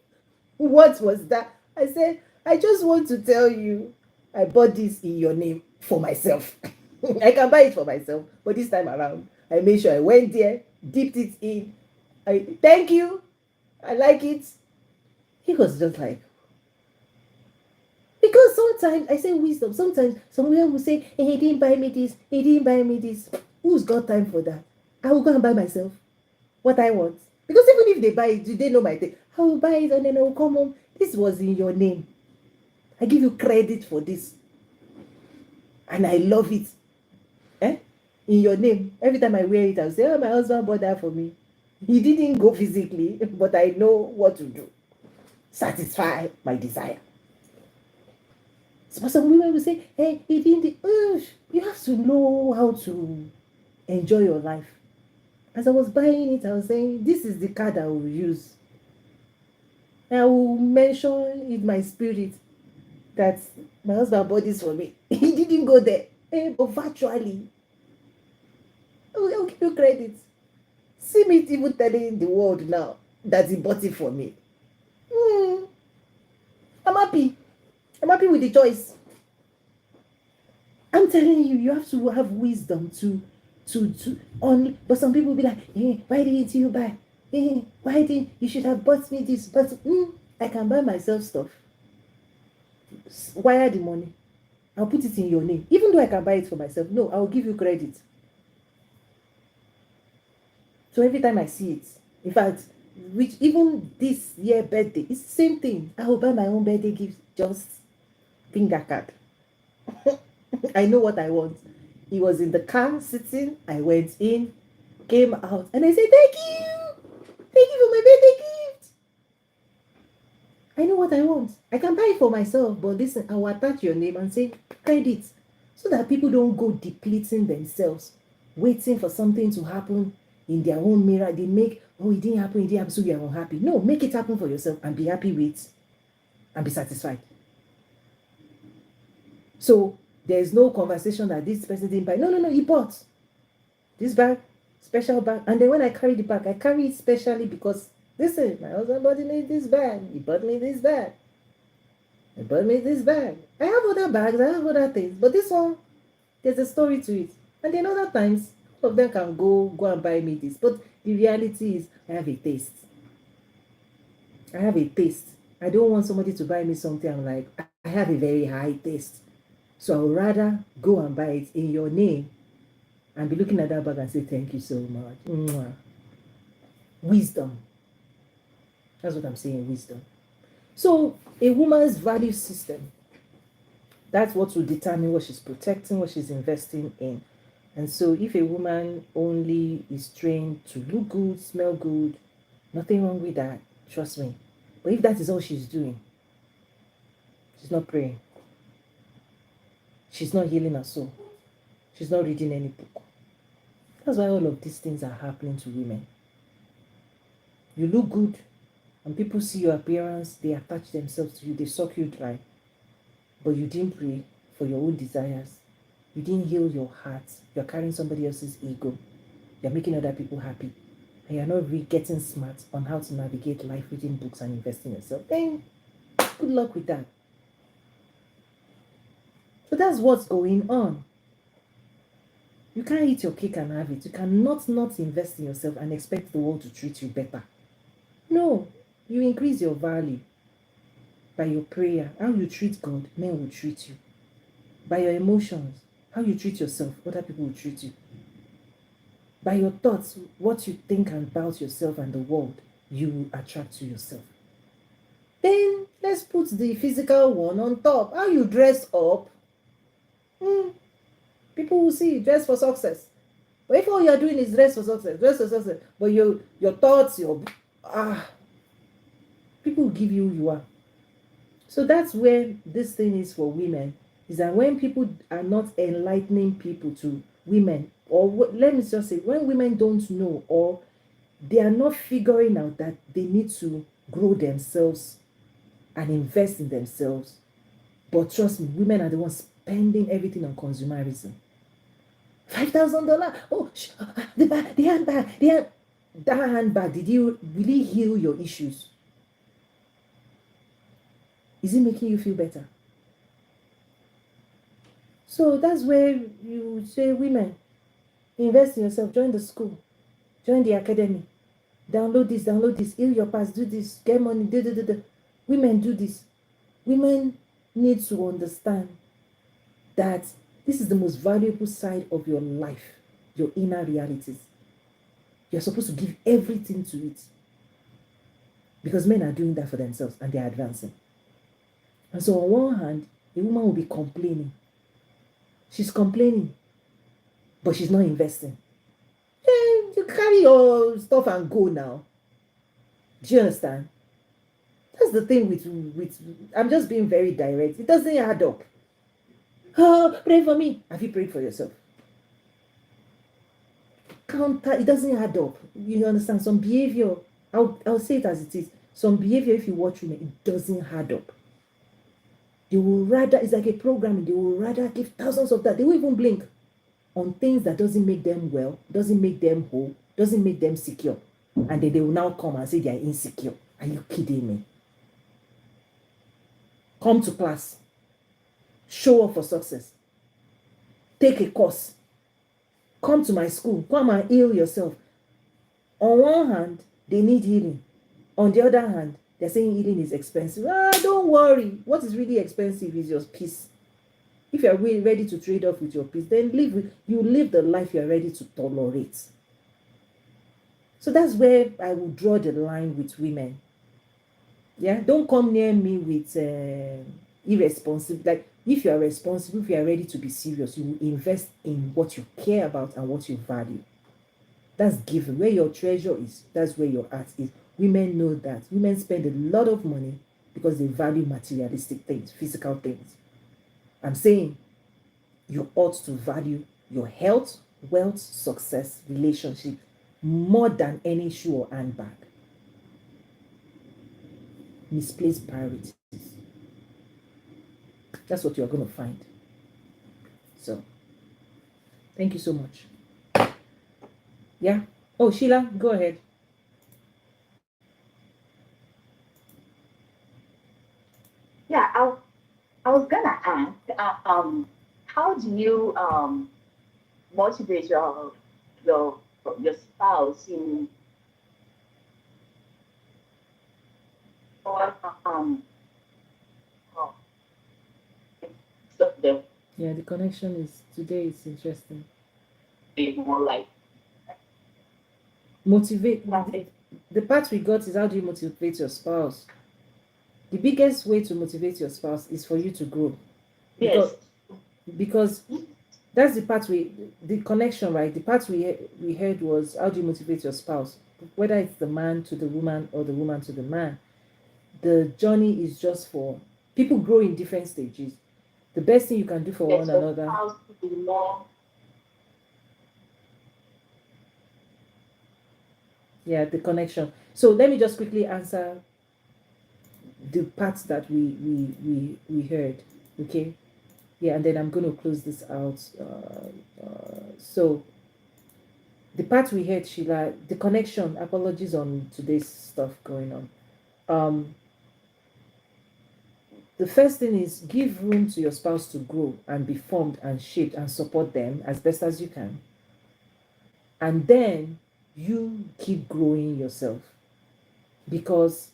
"What was that?" I said, "I just want to tell you, I bought this in your name for myself. I can buy it for myself, but this time around, I made sure I went there, dipped it in. Thank you. I like it." He was just like, because sometimes I say wisdom, sometimes some women will say, "Hey, he didn't buy me this. Who's got time for that? I will go and buy myself what I want. Because even if they buy it, do they know my thing? I will buy it and then I will come home. This was in your name. I give you credit for this. And I love it." in your name. Every time I wear it, I'll say, oh, my husband bought that for me. He didn't go physically, but I know what to do. Satisfy my desire. So some women will say, hey, he didn't. You have to know how to enjoy your life. As I was buying it, I was saying, this is the card I will use. I will mention in my spirit that my husband bought this for me. He didn't go there, but virtually, I'll give you credit. See me even telling the world now that he bought it for me. I'm happy. I'm happy with the choice. I'm telling you, you have to have wisdom to only. But some people will be like, why didn't you buy? Why didn't you should have bought me this? But I can buy myself stuff. Wire the money. I'll put it in your name. Even though I can buy it for myself, no, I'll give you credit. So every time I see it, in fact, which even this year birthday, it's the same thing. I will buy my own birthday gift, just finger card. I know what I want. He was in the car sitting. I went in, came out, and I said, thank you. Thank you for my birthday gift. I know what I want. I can buy it for myself, but listen, I will attach your name and say credit so that people don't go depleting themselves, waiting for something to happen in their own mirror. They make, oh, it didn't happen, so you are unhappy. No, make it happen for yourself and be happy with and be satisfied. So there's no conversation that this person didn't buy. No, he bought this bag, special bag. And then when I carry the bag, I carry it specially because, listen, my husband bought me this bag. He bought me this bag. He bought me this bag. I have other bags, I have other things. But this one, there's a story to it. And then other times, all of them can go and buy me this. But the reality is, I have a taste. I have a taste. I don't want somebody to buy me something. I'm like, I have a very high taste. So I would rather go and buy it in your name and be looking at that bag and say, thank you so much. Mwah. Wisdom. That's what I'm saying, wisdom. So a woman's value system, that's what will determine what she's protecting, what she's investing in. And so if a woman only is trained to look good, smell good, nothing wrong with that, trust me. But if that is all she's doing, she's not praying. She's not healing her soul. She's not reading any book. That's why all of these things are happening to women. You look good, and people see your appearance, they attach themselves to you, they suck you dry. But you didn't pray for your own desires. You didn't heal your heart. You're carrying somebody else's ego. You're making other people happy. And you're not really getting smart on how to navigate life, reading books and investing in yourself. Then, good luck with that. So that's what's going on. You can't eat your cake and have it. You cannot not invest in yourself and expect the world to treat you better. No, you increase your value by your prayer. How you treat God, men will treat you. By your emotions, how you treat yourself, other people will treat you. By your thoughts, what you think about yourself and the world, you will attract to yourself. Then let's put the physical one on top. How you dress up, people will see you dress for success. But if all you're doing is dress for success, but your thoughts, people will give you who you are. So that's where this thing is for women, is that when people are not enlightening people to women, or let me just say, when women don't know, or they are not figuring out that they need to grow themselves and invest in themselves. But trust me, women are the ones spending everything on consumerism. $5,000. Oh, the handbag. That handbag, did you really heal your issues? Is it making you feel better? So that's where you say, women, invest in yourself, join the school, join the academy, download this, heal your past, do this, get money, Women do this. Women need to understand that this is the most valuable side of your life, your inner realities. You're supposed to give everything to it. Because men are doing that for themselves and they're advancing. And so on one hand, a woman will be complaining. She's complaining. but she's not investing. Then you carry your stuff and go now. Do you understand? That's the thing with I'm just being very direct. It doesn't add up. Oh, pray for me. Have you prayed for yourself? Counter, it doesn't add up. You understand? Some behavior, I'll say it as it is. Some behavior, if you watch women, it doesn't add up. They will rather, it's like a programming, they will rather give thousands of that. They won't even blink on things that doesn't make them well, doesn't make them whole, doesn't make them secure. And then they will now come and say they are insecure. Are you kidding me? Come to class. Show up for success. Take a course. Come to my school. Come and heal yourself. On one hand, they need healing. On the other hand, they're saying healing is expensive. Don't worry. What is really expensive is your peace. If you're really ready to trade off with your peace, then you live the life you're ready to tolerate. So that's where I will draw the line with women. Yeah, don't come near me with irresponsible. Like, if you are responsible, if you are ready to be serious, you will invest in what you care about and what you value. That's given. Where your treasure is, that's where your heart is. Women know that. Women spend a lot of money because they value materialistic things, physical things. I'm saying you ought to value your health, wealth, success, relationship more than any shoe or handbag. Misplaced priorities. That's what you're going to find. So, thank you so much. Yeah. Oh, Sheila, go ahead. Yeah, I was gonna ask, how do you motivate your spouse in or so the Yeah, the connection is today is interesting. be more like Motivate. The part we got is how do you motivate your spouse? The biggest way to motivate your spouse is for you to grow. yes. Because that's the part the connection, right? The part we heard was how do you motivate your spouse? Whether it's the man to the woman or the woman to the man, the journey is just for people grow in different stages. The best thing you can do for Yes, one another. spouse to be more. Yeah, the connection. So let me just quickly answer the parts that we heard. Okay. Yeah, and then I'm going to close this out. So the part we heard, Sheila, the connection. Apologies on today's stuff going on. The first thing is give room to your spouse to grow and be formed and shaped and support them as best as you can. And then you keep growing yourself, because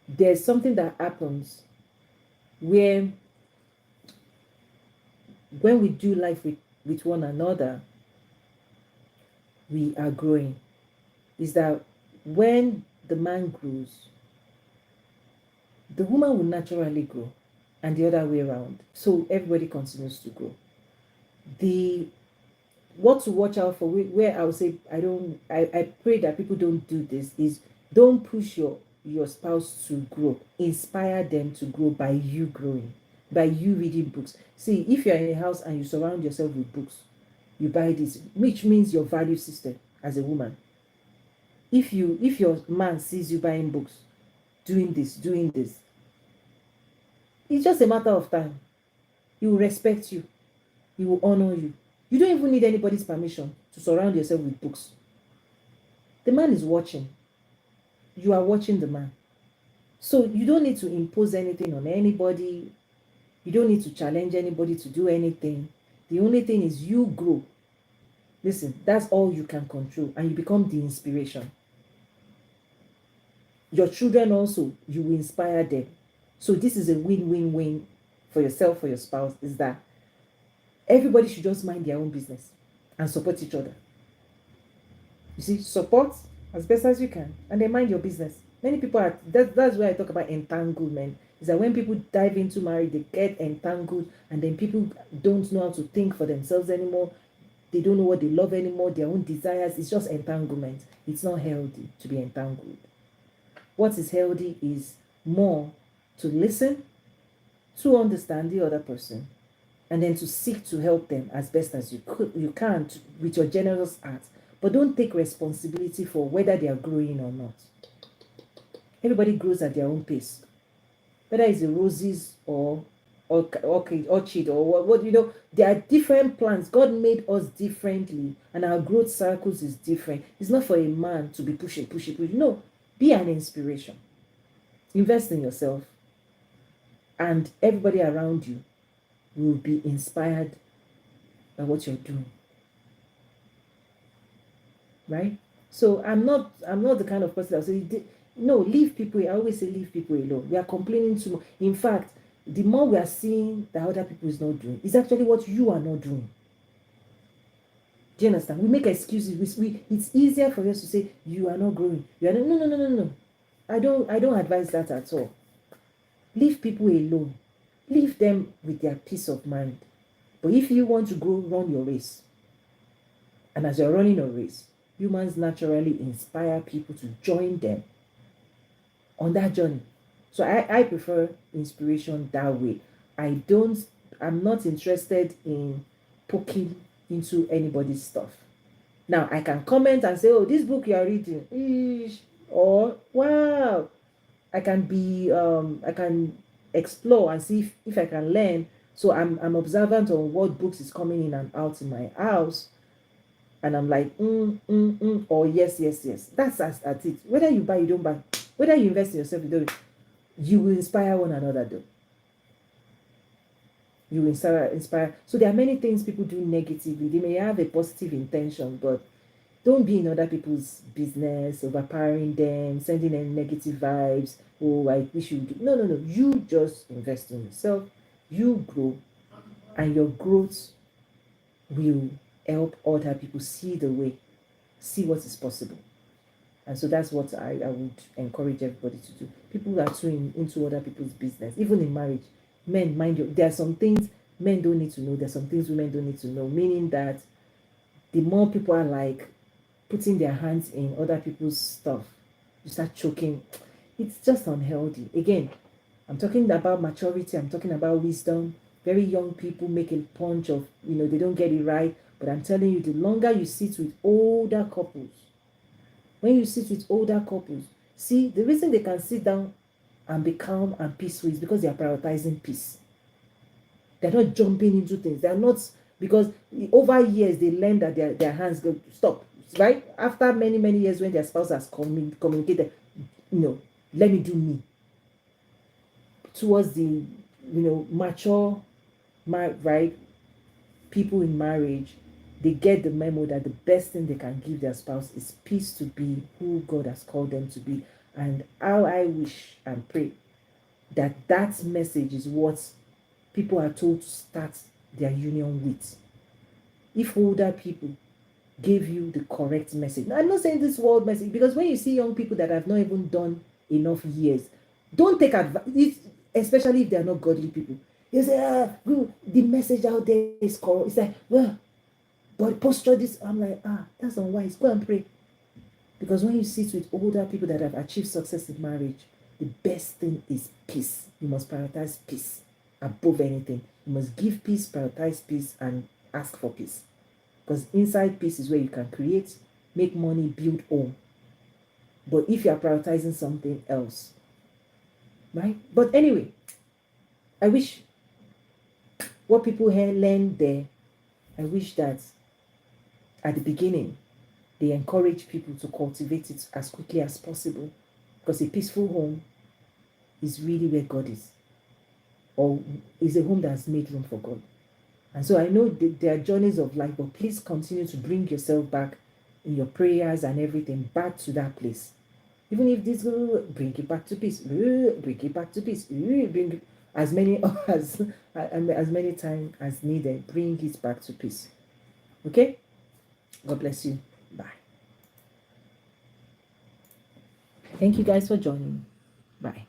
there's something that happens where when we do life with one another, we are growing. Is that when the man grows, the woman will naturally grow, and the other way around. So everybody continues to grow. What to watch out for, where I would say I pray that people don't do this, is don't push your spouse to grow. Inspire them to grow by you growing, by you reading books. See, if you're in a house and you surround yourself with books, you buy this, which means your value system as a woman. If your man sees you buying books, doing this, it's just a matter of time. He will respect you. He will honor you. You don't even need anybody's permission to surround yourself with books. The man is watching. You are watching the man. So you don't need to impose anything on anybody. You don't need to challenge anybody to do anything. The only thing is you grow. Listen, that's all you can control, and you become the inspiration. Your children also, you will inspire them. So this is a win-win-win for yourself, for your spouse, is that everybody should just mind their own business and support each other. You see, support as best as you can, and then mind your business. Many people are, that's where I talk about entanglement, is that when people dive into marriage, they get entangled, and then people don't know how to think for themselves anymore. they don't know what they love anymore, their own desires. It's just entanglement. It's not healthy to be entangled. What is healthy is more to listen, to understand the other person, and then to seek to help them as best as you can with your generous heart. But don't take responsibility for whether they are growing or not. Everybody grows at their own pace, whether it's the roses or orchid or what. There are different plants. God made us differently, and our growth cycles is different. It's not for a man to be pushing. No, be an inspiration. Invest in yourself, and everybody around you will be inspired by what you're doing. Right? So I'm not the kind of person that will say, no, leave people. I always say leave people alone. We are complaining too much. In fact, the more we are seeing that other people is not doing, it's actually what you are not doing. Do you understand? We make excuses. It's easier for us to say you are not growing. You are not, no. I don't advise that at all. Leave people alone. Leave them with their peace of mind. But if you want to grow, run your race. And as you're running a race, humans naturally inspire people to join them on that journey. So I prefer inspiration that way. I'm not interested in poking into anybody's stuff. Now I can comment and say, oh, this book you are reading, or wow. I can explore and see if I can learn. So I'm observant on what books is coming in and out in my house. And I'm like, or yes. That's at it. Whether you buy, you don't buy. Whether you invest in yourself, you don't. You will inspire one another though. You will inspire. So there are many things people do negatively. They may have a positive intention, but don't be in other people's business, overpowering them, sending them negative vibes. Oh, I wish you would. No. You just invest in yourself. You grow, and your growth will help other people see the way, see what is possible. And so that's what I would encourage everybody to do. People are too into other people's business, even in marriage. Men, mind you, there are some things men don't need to know. There are some things women don't need to know. Meaning that the more people are like putting their hands in other people's stuff, you start choking. It's just unhealthy. Again, I'm talking about maturity. I'm talking about wisdom. Very young people make a punch of, they don't get it right. But I'm telling you, the longer you sit with older couples, when you sit with older couples, see, the reason they can sit down and be calm and peaceful is because they are prioritizing peace. They're not jumping into things. They're not, because over years they learn that their hands go stop. Right? After many, many years when their spouse has communicated, let me do me. Towards the, mature, right, people in marriage, they get the memo that the best thing they can give their spouse is peace to be who God has called them to be. And how I wish and pray that message is what people are told to start their union with. If older people gave you the correct message. Now, I'm not saying this world message, because when you see young people that have not even done enough years, don't take advantage, especially if they are not godly people. You say, the message out there is corrupt. It's like, well, but posture this. I'm like, that's unwise. Go and pray. Because when you sit with older people that have achieved success in marriage, the best thing is peace. You must prioritize peace above anything. You must give peace, prioritize peace, and ask for peace. Because inside peace is where you can create, make money, build home. But if you are prioritizing something else, right? But anyway, I wish what people here learn there, I wish that at the beginning, they encourage people to cultivate it as quickly as possible. Because a peaceful home is really where God is. Or is a home that's made room for God. And so I know there are journeys of life, but please continue to bring yourself back in your prayers and everything back to that place. Even if this bring it back to peace, bring it back to peace, bring it, as many times as needed, bring it back to peace. Okay? God bless you. Bye. Thank you guys for joining. Bye.